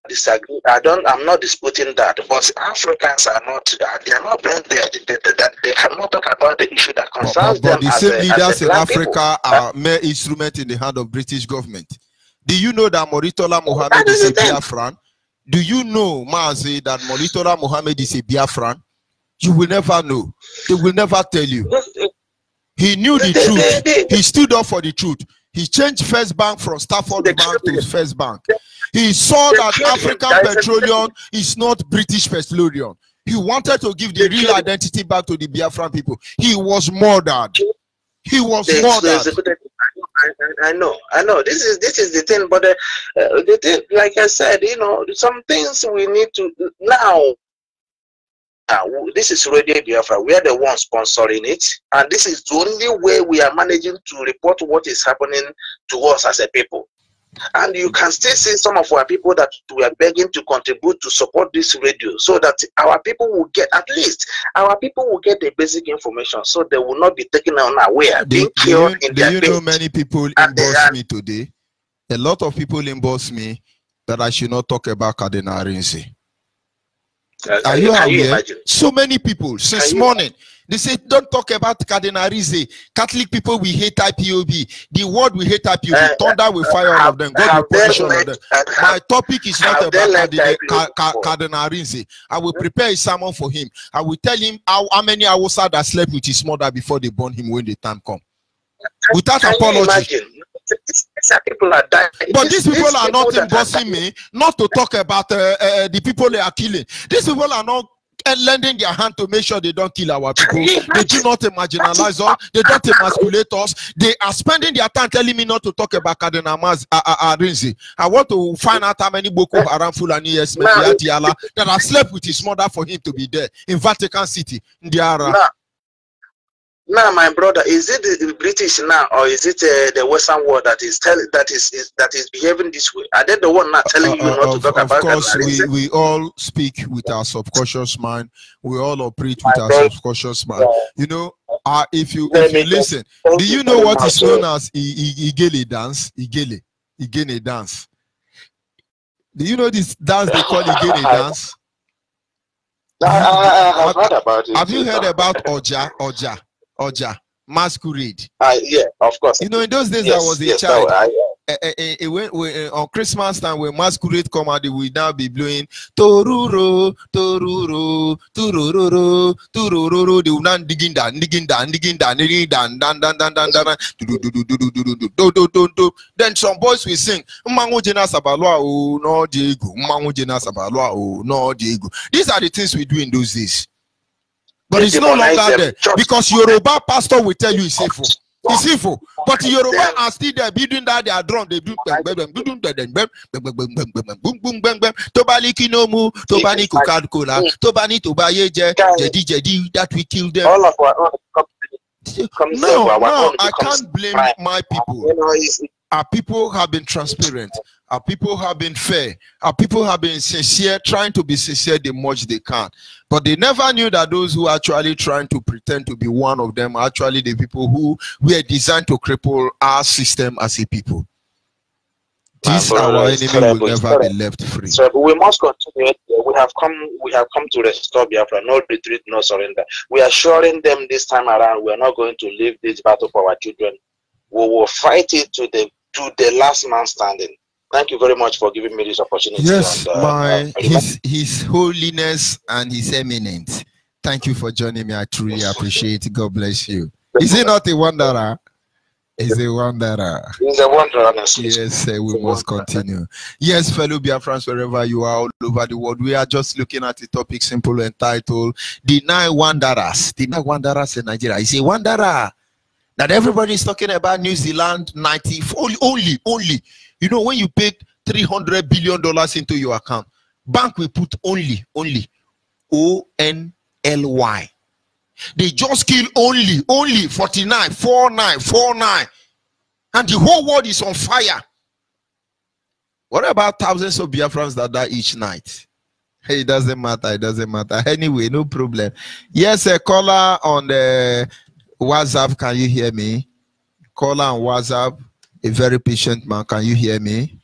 P: disagree. I'm not disputing that. But Africans are not. They are not there. They cannot talk about the issue that concerns them.
B: But the same leaders in Africa are mere instrument in the hand of British government. Do you know that Moritola Mohammed is a Biafran? Do you know, Mazi, that Moritola Mohammed is a Biafran? You will never know. They will never tell you. He knew the truth. He stood up for the truth. He changed First Bank from Stafford Bank to First Bank. He saw that African Petroleum is not British Petroleum. He wanted to give the real identity back to the Biafran people. He was murdered. He was murdered.
P: I know. This is the thing, but the thing, like I said, you know, some things we need to now. This is Radio Biafra. We are the ones sponsoring it, and this is the only way we are managing to report what is happening to us as a people. And you can still see some of our people that we are begging to contribute to support this radio, so that our people will get, at least our people will get the basic information, so they will not be taken unaware, being killed in their
B: Do you know many people inbox me today? A lot of people inbox me that I should not talk about Cardinal Arinze. Are you aware? So many people since morning. They say, don't talk about Cardinal Arinze. Catholic people, we hate IPOB. The world we hate IPOB. Thunder will fire all of them. God will punish all of them. My topic is not about Cardinal Arinze. I will prepare a sermon for him. I will tell him how many Hausa that slept with his mother before they born him when the time comes. Without apology.
P: People are dying.
B: But these people are not embossing me not to talk about the people they are killing. These people are not lending their hand to make sure they don't kill our people. They do not marginalize us. They don't emasculate us. They are spending their time telling me not to talk about Cardinal Rinzi. I want to find out how many Boko Haram Fulani that have slept with his mother for him to be there in Vatican City.
P: Now, my brother, is it the British now, or is it the Western world that is behaving this way? Are they the one not telling you not to talk about? Of
B: course, we all speak with our subconscious mind. We all operate with our subconscious mind. You know, if you listen, do you know what is known as Igele dance? Igele dance. Do you know this dance they call Igele dance?
P: I've heard about it.
B: Have you heard about Oja, masquerade?
P: Yeah, of course.
B: You know, in those days, I was a child. On Christmas time, when masquerade come out, they will now be blowing toruro, toruro, tororo, tororo. They will now digging down. Then some boys will sing. These are the things we do in those days. But it's no longer there because Yoruba pastor will tell you it's sinful. It's sinful. But Yoruba are still there building that their drum. They do Tobani Kinomu, Tobani Coca-Cola, Tobani Tobayeje, Jadi, that we kill them.
P: All of our
B: no, I can't blame my people. Our people have been transparent. Our people have been fair. Our people have been sincere, trying to be sincere the much they can. But they never knew that those who are actually trying to pretend to be one of them are actually the people who were designed to cripple our system as a people. This our enemy will never be left free.
P: So we must continue. We have come to restore Biafra. No retreat, no surrender. We are assuring them this time around we are not going to leave this battle for our children. We will fight it to the last man standing. Thank you very much for giving me this opportunity.
B: Yes, and, His Holiness and His Eminence. Thank you for joining me. I truly appreciate it. God bless you. Is he not a wanderer? He's a wanderer.
P: He's a wanderer, honestly.
B: Yes, we must continue. Yes, fellow Biafrans, wherever you are all over the world, we are just looking at the topic simple entitled The 9 Wanderers. The 9 Wanderers in Nigeria. He's a wanderer. That everybody is talking about New Zealand 90 only. You know, when you paid $300 billion into your account, bank will put only ONLY. They just kill only 49, and the whole world is on fire. What about thousands of Biafrans that die each night? Hey, it doesn't matter. Anyway, no problem. Yes, a caller on the WhatsApp, can you hear me? Caller on WhatsApp, a very patient man, can you hear me?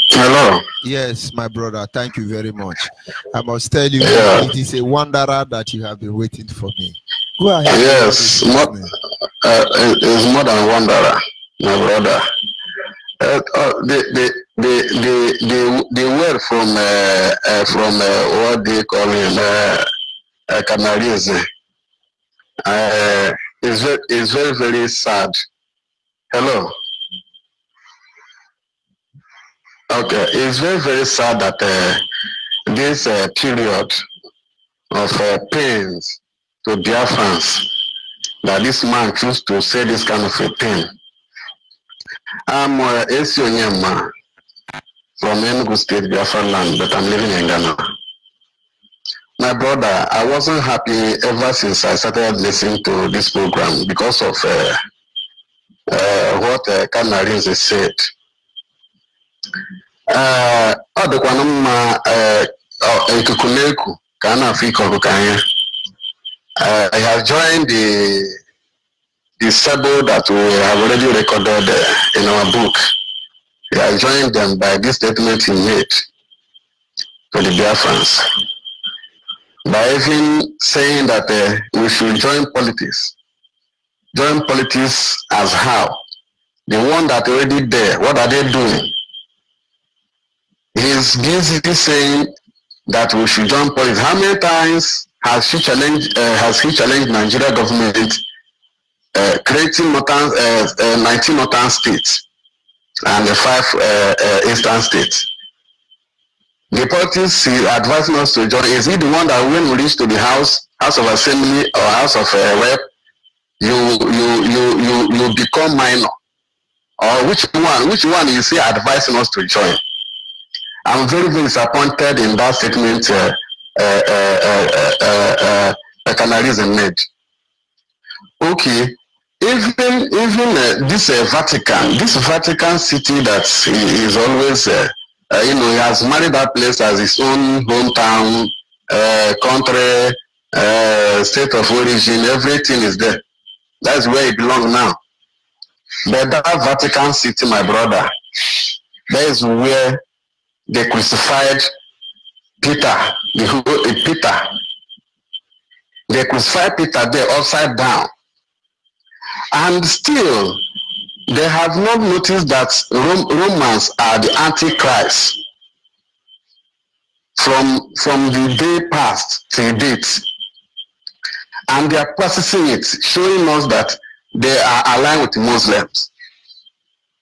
J: Hello.
B: Yes, my brother, thank you very much. I must tell you, it is a wanderer that you have been waiting for me. Go ahead.
J: Yes, it's more than wanderer, my brother. The word from what they call him, Canaries, is very, very sad. Hello. Okay, it's very, very sad that this period of pains to Biafrans, that this man choose to say this kind of a thing. I'm Esionyema from Enugu State, Biafra land, but I'm living in Ghana. My brother, I wasn't happy ever since I started listening to this program because of what Canaries said. I have joined the sabo that we have already recorded in our book. I have joined them by this statement he made to the Biafrans, by even saying that we should join politics. Join politics as how? The one that already there, what are they doing? He's basically saying that we should join politics. How many times has he challenged Nigeria government creating 19 northern states and 5 eastern states? the politics he advising us to join, is he the one that when we reach to the House of Assembly or House of Rep, you become minor? Or which one is he advising us to join? I'm very, very disappointed in that statement Canalism made. Okay, even this Vatican City that he is always, you know, he has married that place as his own hometown, country, state of origin, everything is there. That's where he belongs now. But that Vatican City, my brother, that is where they crucified Peter. They crucified Peter there upside down. And still, they have not noticed that Romans are the Antichrist from the day past till date. And they are practicing it, showing us that they are aligned with Muslims.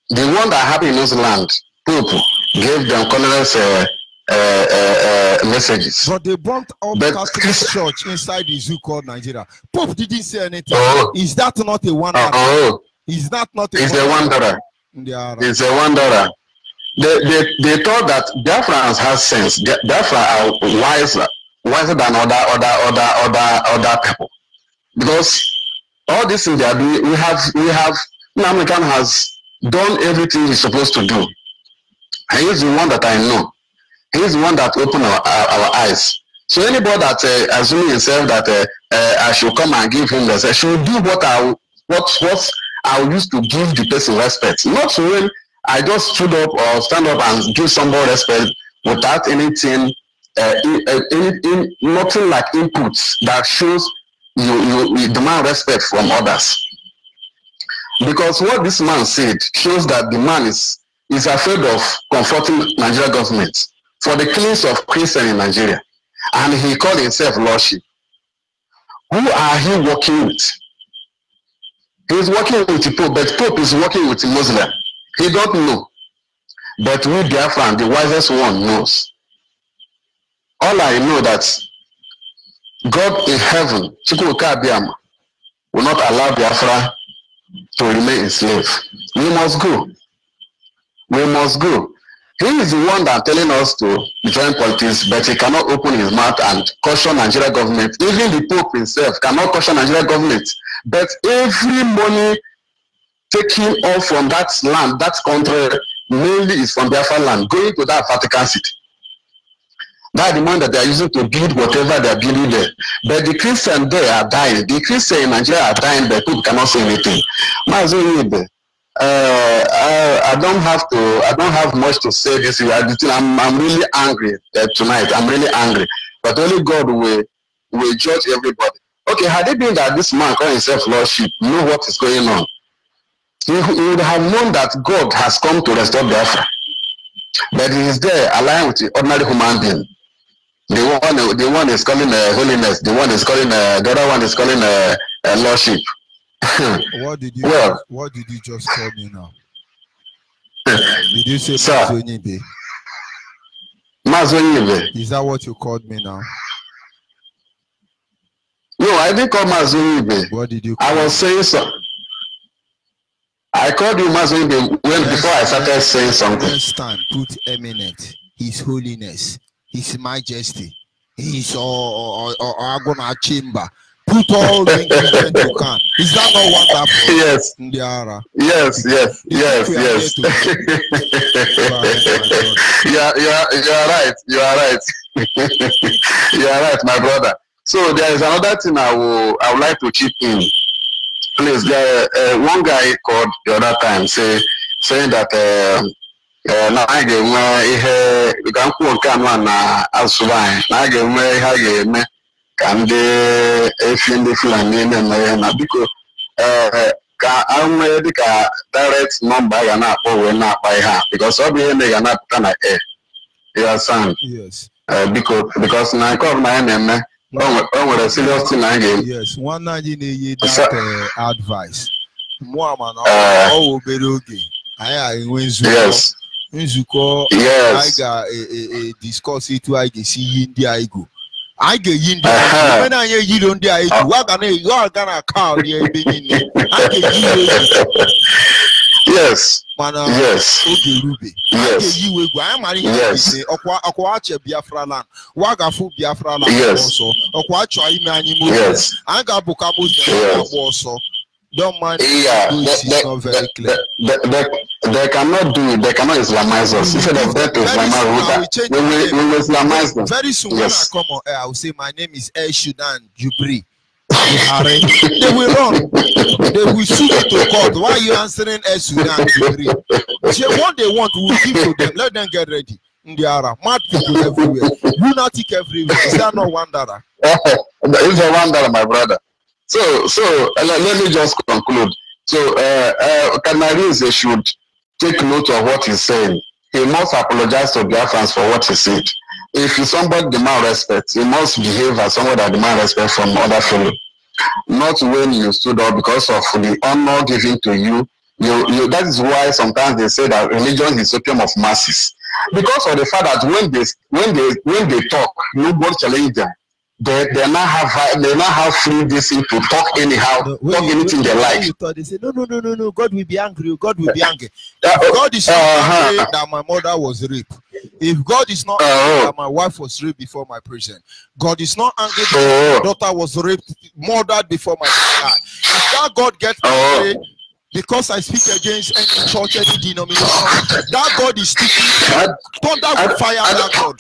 J: The one that happened in those lands, Pope gave them colorless messages.
B: But they bumped up Catholic Church inside the zoo called Nigeria. Pope didn't say anything. Is that not a wonder? Is that not a
J: wanderer? It's a wanderer. They thought that Biafrans have sense. Biafra are wiser than other people. Because all this thing they are doing, we have American has done everything he's supposed to do. He is the one that I know. He is the one that opened our eyes. So anybody that assuming himself that I should come and give him this, I should do what I used to give the person respect. Not when I just stood up or stand up and give somebody respect without anything, nothing like inputs that shows you demand respect from others. Because what this man said shows that the man is afraid of confronting Nigeria government for the killings of Christians in Nigeria. And he called himself Lordship. Who are he working with? He is working with the Pope, but Pope is working with the Muslim. He don't know. But we Biafran, the wisest one, knows. All I know that God in heaven, Chukwuka Abiyama, will not allow Biafra to remain enslaved. We must go. We must go. He is the one that telling us to join politics, but he cannot open his mouth and caution Nigeria government. Even the Pope himself cannot caution Nigeria government. But every money taken off from that land, that country, mainly is from Biafra land, going to that Vatican City. That's the money that they are using to build whatever they are building there. But the Christians there are dying. The Christians in Nigeria are dying, but people cannot say anything. I don't have much to say this year. I'm really angry tonight. I'm really angry. But only God will judge everybody. Okay, had it been that this man calling himself Lordship know what is going on, he would have known that God has come to restore Biafra. But he is there aligned with the ordinary human being. The one is calling holiness. The one is calling the other one is calling Lordship.
B: What did you just call me now?
J: Did
B: you say
J: Mazonibe?
B: Is that what you called me now?
J: No, I didn't call Mazonibe.
B: What did you call
J: I was saying so. I called you Mazonibe before I started saying something.
B: Next time, put eminent, His Holiness, His Majesty, His Agona Chamber. Put all the ingredients you can. Is that not what happened?
J: Yes.
B: Ndiara?
J: Yes. You're right. You are right, my brother. So there is another thing I would like to chip in. Please, one guy called the other time saying that na I get me we can put on na asuvai na get me can they in the Fulani na because ka I'm direct number yana or na by her because obi na yana put na you understand?
B: Yes.
J: Because na call my name a serious thing again.
B: Yes, one night in a year advice. Yes. Nzuko,
J: yes.
B: I got a discuss it to I see India I go. I get India. When I hear you don't die, what can you are gonna call the beginning? I get you.
J: Yes. Yes.
B: Okay, Ruby.
J: Yes.
B: You will go. I'm
J: yes.
B: Okwache Biafra land. Wagafu Biafra land.
J: Yes.
B: Also. Okwache Imani.
J: Yes.
B: Anga Bukamu.
J: Yes.
B: Also. Don't mind.
J: Yeah.
B: It's not very clear.
J: They cannot do it. They cannot Islamize us. Instead of that, we will Islamize them.
B: Very soon, yes. When I come on air, I will say my name is El Shudan Jubri. They will run. They will sue you to court. Why are you answering El Shudan Jubri? What they want, we will give to them. Let them get ready. Indiara, mad people everywhere, lunatic everywhere. Is that not Wandara?
J: It's a Wandara, my brother. So let me just conclude. So Canarians should take note of what he's saying. He must apologize to Biafrans for what he said. If somebody demand respect, he must behave as someone that demand respect from other fellow. Not when you stood up because of the honor given to you. That is why sometimes they say that religion is opium of masses. Because of the fact that when they talk, nobody challenge them. They now have free deceit to talk anyhow, talk anything they like.
B: They say no. God will be angry. God will be angry. If God is not angry that my mother was raped, if God is not angry that my wife was raped before my prison, God is not angry that my daughter was raped, murdered before my child. If that God gets angry because I speak against any church, any denomination, that God is speaking. Thunder will fire that God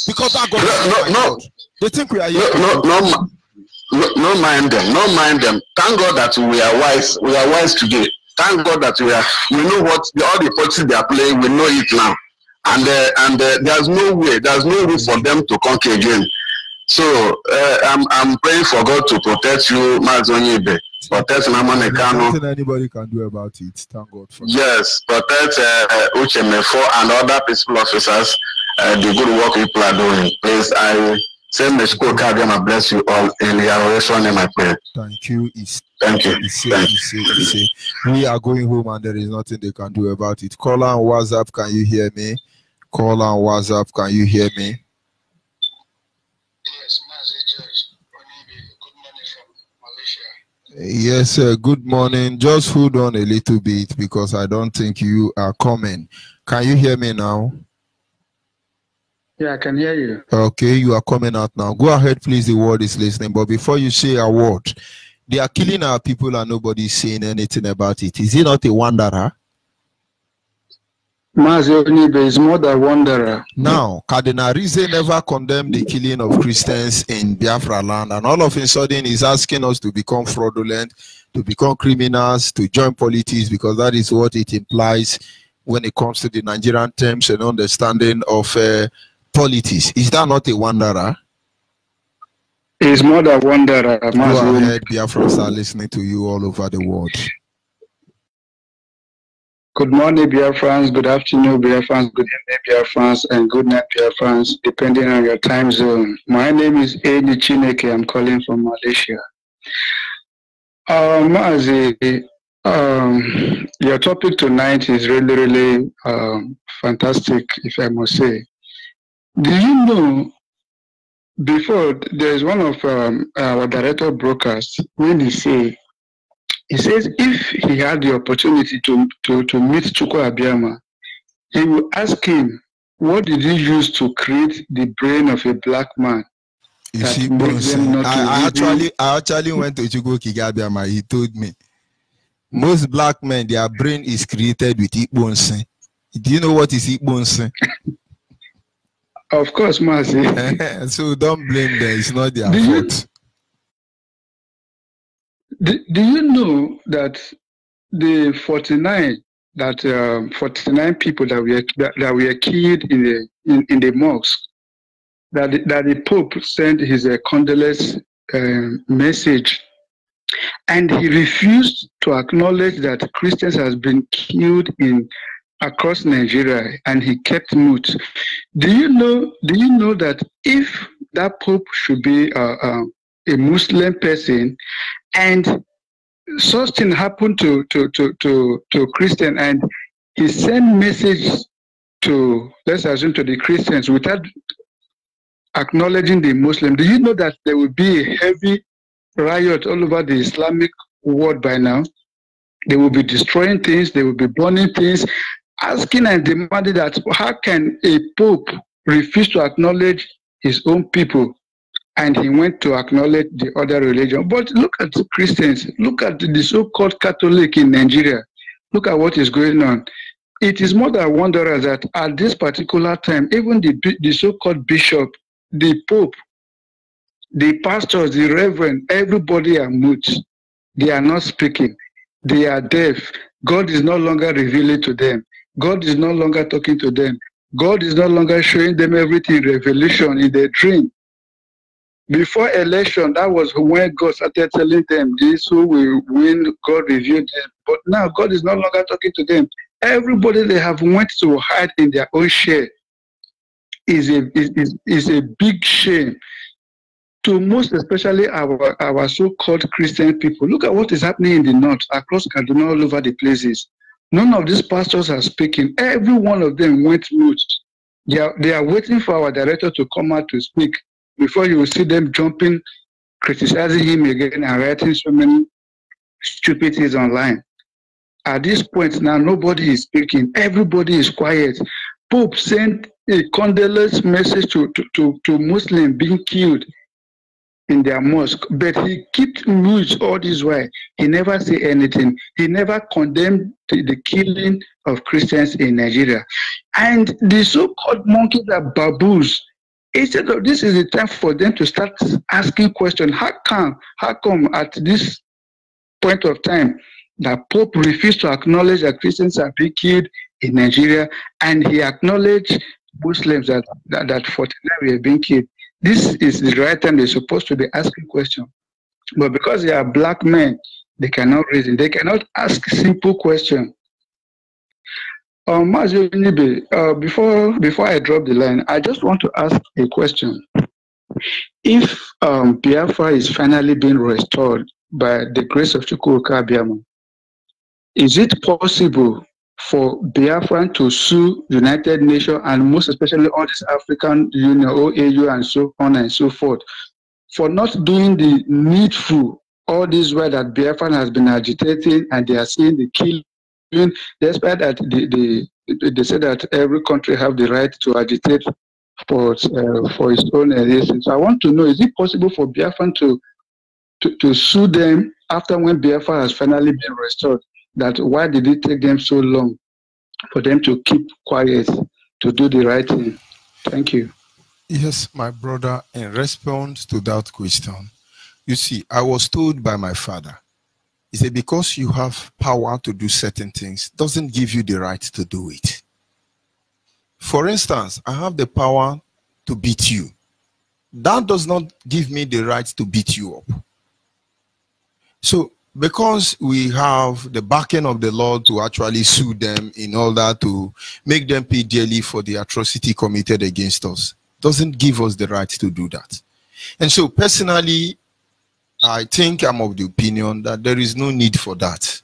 B: because that God is my God. They think we are here.
J: No mind them. Thank God that we are wise. We are wise today. Thank God that we know what all the politics they are playing. We know it now, and there's no way for them to conquer again. So I'm praying for God to protect you, Mazonyibe. Protect Namane KANU.
B: Nothing anybody can do about it. Thank God for
J: yes, protect Uche Mefo and other peaceful officers. The good work people are doing. Please, I say, may God bless you all in the adoration name I pray.
B: Thank you.
J: Thank you.
B: We are going home and there is nothing they can do about it. Call on WhatsApp, can you hear me? Call on WhatsApp, can you hear me?
Q: Yes, Mazi George. Good morning from Malaysia.
B: Yes, sir. Good morning. Just hold on a little bit because I don't think you are coming. Can you hear me now?
Q: Yeah, I can hear you.
B: Okay, you are coming out now. Go ahead, please. The world is listening. But before you say a word, they are killing our people and nobody's saying anything about it. Is it not a wanderer?
Q: Mazi Onibe is more than wanderer.
B: Now, Cardinal Rize never condemned the killing of Christians in Biafra land, and all of a sudden he's asking us to become fraudulent, to become criminals, to join politics, because that is what it implies when it comes to the Nigerian terms and understanding of politics. Is that not a wanderer?
Q: It's more than wanderer.
B: Go ahead, Biafrans are listening to you all over the world.
Q: Good morning, Biafrans. Good afternoon, Biafrans. Good evening, Biafrans, and good night, Biafrans, depending on your time zone. My name is Edi Chineke. I'm calling from Malaysia. Mazi, your topic tonight is really fantastic, if I must say. Do you know, before, there's one of our director of broadcast, when he says if he had the opportunity to meet Chukwu Abiyama, he would ask him, what did he use to create the brain of a black man?
B: You see, I actually went to Chukwu Abiyama. He told me, most black men, their brain is created with Ikbonse. Do you know what is Ikbonse?
Q: Of course, Mazi.
B: So don't blame them. It's not their fault.
Q: Do you know that the 49 people that were killed in the mosque, that the Pope sent his condolence message, and he refused to acknowledge that Christians has been killed across Nigeria, and he kept mute. Do you know that if that Pope should be a Muslim person, and such thing happened to Christian, and he sent messages to, let's assume, to the Christians without acknowledging the Muslim, do you know that there will be a heavy riot all over the Islamic world by now? They will be destroying things, they will be burning things, asking and demanding that how can a pope refuse to acknowledge his own people, and he went to acknowledge the other religion. But look at the Christians, look at the so-called Catholic in Nigeria, look at what is going on. It is more than wondrous that at this particular time, even the so-called bishop, the pope, the pastors, the reverend, everybody are mute. They are not speaking. They are deaf. God is no longer revealing to them. God is no longer talking to them. God is no longer showing them everything in revelation, in their dream. Before election, that was when God started telling them this, who will win, God revealed them. But now God is no longer talking to them. Everybody they have went to hide in their own share is a big shame to most especially our so-called Christian people. Look at what is happening in the north, across Kaduna, all over the places. None of these pastors are speaking. Every one of them went mute. They are waiting for our director to come out to speak before you will see them jumping, criticizing him again and writing so many stupid things online. At this point now, nobody is speaking. Everybody is quiet. Pope sent a condolence message to Muslims being killed in their mosque, but he kept mute all this while. He never said anything. He never condemned the killing of Christians in Nigeria. And the so-called monkeys are baboons. Instead of this is the time for them to start asking questions. How come at this point of time that Pope refused to acknowledge that Christians are being killed in Nigeria, and he acknowledged Muslims that 49 were being killed? This is the right time they're supposed to be asking questions. But because they are black men, they cannot reason. They cannot ask simple questions. Mazi Onibe, before I drop the line, I just want to ask a question. If Biafra is finally being restored by the grace of Chukwuka Abiyama, is it possible for Biafran to sue United Nations and most especially all this African Union, OAU, and so on and so forth, for not doing the needful all this way that Biafran has been agitating, and they are seeing the killing, despite that they say that every country have the right to agitate for its own reasons. So I want to know, is it possible for Biafran to sue them after when Biafra has finally been restored? That why did it take them so long for them to keep quiet, to do the right thing? Thank you.
B: Yes, my brother, in response to that question, you see, I was told by my father, he said, because you have power to do certain things, doesn't give you the right to do it. For instance, I have the power to beat you. That does not give me the right to beat you up. So, because we have the backing of the law to actually sue them in order to make them pay dearly for the atrocity committed against us, doesn't give us the right to do that. And so personally, I think I'm of the opinion that there is no need for that.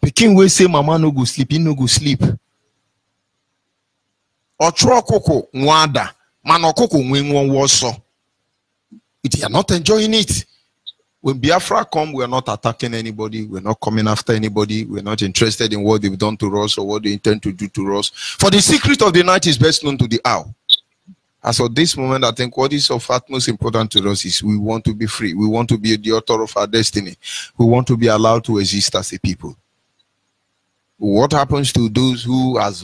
B: Pekin will say mama no go sleep, he no go sleep. Otro koko nwada, mano koko nwenwon woso. They are not enjoying it. When Biafra come, we are not attacking anybody. We're not coming after anybody. We're not interested in what they've done to us or what they intend to do to us. For the secret of the night is best known to the owl. As of this moment, I think what is of utmost important to us is we want to be free. We want to be the author of our destiny. We want to be allowed to exist as a people. What happens to those who has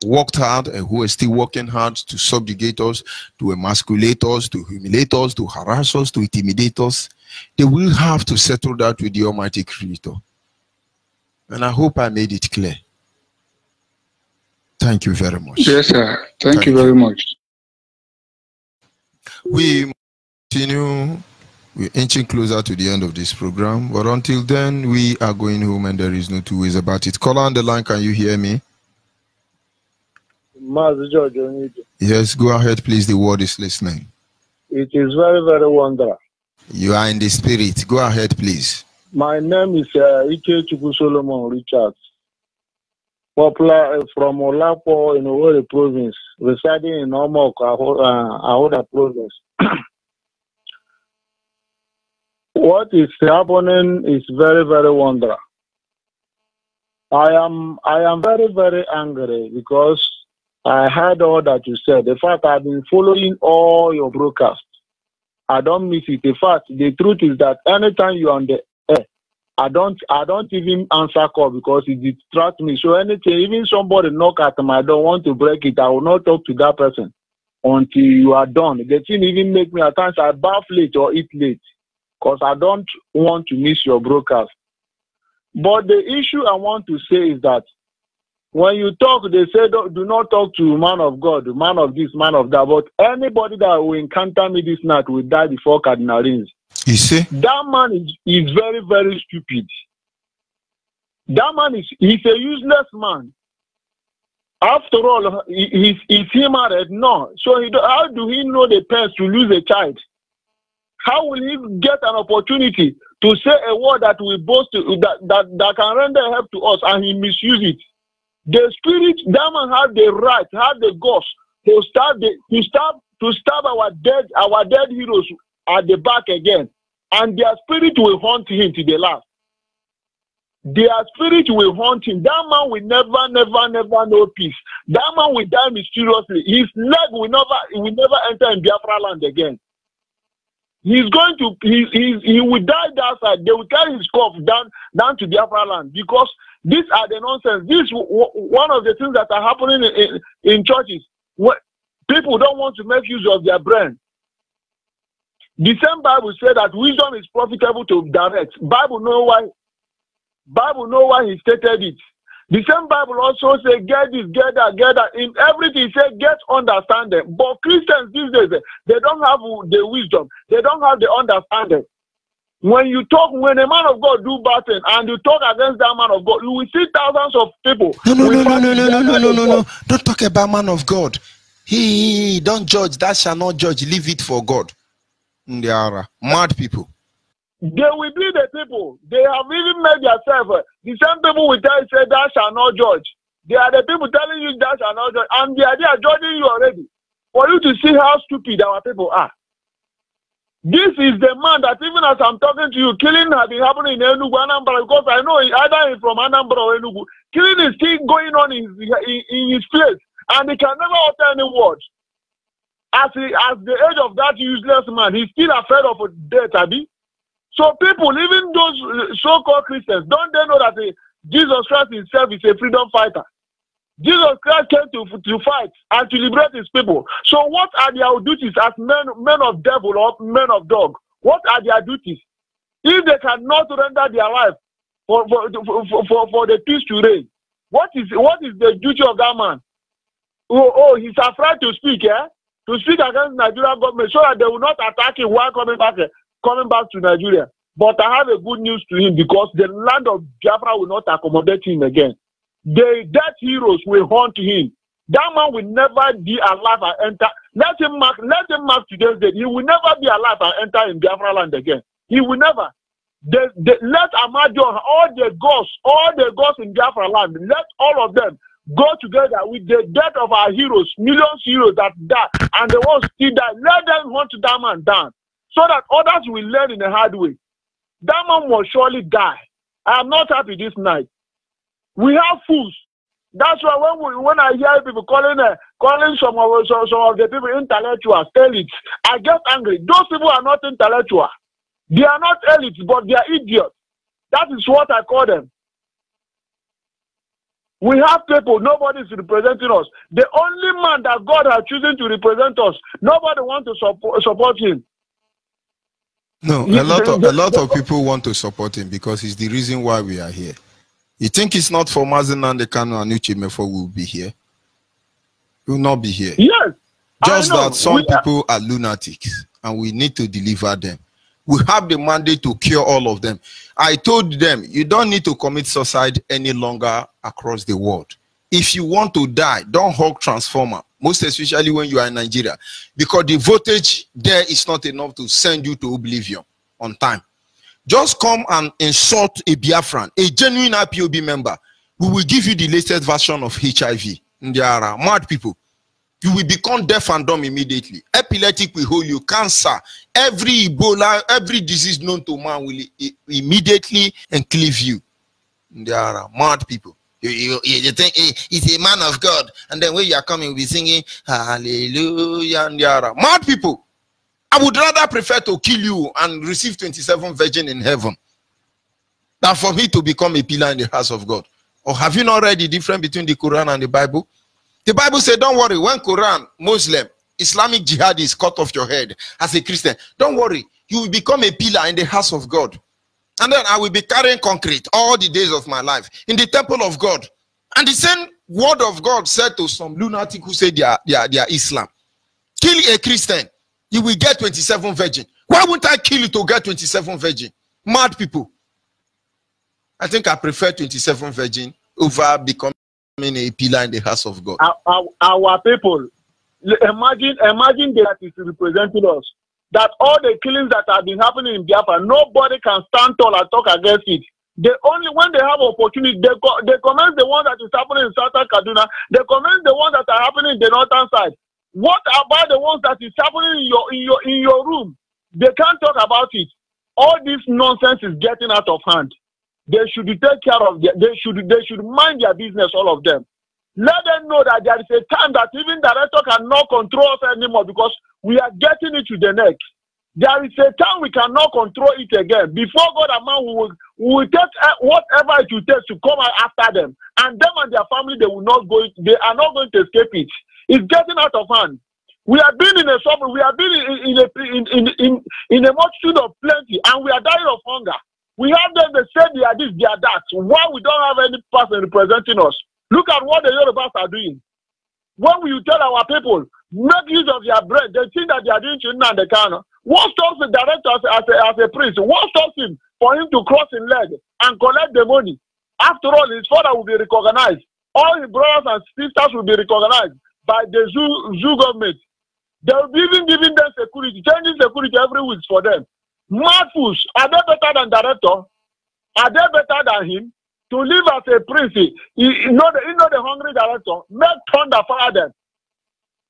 B: worked hard and who are still working hard to subjugate us, to emasculate us, to humiliate us, to harass us, to intimidate us? They will have to settle that with the Almighty Creator. And I hope I made it clear. Thank you very much.
Q: Yes, sir. Thank you very much.
B: We continue. We're inching closer to the end of this program. But until then, we are going home and there is no two ways about it. Caller on the line, can you hear me? Yes, go ahead, please. The word is listening.
R: It is very, very wonderful.
B: You are in the spirit. Go ahead, please.
R: My name is Ike Chuku Solomon Richards. popular from Olapo in Owerri province, residing in Omok, Ahoda province. What is happening is very, very wonderful. I am very, very angry because I heard all that you said. In fact, I've been following all your broadcasts. I don't miss it. In fact, the truth is that anytime you're on the air, I don't even answer call because it distracts me. So anything, even somebody knock at me, I don't want to break it. I will not talk to that person until you are done. The thing even make me at times I bath late or eat late because I don't want to miss your broadcast. But the issue I want to say is that when you talk, they say do not talk to man of God, man of this, man of that. But anybody that will encounter me this night will die before Cardinal Rins.
B: You see?
R: That man is very, very stupid. That man he's a useless man. After all, is he married? No. So how do he know the pains to lose a child? How will he get an opportunity to say a word that will boast that can render help to us and he misuse it? The spirit, that man had the right, had the guts to stab our dead heroes at the back again, and their spirit will haunt him to the last. Their spirit will haunt him. That man will never know peace. That man will die mysteriously. His leg will never enter in Biafra land again. He's going to he will die that side. They will carry his corpse down to Biafra land because these are the nonsense. This one of the things that are happening in churches. People don't want to make use of their brain. The same Bible said that wisdom is profitable to direct. Bible know why he stated it. The same Bible also says, get this, get that, get that. In everything, it says, get understanding. But Christians these days, they don't have the wisdom. They don't have the understanding. When you talk, when a man of God do bad thing and you talk against that man of God, you will see thousands of people.
B: No. Don't talk about man of God. He don't judge. That shall not judge. Leave it for God. They are mad people.
R: They will be the people. They have even made themselves. The same people will tell you, say, thou shall not judge. They are the people telling you, thou shall not judge. And they are judging you already. For you to see how stupid our people are. This is the man that even as I'm talking to you, killing has been happening in Enugu, Anambra, because I know either he's from Anambra or Enugu. Killing is still going on in his place. And he can never utter any word. At the age of that useless man, he's still afraid of death, Abi. So people, even those so-called Christians, don't they know that Jesus Christ himself is a freedom fighter? Jesus Christ came to fight and to liberate his people. So what are their duties as men of devil or men of dog? What are their duties? If they cannot render their life for the peace to reign, what is the duty of that man? Oh, he's afraid to speak, to speak against Nigerian government so that they will not attack him while coming back to Nigeria. But I have a good news to him because the land of Biafra will not accommodate him again. The dead heroes will haunt him. That man will never be alive and enter. Let him mark today's date. He will never be alive and enter in Biafra land again. He will never. Let Amadio, all the gods in Biafra land, let all of them go together with the death of our heroes, millions of heroes that die, and the ones still die. Let them hunt that man down, so that others will learn in a hard way. That man will surely die. I am not happy this night. We have fools. That's why when I hear people calling some of the people intellectuals, elites, I get angry. Those people are not intellectual. They are not elites, but they are idiots. That is what I call them. We have people, nobody is representing us. The only man that God has chosen to represent us, nobody wants to support him.
B: No, a lot of people want to support him because he's the reason why we are here. You think it's not for MAZI and KANU and Uchemefo will be here? He will not be here.
R: Yes.
B: Just that some people are lunatics and we need to deliver them. We have the mandate to cure all of them. I told them, you don't need to commit suicide any longer across the world. If you want to die, don't hug transformer, most especially when you are in Nigeria, because the voltage there is not enough to send you to oblivion on time. Just come and insult a Biafran, a genuine IPOB member, We will give you the latest version of HIV. There are mad people. You will become deaf and dumb immediately. Epileptic will hold you. Cancer, every Ebola, every disease known to man will immediately enclave you. There are mad people. You think he's a man of God, and then when you are coming, we'll be singing hallelujah. And there are mad people. I would rather prefer to kill you and receive 27 virgin in heaven than for me to become a pillar in the house of God. Or have you not read the difference between the Quran and the Bible? The Bible said, don't worry, when Quran, Muslim, Islamic jihad is cut off your head as a Christian, don't worry, you will become a pillar in the house of God. And then I will be carrying concrete all the days of my life in the temple of God. And the same word of God said to some lunatic who say they are Islam, kill a Christian, you will get 27 virgin. Why wouldn't I kill you to get 27 virgin? Mad people. I think I prefer 27 virgin over becoming a pillar in the house of God.
R: Our people, imagine that is representing us. That all the killings that have been happening in Biafra, nobody can stand tall and talk against it. They only, when they have opportunity, they commence the one that is happening in Southern Kaduna. They commence the one that are happening in the northern side. What about the ones that is happening in your room? They can't talk about it. All this nonsense is getting out of hand. They should take care of they should mind their business, all of them. Let them know that there is a time that even director cannot control us anymore because we are getting it to the neck. There is a time we cannot control it again. Before God and man, we will take whatever it will take to come after them. And them and their family, they are not going to escape it. It's getting out of hand. We have been in a trouble. We have been in a multitude of plenty, and we are dying of hunger. We have them, they say they are this, they are that. Why we don't have any person representing us? Look at what the Yorubas are doing. When we tell our people, make use of their brain, they think that they are doing China and the KANU. What stops the director as a priest? What stops him for him to cross his leg and collect the money? After all, his father will be recognized. All his brothers and sisters will be recognized by the zoo government. They will be even giving them security, changing security every week for them. Mad fools, are they better than director? Are they better than him? To live as a prince, you know the hungry director. Make thunder fire them.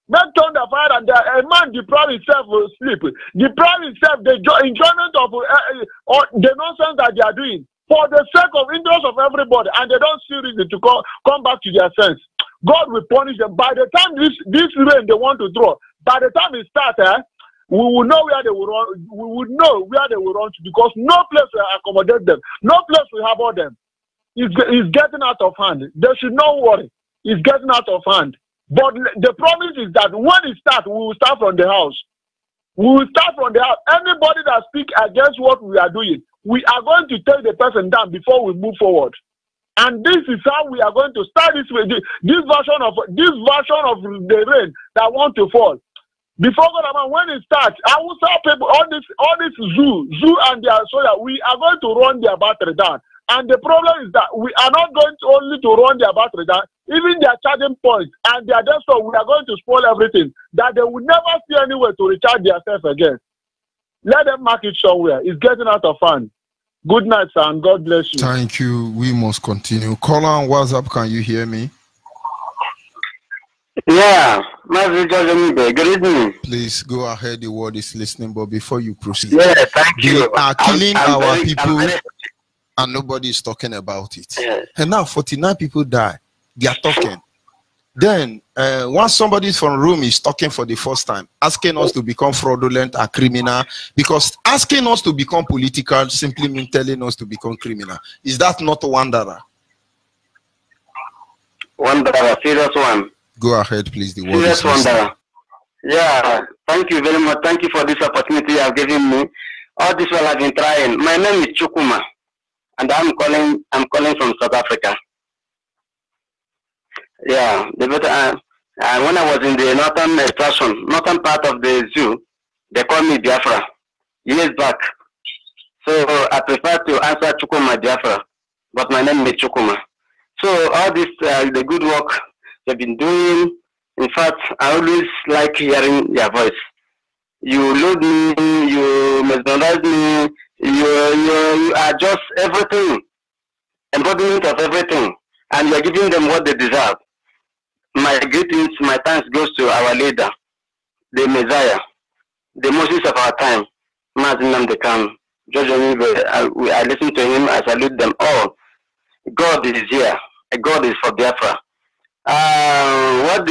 R: Make thunder fire and a man deprive himself of sleep. Deprive himself the enjoyment of the nonsense that they are doing for the sake of interest of everybody, and they don't see reason to come back to their sense. God will punish them. By the time this rain they want to throw, by the time it starts, we will know where they will run. We will know where they will run to, because no place will accommodate them. No place will harbor them. It's getting out of hand. They should not worry. It's getting out of hand. But the promise is that when it starts, we will start from the house. We will start from the house. Anybody that speaks against what we are doing, we are going to take the person down before we move forward. And this is how we are going to start this way. This version of the rain that want to fall. Before God, when it starts, I will tell people all this zoo and their soya, we are going to run their battery down. And the problem is that we are not going to only to run their battery down, even their charging points and their desktop, we are going to spoil everything, that they will never see any way to recharge themselves again. Let them mark it somewhere. It's getting out of hand. Good night, sir, and God bless you.
B: Thank you. We must continue. Caller on WhatsApp, can you hear me?
K: Yeah, good evening.
B: Please go ahead. The world is listening, but before you proceed,
K: yeah, thank you.
B: They are killing our people, and nobody is talking about it.
K: Yeah.
B: And now 49 people die. They are talking. Then once somebody from Rome is talking for the first time, asking us to become fraudulent and criminal, because asking us to become political simply means telling us to become criminal. Is that not a wanderer?
K: Wanderer, serious one.
B: Go ahead, please. The word
K: serious
B: is
K: wanderer. Yeah, thank you very much. Thank you for this opportunity you have given me. All this while I've been trying. My name is Chukuma, and I'm calling from South Africa. Yeah, when I was in the northern part of the zoo, they called me Biafra years back. So I prefer to answer Chukuma Biafra, but my name is Chukuma. So all this, the good work they've been doing, in fact, I always like hearing your voice. You load me, you mesmerize me, you are just everything, embodiment of everything. and you are giving them what they deserve. My greetings, my thanks goes to our leader, the Messiah, the Moses of our time, MAZI NNAMDI KANU. I listen to him, I salute them all. God is here. God is for Biafra. What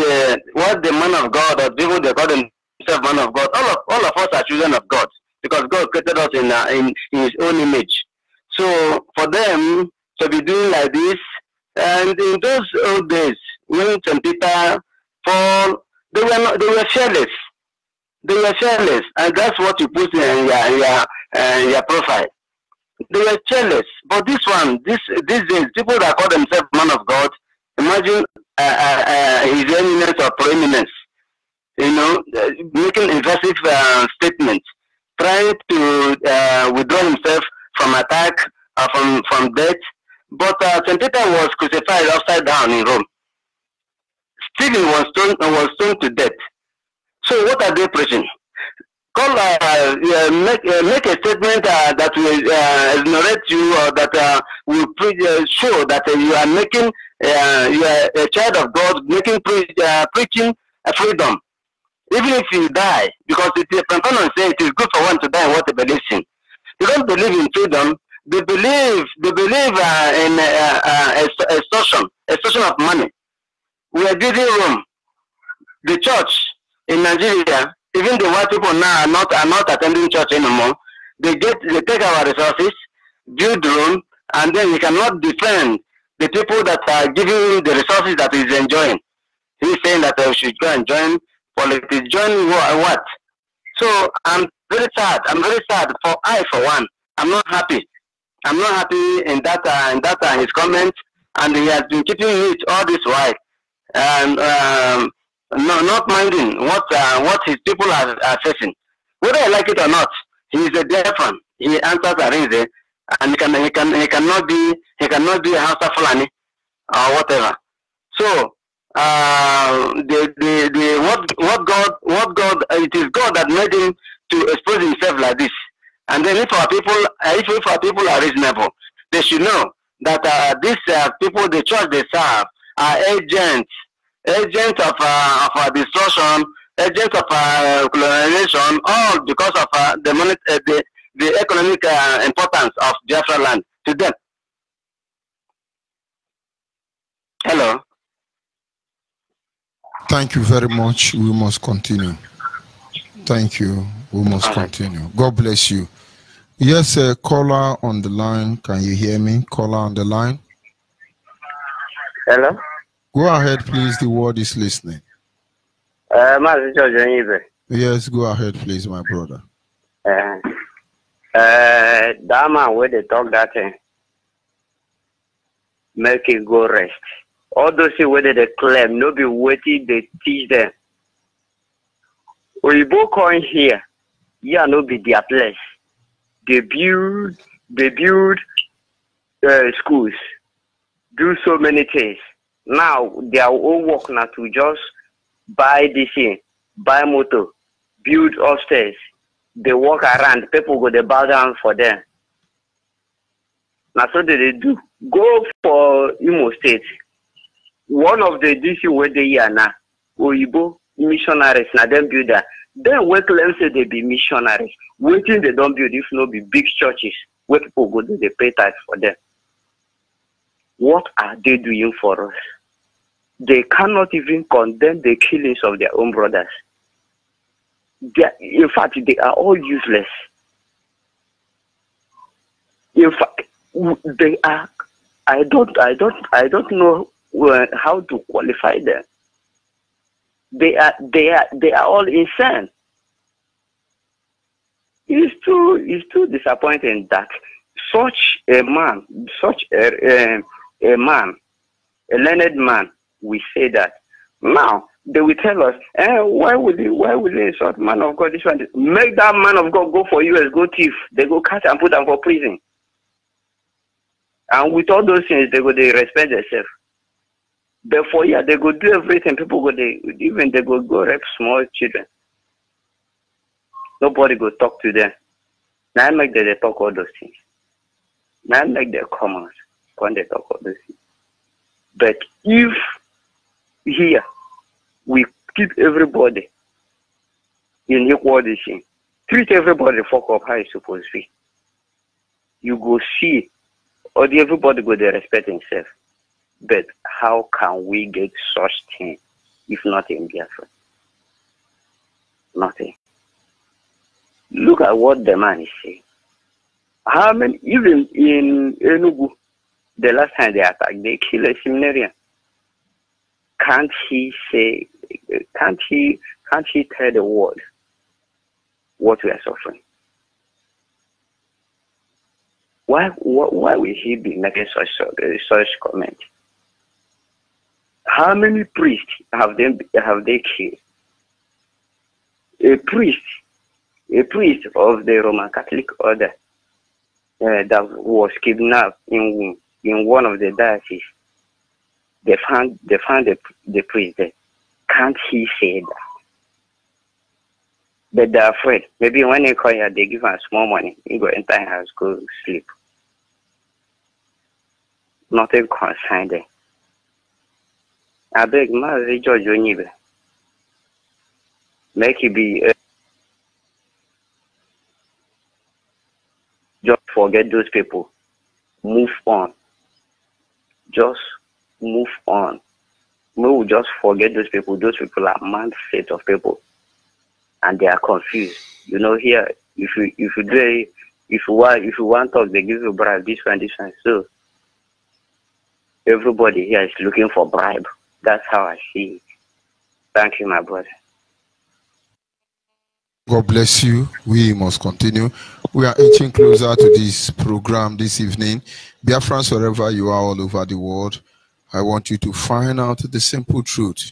K: the man of God, or people they call themselves man of God, all of us are children of God, because God created us in His own image. So for them to be doing like this, and in those old days when St. Peter, Paul, they were fearless. They were fearless, and that's what you put in your profile. They were fearless, but this one, these days, people that call themselves man of God, imagine his eminence or proeminence, making impressive statements, trying to withdraw himself from attack, from death. But St. Peter was crucified upside down in Rome. Stephen was stoned to death. So what are they preaching? Make a statement that will exonerate you, or that will show that you are making you are a child of God, making preaching freedom. Even if you die, because it is say it is good for one to die in what they believe in. They don't believe in freedom. They believe in extortion of money. We are building Rome. The church in Nigeria, even the white people now are not attending church anymore. They take our resources, build Rome, and then we cannot defend the people that are giving the resources that he's enjoying. He's saying that we should go and join politics. Join what? So I'm very sad. I'm very sad. For one, I'm not happy. I'm not happy in that his comments, and he has been keeping it all this while, and not minding what his people are facing. Whether I like it or not, he is a deaf man. He answers Arinze, and he cannot be a Hausa Fulani or whatever. So what God, it is God that made him to expose himself like this. And then if our people are reasonable, they should know that these people, the church they serve, are agents of destruction, agents of colonization, all because of the economic importance of Biafra land to them. Hello.
B: Thank you very much. We must continue. Thank you. We must continue. God bless you. Yes, caller on the line. Can you hear me? Caller on the line.
K: Hello.
B: Go ahead, please. The word is listening. Yes, go ahead, please, my brother.
K: That man where they talk that thing, make it go rest. All those things where they claim, no be waiting, they teach them. Oyibo coin here, yeah, no be their place. They build schools, do so many things. Now their own work now to just buy this thing, buy motor, build upstairs. They walk around, people go they bow down for them. Now so they do. Go for Imo State. One of the DC where they are now, Oyibo missionaries, now them build that. Then we claim say they be missionaries. Waiting they don't build if no be big churches where people go they pay tax for them. What are they doing for us? They cannot even condemn the killings of their own brothers. In fact, they are all useless. In fact, they are. I don't know how to qualify them. They are all insane. It's too disappointing that such a man, a learned man, we say that. Now they will tell us, why will they insult man of God? This one, make that man of God go for US, go thief. They go catch and put them for prison. And with all those things, they respect themselves. Therefore, yeah, they go do everything. People go they go rape small children. Nobody go talk to them. Now I make them they talk all those things. Now I make them come out when they talk all those things.
S: But if here we keep everybody in equality, treat everybody fuck up how it's supposed to be, you go see, or everybody go there respect himself. But how can we get such thing if not in Biafra? Nothing. Look at what the man is saying. How many, even in Enugu, the last time they attacked, they killed a seminarian. Can't he tell the world what we are suffering? Why will he be making such comment? How many priests have they killed? A priest of the Roman Catholic order that was kidnapped in one of the dioceses. They found the priest there. Can't he say that? But they're afraid. Maybe when they call here, they give him small money. He go enter his house, go sleep. Nothing concerned them. I beg, Mazi George Onibe, make it be. Just forget those people. Move on. Just move on. We will just forget those people. Those people are mindset of people, and they are confused. You know, here, if you want to talk, they give you bribe. This one. So everybody here is looking for bribe. That's how I see it. Thank you, my brother.
B: God bless you. We must continue. We are inching closer to this program this evening. Biafrans, wherever you are all over the world, I want you to find out the simple truth.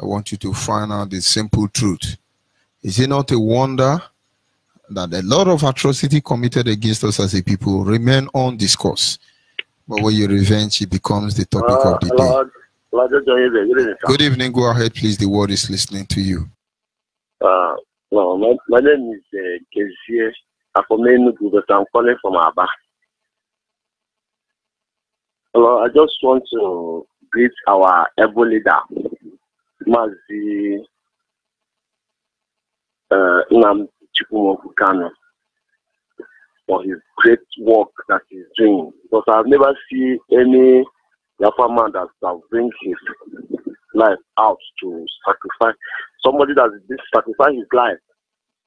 B: I want you to find out the simple truth. Is it not a wonder that a lot of atrocity committed against us as a people remain undiscussed? But when you revenge, it becomes the topic of the day. Good evening. Go ahead, please. The world is listening to you.
T: No, my name is Kezie. I'm from Enugu, but I'm calling from Aba. Hello, I just want to greet our able leader, MAZI NNAMDI KANU, for his great work that he's doing. Because I've never seen any Biafra man that bring his life out to sacrifice. Somebody that sacrifice his life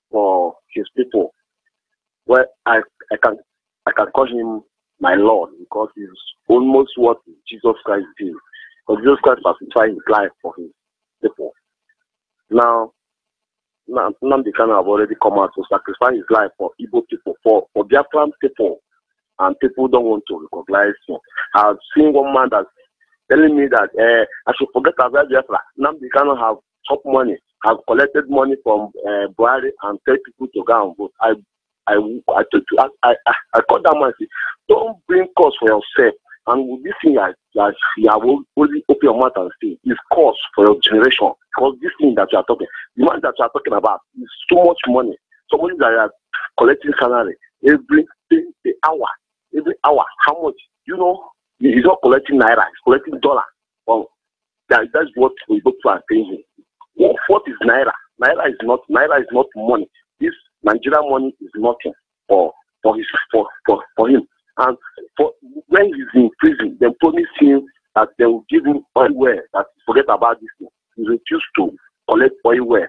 T: for his people. Well, I can call him my Lord, because he's almost what Jesus Christ did. Because Jesus Christ sacrificed his life for his people. Now NNAMDI KANU have already come out to sacrifice his life for Igbo people, for Biafran people, and people don't want to recognize him. I've seen one man that's telling me that I should forget about Biafra. NNAMDI KANU have top money, have collected money from Buhari and tell people to go and vote. I called that man and said, don't bring cause for yourself. And with this thing, you have only open your mouth and say, it's cause for your generation. Because this thing that you are talking, the man that you are talking about is so much money. Somebody that are collecting salary every hour. How much? You know, he's not collecting naira, he's collecting dollar. Well, that's what we both are saying. What is naira? Naira is not money. This Nigerian money is nothing for him. And when he's in prison, they promise him that they will give him oil that forget about this thing. He refused to collect oil.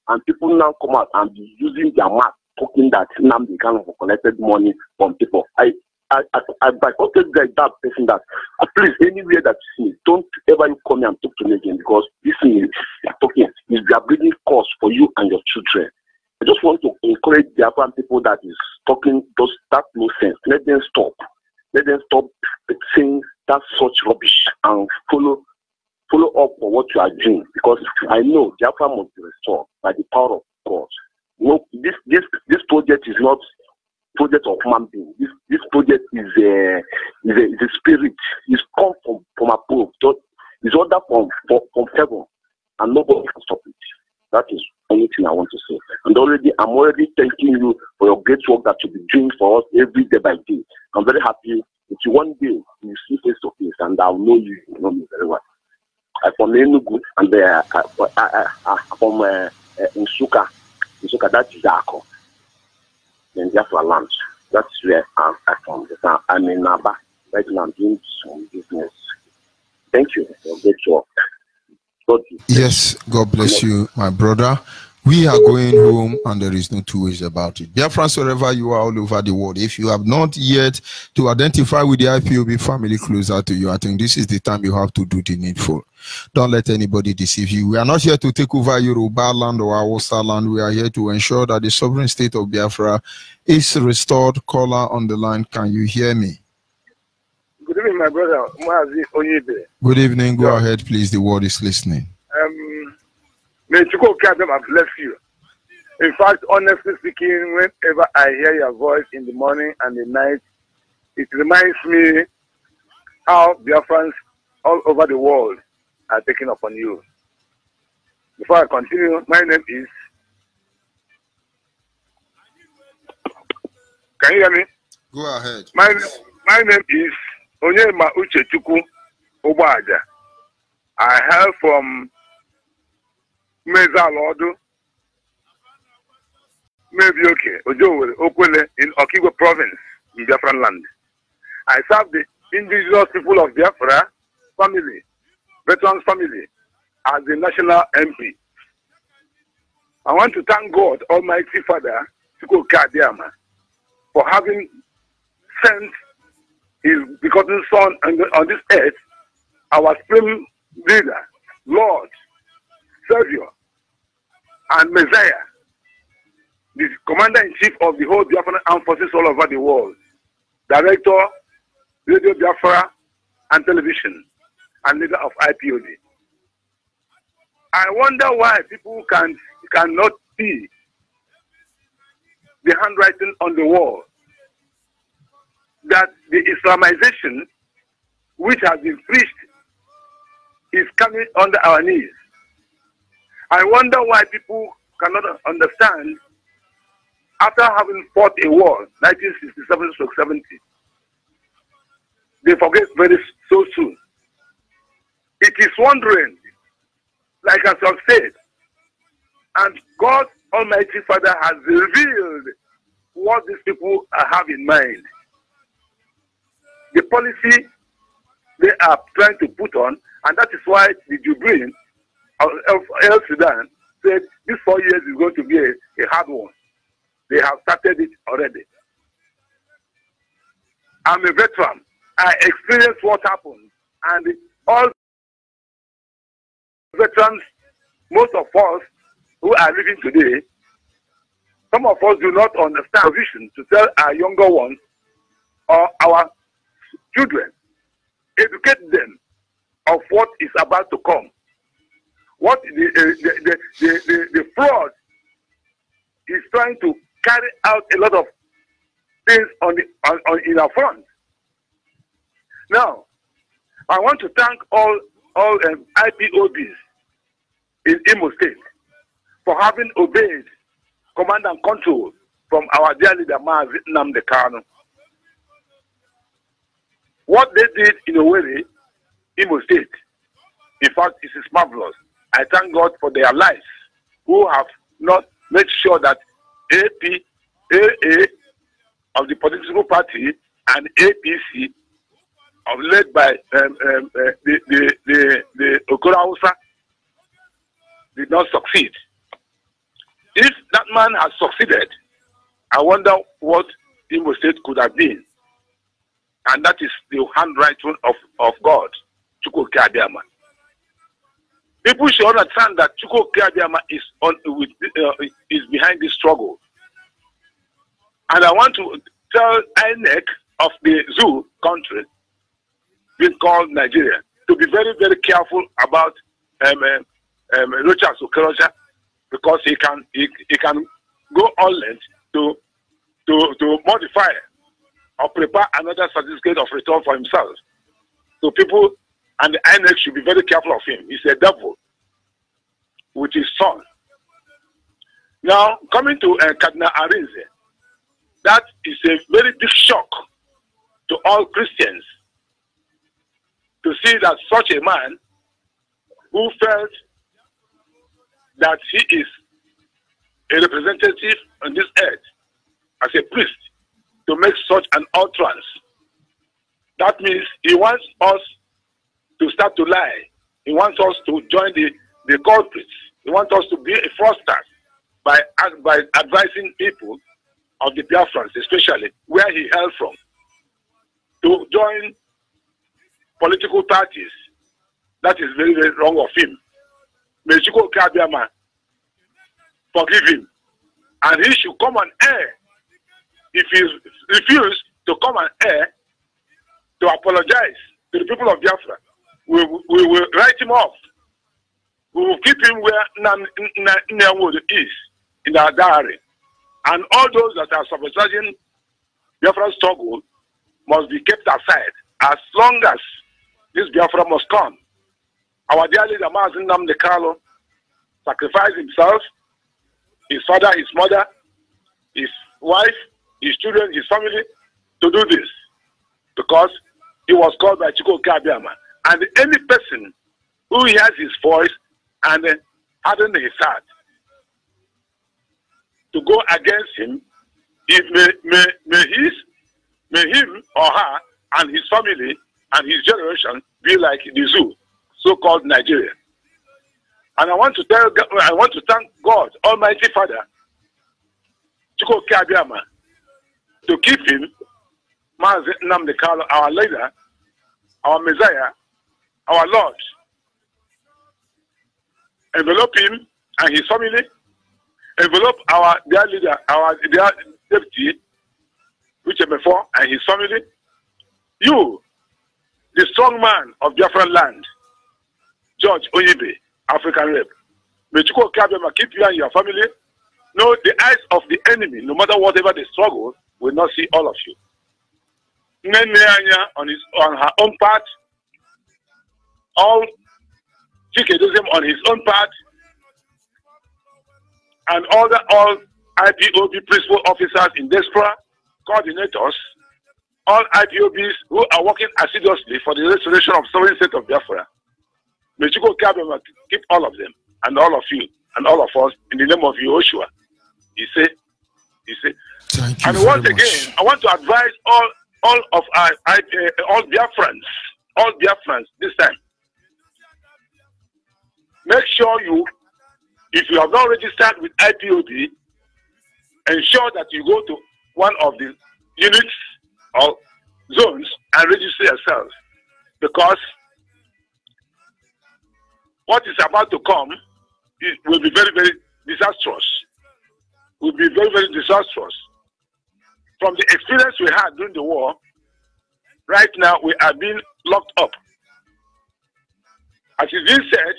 T: And people now come out and be using their mouth talking that NNAMDI KANU collected money from people. I boycotted that person that please, anywhere that you see, don't ever you come here and talk to me again, because this thing is talking is they are bringing cost for you and your children. I just want to encourage the African people that is talking that nonsense. Let them stop. Let them stop saying that such rubbish and follow up for what you are doing, because I know the African must be restored by the power of God. No, this project is not project of human being. This project is a spirit. It's come from above. It's ordered from heaven, and nobody can stop it. That is anything I want to say. And I'm already thanking you for your great work that you'll be doing for us every day by day. I'm very happy Until one day you see face to face, and I'll know you. You know me very well. I'm from Enugu, and from Nsuka. Nsuka, that is Ako. Then just for lunch. That's where I'm from. I'm in Naba. Right now I'm doing some business. Thank you for good job.
B: Yes, God bless you, my brother. We are going home, and there is no two ways about it. Dear friends, wherever you are all over the world, if you have not yet to identify with the IPOB family closer to you, I think this is the time you have to do the needful. Don't let anybody deceive you. We are not here to take over Yoruba land or Hausa land. We are here to ensure that the sovereign state of Biafra is restored. Caller on the line, can you hear me?
U: Good evening, my brother. MAZI Onyibe.
B: Good evening. Go ahead, please. The world is listening.
U: May Chuko Kadam have blessed you. In fact, honestly speaking, whenever I hear your voice in the morning and the night, it reminds me how Biafrans all over the world are taking upon you. Before I continue, my name is... Can you hear me?
B: Go ahead.
U: My name is Onyema Uchechukwu Obaja. I hail from Mezalodu, Mebioke, Ojowere, Okwele in Okigwe province in Biafran land. I serve the indigenous people of Biafra family, veterans family, as the national MP. I want to thank God, Almighty Father, Chukwuka Adiama, for having sent His begotten Son on this earth, our supreme leader, Lord, Savior, and Messiah, the Commander-in-Chief of the whole Biafran Armed Forces all over the world, Director, Radio Biafra and Television, and leader of IPOD. I wonder why people cannot see the handwriting on the wall that the Islamization which has been preached is coming under our knees. I wonder why people cannot understand, after having fought a war, 1967-70, they forget so soon. It is wondering, like as I've said, and God Almighty Father has revealed what these people have in mind. The policy they are trying to put on, and that is why the Jubril of El Sudan said this 4 years is going to be a hard one. They have started it already. I'm a veteran. I experienced what happened, and all veterans, most of us who are living today, some of us do not understand the vision to tell our younger ones or our children, educate them of what is about to come. What the fraud is trying to carry out a lot of things in our front. Now, I want to thank all IPOBs in Imo State for having obeyed command and control from our dear leader, MAZI NNAMDI KANU. What they did in Owerri, Imo State, in fact, it is marvelous. I thank God for their lives, who have not made sure that AA of the political party and APC, led by the Okoro Hausa, did not succeed. If that man has succeeded, I wonder what Imo State could have been. And that is the handwriting of God, Chukwuka Adiama. People should understand that Chukwuka Adiama is behind this struggle. And I want to tell INEC of the zoo country, being called Nigeria, to be very, very careful about Rochas Okorocha, because he can go on length to modify or prepare another certificate of return for himself. So people and the INEC should be very careful of him. He's a devil with his son. Now, coming to Cardinal Arinze, that is a very big shock to all Christians to see that such a man who felt that he is a representative on this earth as a priest to make such an utterance. That means he wants us to start to lie. He wants us to join the culprits. He wants us to be a fraudster by advising people of the Biafrans, especially where he hailed from, to join political parties. That is very, very wrong of him. May Chukwu Kabiama forgive him. And he should come on air. If he refuses to come on air to apologize to the people of Biafra, we will write him off. We will keep him where Nneamwodo is, in our diary. And all those that are sabotaging Biafra struggle must be kept aside as long as this Biafra must come. Our dear leader, MAZI NNAMDI sacrificed himself, his father, his mother, his wife, his children, his family, to do this. Because he was called by Chukwu Kabiama. And any person who hears his voice and hardens his heart to go against him, may him or her and his family and his generation be like the zoo, so-called Nigeria. And I want to thank God, Almighty Father, Chukwu Kabiama, to keep him, MAZI NNAMDI, our leader, our Messiah, our Lord. Envelope him and his family. Envelope our dear leader, our dear deputy, which is before, and his family. You, the strong man of Biafran land, George Onyibe, African Rep. May Chukwu Kabiama keep you and your family. No, the eyes of the enemy, no matter whatever they struggle, will not see all of you. NNAMDI on her own part, all Chikedism on his own part, and all IPOB principal officers in diaspora, coordinators, all IPOBs who are working assiduously for the restoration of sovereign state of Biafra. May Chukwu Kabiama keep all of them and all of you and all of us in the name of Yehoshua. He said.
B: Thank you.
U: And once again, I want to advise all of our all Biafrans this time. Make sure if you have not registered with IPOB, ensure that you go to one of the units or zones and register yourself, because what is about to come will be very, very disastrous. Will be very, very disastrous. From the experience we had during the war, right now we are being locked up. As it is said,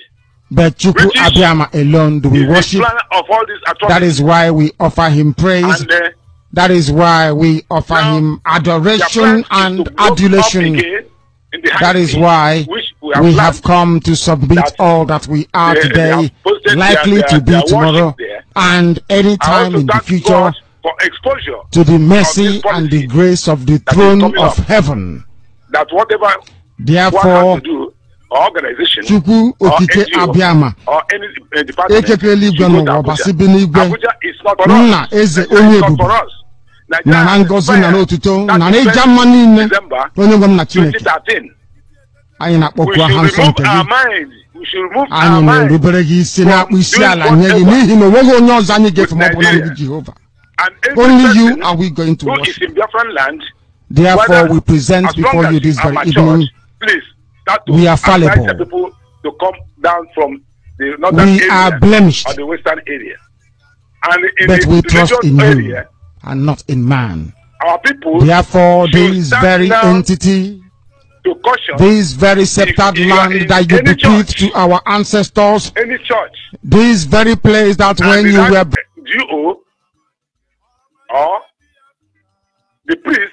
A: but Chukwu Abiyama alone do we worship.
U: Of all these
A: that is why we offer him praise. And, that is why we offer him adoration and adulation. That is why we have come to submit all that we are today, likely to be tomorrow, and any time in the future, to the mercy and the grace of the throne of heaven.
U: That whatever
A: therefore,
U: organization
A: Chukwu Okike Abiyama ekekele igwe n'ụwa basibi n'igwe nna eze onye ebube na ngozi na n'otuto na n'ịja mma niile onye nwe m na Chineke anyị na-akpọkwa ha nsọ nke gị anyị na-erubere gị isi na-akpụ isi ala nye gị n'ihi na onweghị onye ọzọ anyị ga-efe ma ọ bụ naanị gị Jehova. Only you are we going to worship. Therefore we present before you this very evening. We are fallible.
U: People to come down from the
A: we are blemished.
U: Or the western area. And in
A: but we trust in
U: area,
A: you and not in man.
U: Our people
A: therefore this very entity, this very sceptered land that you bequeathed to our ancestors,
U: any church,
A: this very place that when you were
U: or the priest